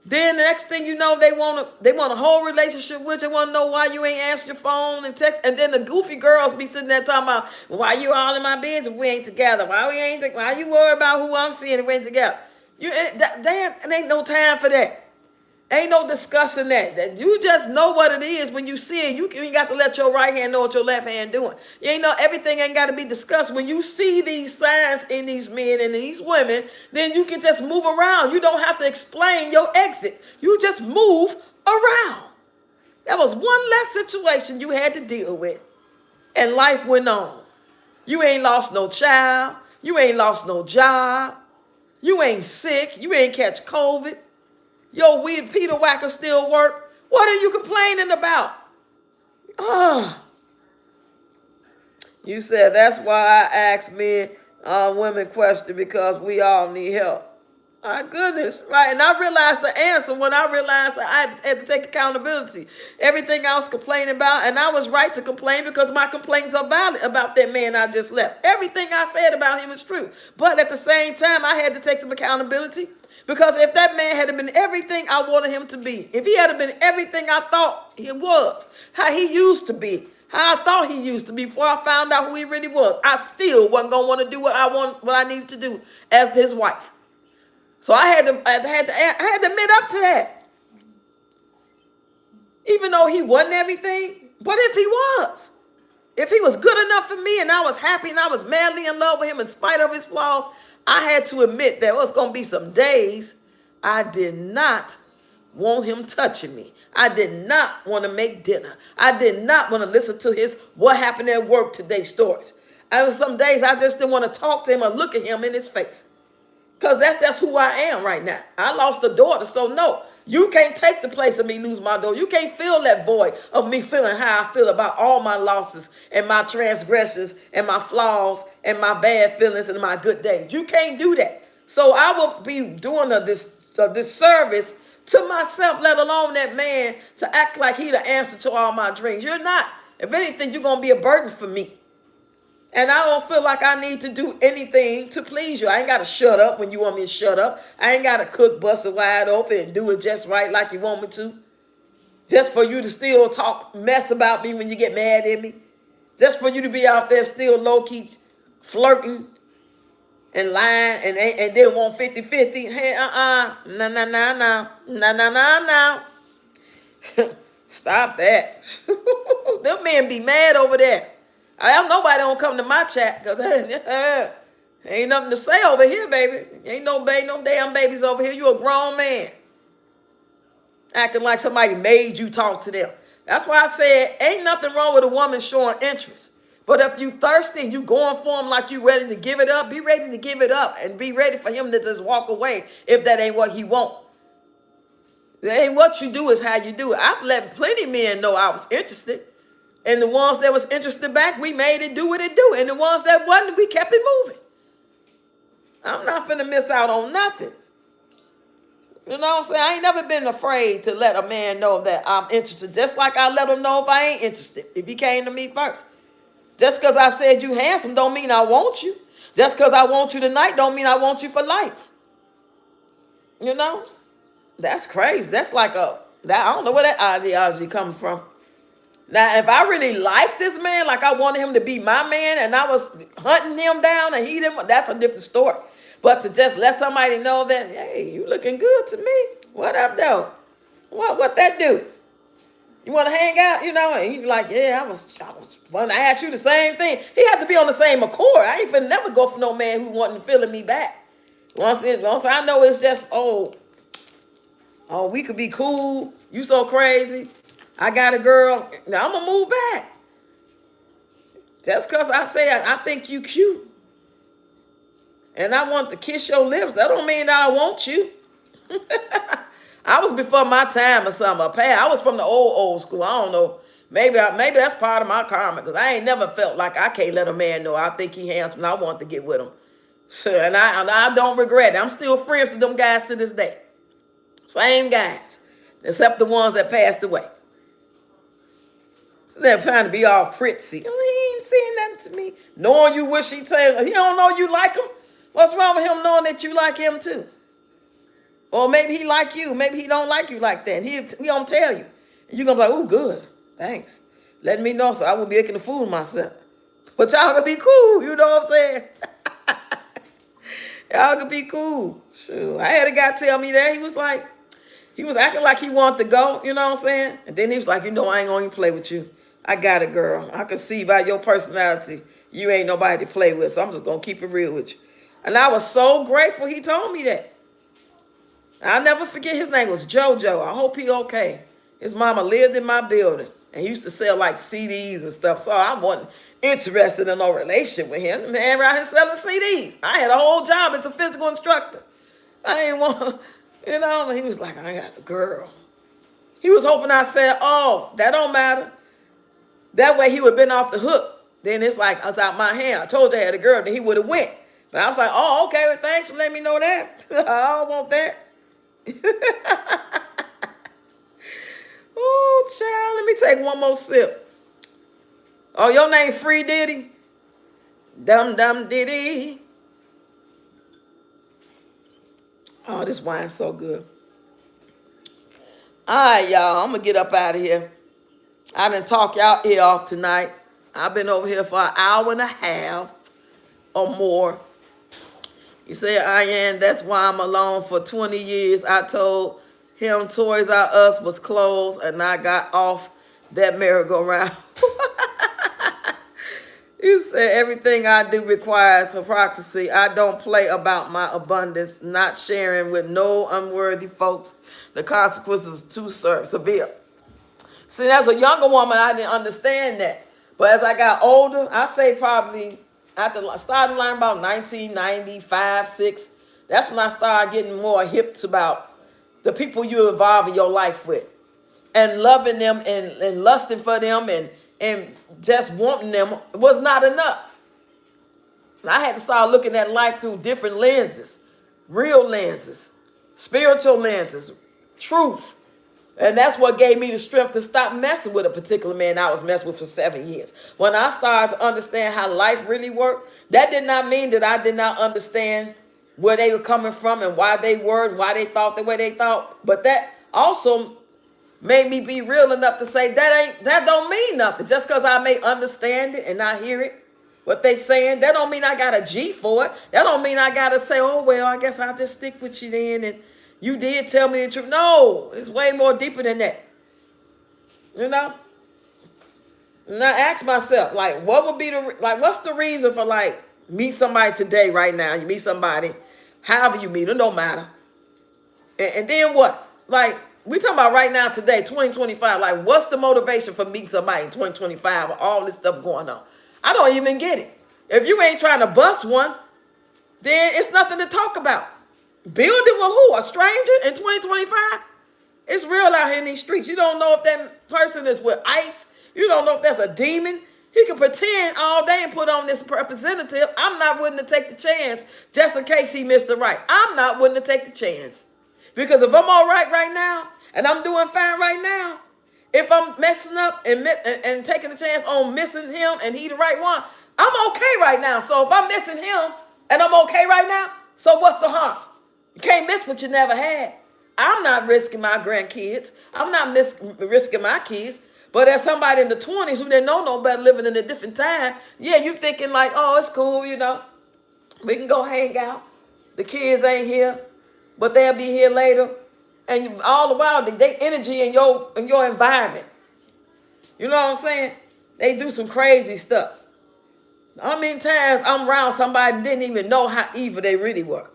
Then the next thing you know, they want a whole relationship with you. They want to know why you ain't answer your phone and text. And then the goofy girls be sitting there talking about, why you all in my business if we ain't together? Why you worry about who I'm seeing if we ain't together? Damn, it ain't no time for that. Ain't no discussing that. You just know what it is when you see it. You ain't got to let your right hand know what your left hand doing. You ain't know everything ain't got to be discussed. When you see these signs in these men and these women, then you can just move around. You don't have to explain your exit. You just move around. That was one less situation you had to deal with. And life went on. You ain't lost no child. You ain't lost no job. You ain't sick. You ain't catch COVID. Your weird Peter Whacker still work. What are you complaining about? You said that's why I ask men, women question because we all need help. My goodness, right? And I realized the answer when I realized that I had to take accountability. Everything I was complaining about, and I was right to complain because my complaints are valid about that man I just left. Everything I said about him is true. But at the same time, I had to take some accountability. Because if that man had been everything I wanted him to be, if he had been everything I thought he was, how he used to be, how I thought he used to be before I found out who he really was, I still wasn't gonna want to do what I needed to do as his wife. So I had to admit up to that. Even though he wasn't everything, what if he was? If he was good enough for me and I was happy and I was madly in love with him in spite of his flaws, I had to admit there was going to be some days I did not want him touching me. I did not want to make dinner. I did not want to listen to his what happened at work today stories. There was some days I just didn't want to talk to him or look at him in his face. Because that's just who I am right now. I lost a daughter, so no. You can't take the place of me lose my daughter. You can't fill that void of me feeling how I feel about all my losses and my transgressions and my flaws and my bad feelings and my good days. You can't do that. So I will be doing a disservice to myself, let alone that man, to act like he the answer to all my dreams. You're not. If anything, you're going to be a burden for me. And I don't feel like I need to do anything to please you. I ain't got to shut up when you want me to shut up. I ain't got to cook, bust it wide open and do it just right like you want me to. Just for you to still talk mess about me when you get mad at me. Just for you to be out there still low-key flirting and lying and then want 50-50. Hey, no. Stop that. Them men be mad over that. I have nobody don't come to my chat because ain't nothing to say over here, baby. Ain't no damn babies over here. You a grown man. Acting like somebody made you talk to them. That's why I said ain't nothing wrong with a woman showing interest. But if you thirsty and you going for him like you ready to give it up, be ready to give it up and be ready for him to just walk away if that ain't what he want. That ain't what you do, is how you do it. I've let plenty of men know I was interested. And the ones that was interested back, we made it do what it do. And the ones that wasn't, we kept it moving. I'm not finna miss out on nothing. You know what I'm saying? I ain't never been afraid to let a man know that I'm interested. Just like I let him know if I ain't interested. If he came to me first. Just because I said you handsome don't mean I want you. Just because I want you tonight don't mean I want you for life. You know? That's crazy. That's like I don't know where that ideology comes from. Now, if I really like this man, like I wanted him to be my man and I was hunting him down and he didn't, that's a different story. But to just let somebody know that, hey, you looking good to me. What up, though? What that do? You want to hang out, you know? And you be like, yeah, I was fun. I asked you the same thing. He had to be on the same accord. I ain't finna never go for no man who wasn't feeling me back. Once I know it's just, oh, we could be cool. You so crazy. I got a girl. Now I'm going to move back. Just because I say I think you cute. And I want to kiss your lips. That don't mean that I want you. I was before my time or something. I was from the old school. I don't know. Maybe that's part of my karma. Because I ain't never felt like I can't let a man know I think he handsome and I want to get with him. And I don't regret it. I'm still friends with them guys to this day. Same guys, except the ones that passed away. So they're trying to be all pretty. Oh, he ain't saying nothing to me. Knowing you wish he tell you, he don't know you like him. What's wrong with him knowing that you like him too? Or maybe he like you. Maybe he don't like you like that. He don't tell you. And you're going to be like, oh, good. Thanks. Let me know so I won't be making a fool of myself. But y'all can be cool. You know what I'm saying? Y'all can be cool. Sure. I had a guy tell me that. He was acting like he wanted to go. You know what I'm saying? And then he was like, I ain't going to even play with you. I got it, girl. I can see by your personality, you ain't nobody to play with. So I'm just going to keep it real with you. And I was so grateful he told me that. I'll never forget, his name was JoJo. I hope he okay. His mama lived in my building and he used to sell like CDs and stuff. So I wasn't interested in no relation with him. The man around here selling CDs. I had a whole job as a physical instructor. I ain't want, he was like, I got a girl. He was hoping I said, oh, that don't matter. That way he would have been off the hook. Then it's like, I was out my hand. I told you I had a girl. Then he would have went. But I was like, oh, okay, well, thanks for letting me know that. I don't want that. Oh, child, let me take one more sip. Oh, your name Free Diddy? Dum Dum Diddy. Oh, this wine's so good. All right, y'all, I'm going to get up out of here. I done talk y'all ear off tonight. I've been over here for an hour and a half or more. You say, Ian, that's why I'm alone for 20 years. I told him Toys R Us was closed and I got off that merry-go-round. You said everything I do requires hypocrisy. I don't play about my abundance, not sharing with no unworthy folks. The consequences are too severe. See, as a younger woman, I didn't understand that. But as I got older, I say probably after starting to learn about 1995, 6, that's when I started getting more hip about the people you involve in your life with. And loving them and lusting for them and just wanting them was not enough. And I had to start looking at life through different lenses, real lenses, spiritual lenses, truth. And that's what gave me the strength to stop messing with a particular man I was messing with for 7 years. When I started to understand how life really worked, that did not mean that I did not understand where they were coming from and why they were and why they thought the way they thought. But that also made me be real enough to say that don't mean nothing. Just because I may understand it and not hear it, what they saying, that don't mean I got a G for it. That don't mean I got to say, oh, well, I guess I'll just stick with you then and you did tell me the truth. No, it's way more deeper than that. And I ask myself, like, what would be what's the reason for meet somebody today, right now? You meet somebody, however you meet them, don't matter. And then what? We talking about right now today, 2025. What's the motivation for meeting somebody in 2025 with all this stuff going on? I don't even get it. If you ain't trying to bust one, then it's nothing to talk about. Building with who? A stranger in 2025? It's real out here in these streets. You don't know if that person is with ICE. You don't know if that's a demon. He can pretend all day and put on this representative. I'm not willing to take the chance just in case he missed the right. I'm not willing to take the chance. Because if I'm all right now, and I'm doing fine right now, if I'm messing up and taking a chance on missing him and he the right one, I'm okay right now. So if I'm missing him and I'm okay right now, so what's the harm? You can't miss what you never had. I'm not risking my grandkids. I'm not risking my kids. But as somebody in the 20s who didn't know no better, living in a different time, yeah, you thinking oh, it's cool, we can go hang out. The kids ain't here, but they'll be here later. And all the while, they energy in your environment. You know what I'm saying? They do some crazy stuff. How many times I'm around somebody and didn't even know how evil they really were?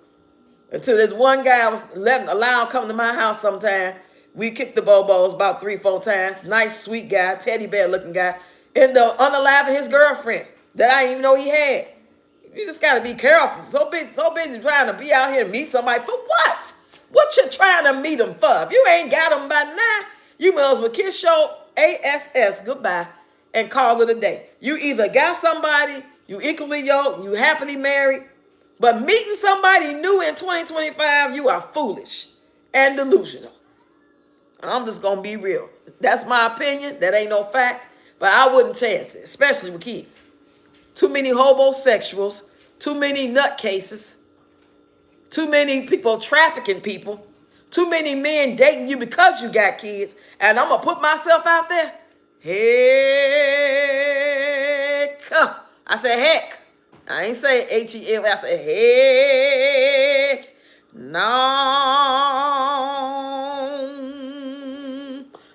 Until there's one guy I was allowed come to my house sometime. We kicked the bobos about 3-4 times. Nice, sweet guy, teddy bear looking guy. End up unaliving his girlfriend that I didn't even know he had. You just got to be careful. So busy trying to be out here and meet somebody. For what? What you trying to meet them for? If you ain't got them by now, you might as well kiss your ass goodbye and call it a day. You either got somebody, you equally yoked, you happily married, But meeting somebody new in 2025, you are foolish and delusional. I'm just going to be real. That's my opinion. That ain't no fact. But I wouldn't chance it, especially with kids. Too many homosexuals, too many nutcases, too many people trafficking people, too many men dating you because you got kids. And I'm going to put myself out there. Heck. I said heck. I ain't say H-E-L. I said heck. No.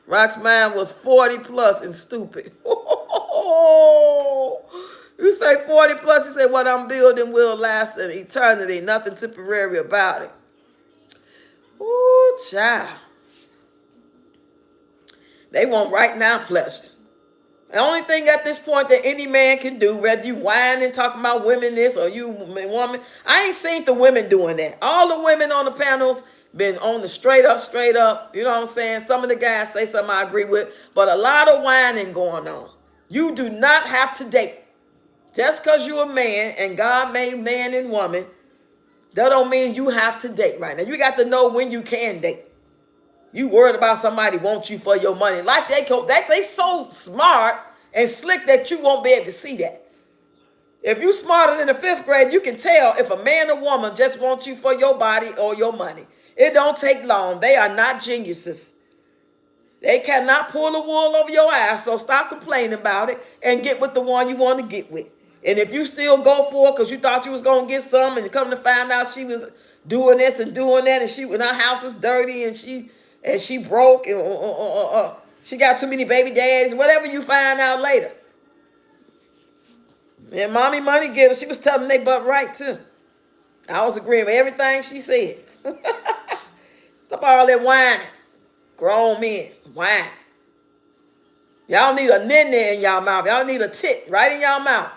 Rock's mind was 40 plus and stupid. You say 40 plus, you say what I'm building will last an eternity. Nothing temporary about it. Ooh, child. They want right now pleasure. The only thing at this point that any man can do, whether you whine and talking about women this or you woman, I ain't seen the women doing that. All the women on the panels been on the straight up. You know what I'm saying? Some of the guys say something I agree with, but a lot of whining going on. You do not have to date. Just because you're a man and God made man and woman, that don't mean you have to date right now. You got to know when you can date. You worried about somebody wants you for your money. Like they so smart and slick that you won't be able to see that. If you smarter than the 5th grade, you can tell if a man or woman just wants you for your body or your money. It don't take long. They are not geniuses. They cannot pull the wool over your ass, so stop complaining about it and get with the one you want to get with. And if you still go for it because you thought you was going to get some and you come to find out she was doing this and doing that and her house is dirty and she broke and she got too many baby daddies, whatever you find out later. And mommy money getter, she was telling they butt right too. I was agreeing with everything she said. Stop all that whining. Grown men, whining. Y'all need a nene in y'all mouth. Y'all need a tit right in y'all mouth.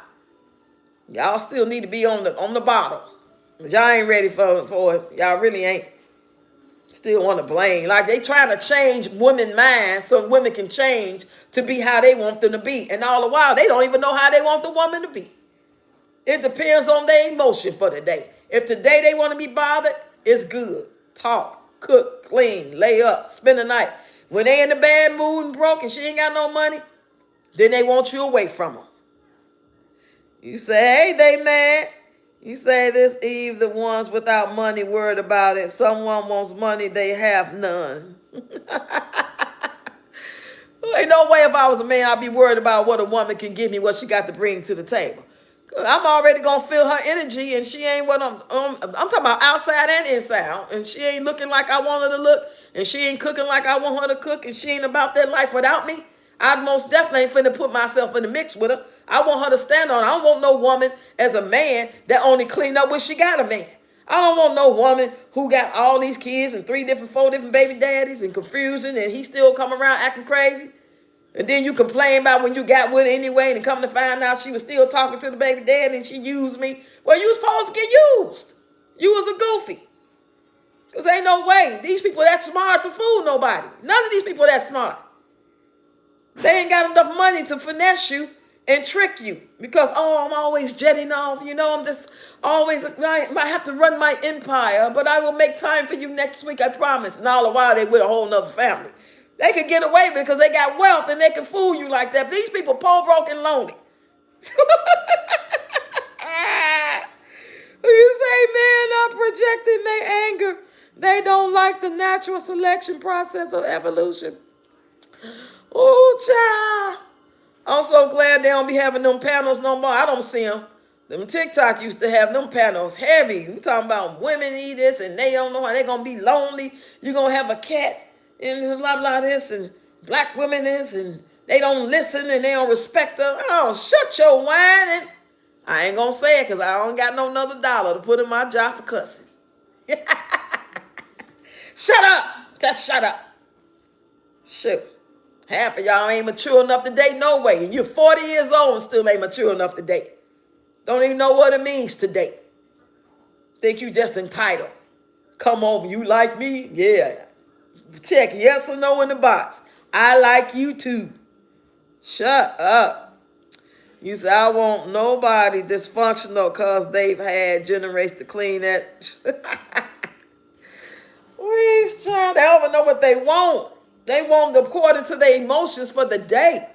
Y'all still need to be on the bottle. But y'all ain't ready for it. Y'all really ain't. Still want to blame. Like they trying to change women's minds so women can change to be how they want them to be. And all the while, they don't even know how they want the woman to be. It depends on their emotion for the day. If today they want to be bothered, it's good. Talk, cook, clean, lay up, spend the night. When they in a bad mood and broke and she ain't got no money, then they want you away from them. You say, hey, they mad. You say this Eve, the ones without money worried about it. Someone wants money, they have none. Ain't no way if I was a man, I'd be worried about what a woman can give me, what she got to bring to the table. Cause I'm already going to feel her energy and she ain't what I'm talking about outside and inside. And she ain't looking like I want her to look. And she ain't cooking like I want her to cook. And she ain't about that life without me. I most definitely ain't finna put myself in the mix with her. I want her to stand on. I don't want no woman as a man that only clean up when she got a man. I don't want no woman who got all these kids and 4 different baby daddies and confusion and he still come around acting crazy. And then you complain about when you got with her anyway and come to find out she was still talking to the baby daddy and she used me. Well, you was supposed to get used. You was a goofy. Because ain't no way. These people that smart to fool nobody. None of these people that smart. They ain't got enough money to finesse you and trick you because, oh, I'm always jetting off. You know, I'm just always, I have to run my empire, but I will make time for you next week, I promise. And all the while, they with a whole nother family. They could get away with it because they got wealth and they can fool you like that. But these people poor, broke, and lonely. You say, man, I'm projecting their anger. They don't like the natural selection process of evolution. Oh, child. I'm so glad they don't be having them panels no more. I don't see them. Them TikTok used to have them panels heavy. We talking about women eat this and they don't know how they're going to be lonely. You're going to have a cat and blah, blah, this and black women this and they don't listen and they don't respect her. Oh, shut your whining. I ain't going to say it because I don't got no another dollar to put in my jar for cussing. Shut up. Just shut up. Shoot. Half of y'all ain't mature enough to date no way. And you're 40 years old and still ain't mature enough to date. Don't even know what it means to date. Think you just entitled. Come over, you like me? Yeah. Check yes or no in the box. I like you too. Shut up. You say, I want nobody dysfunctional because they've had generations to clean that. Please, child. They don't even know what they want. They want according to their emotions for the day.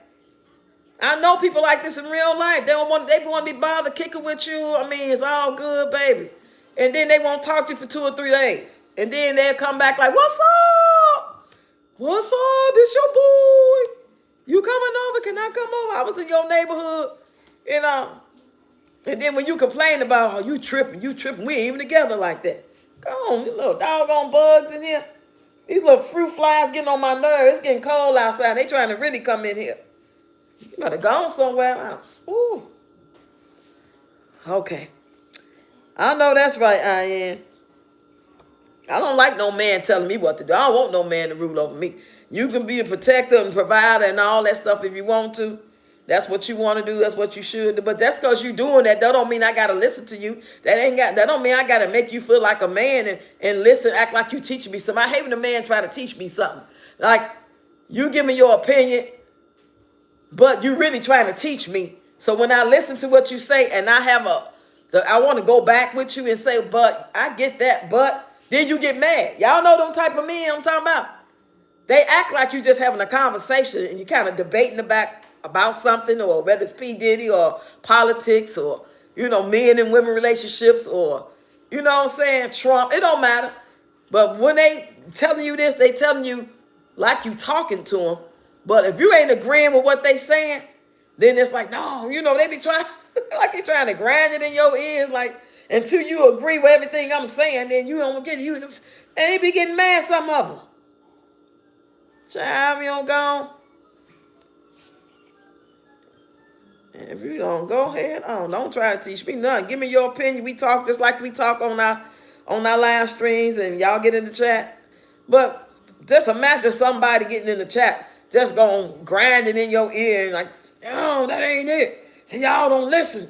I know people like this in real life. They want to be bothered kicking with you. I mean, it's all good, baby. And then they won't talk to you for 2 or 3 days. And then they'll come back like, what's up? What's up? It's your boy. You coming over? Can I come over? I was in your neighborhood, you know. And then when you complain about, oh, you tripping, we ain't even together like that. Come on, these little doggone bugs in here. These little fruit flies getting on my nerves. It's getting cold outside. They trying to really come in here. You better go somewhere else. Ooh. Okay. I know that's right, I am. I don't like no man telling me what to do. I don't want no man to rule over me. You can be a protector and provider and all that stuff if you want to. That's what you want to do. That's what you should do. But that's because you're doing that. That don't mean I got to listen to you. That don't mean I got to make you feel like a man and listen, act like you teaching me something. I hate when a man try to teach me something. Like, you give me your opinion, but you really trying to teach me. So when I listen to what you say and I want to go back with you and say, but I get that, but then you get mad. Y'all know them type of men I'm talking about. They act like you just having a conversation and you kind of debating about something, or whether it's P. Diddy or politics or, men and women relationships or, you know what I'm saying, Trump. It don't matter. But when they telling you this, they telling you like you talking to them. But if you ain't agreeing with what they saying, then it's like, no, they be trying, like they trying to grind it in your ears, like, until you agree with everything I'm saying, then you don't get it. And they be getting mad, some of them. Child, you don't go. And if you don't, go ahead on. Don't try to teach me nothing. Give me your opinion. We talk just like we talk on our live streams, and y'all get in the chat. But just imagine somebody getting in the chat, just going grinding in your ear, and like, oh, that ain't it. So y'all don't listen.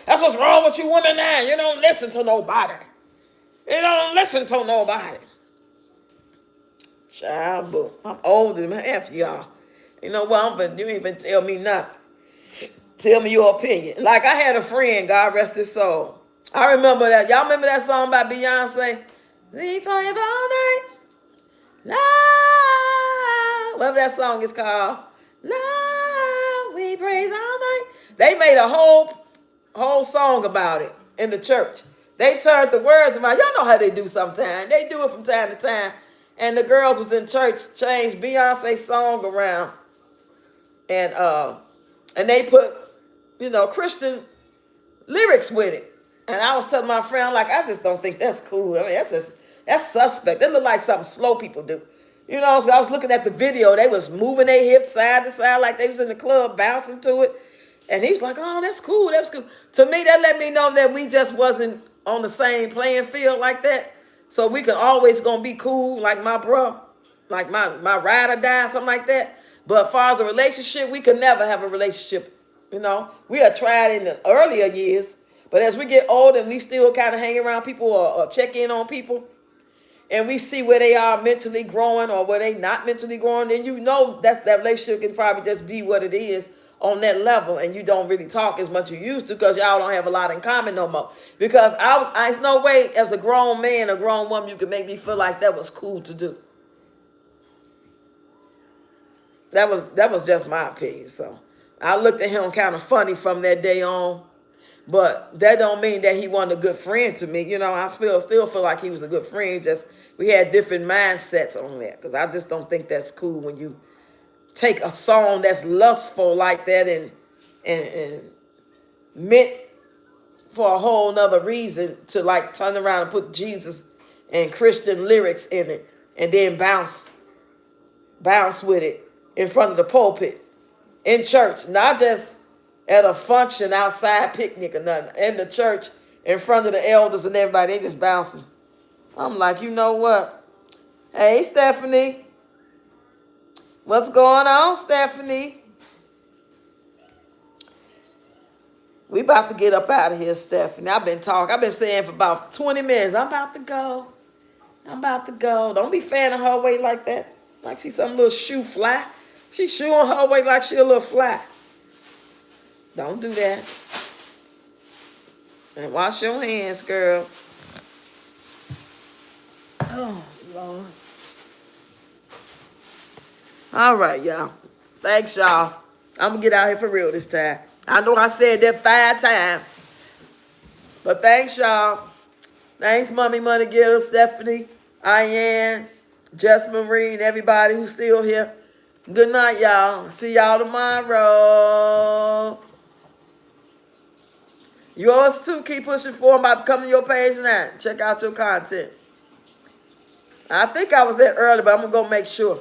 That's what's wrong with you women now. You don't listen to nobody. You don't listen to nobody. Child, boo. I'm older than half of y'all. You know what? You ain't even tell me nothing. Tell me your opinion. Like, I had a friend, God rest his soul. I remember that. Y'all remember that song by Beyonce? We forever all night. Love. Whatever that song is called. Love, we praise all night. They made a whole song about it in the church. They turned the words around. Y'all know how they do sometimes. They do it from time to time. And the girls was in church changed Beyonce's song around. And they put, Christian lyrics with it. And I was telling my friend, like, I just don't think that's cool. I mean, that's suspect. That look like something slow people do. So I was looking at the video. They was moving their hips side to side like they was in the club bouncing to it. And he was like, oh, that's cool. That's cool. To me, that let me know that we just wasn't on the same playing field like that. So we could always gonna be cool like my bro, like my ride or die, something like that. But as far as a relationship, we could never have a relationship. We had tried in the earlier years, but as we get older and we still kind of hang around people or check in on people, and we see where they are mentally growing or where they not mentally growing, then that relationship can probably just be what it is on that level, and you don't really talk as much as you used to because y'all don't have a lot in common no more. Because there's no way as a grown man, a grown woman, you can make me feel like that was cool to do. That was just my opinion. So I looked at him kind of funny from that day on, but that don't mean that he wasn't a good friend to me. I still feel like he was a good friend. Just we had different mindsets on that, because I just don't think that's cool when you take a song that's lustful like that and meant for a whole nother reason to like turn around and put Jesus and Christian lyrics in it and then bounce with it in front of the pulpit in church, not just at a function outside picnic or nothing, in the church in front of the elders and everybody. They just bouncing. I'm like, you know what? Hey, Stephanie. What's going on, Stephanie? We about to get up out of here, Stephanie. I've been saying for about 20 minutes, I'm about to go. Don't be fanning her way like that. Like she's some little shoe fly. She's shooing her way like she a little fly. Don't do that. And wash your hands, girl. Oh, Lord. All right, y'all. Thanks, y'all. I'm going to get out here for real this time. I know I said that 5 times. But thanks, y'all. Thanks, Mommy Money Gill, Stephanie, Ian, Jess Marine, everybody who's still here. Good night, y'all. See y'all tomorrow. Yours too. Keep pushing forward. I'm about to come to your page now. Check out your content. I think I was there early, but I'm going to go make sure.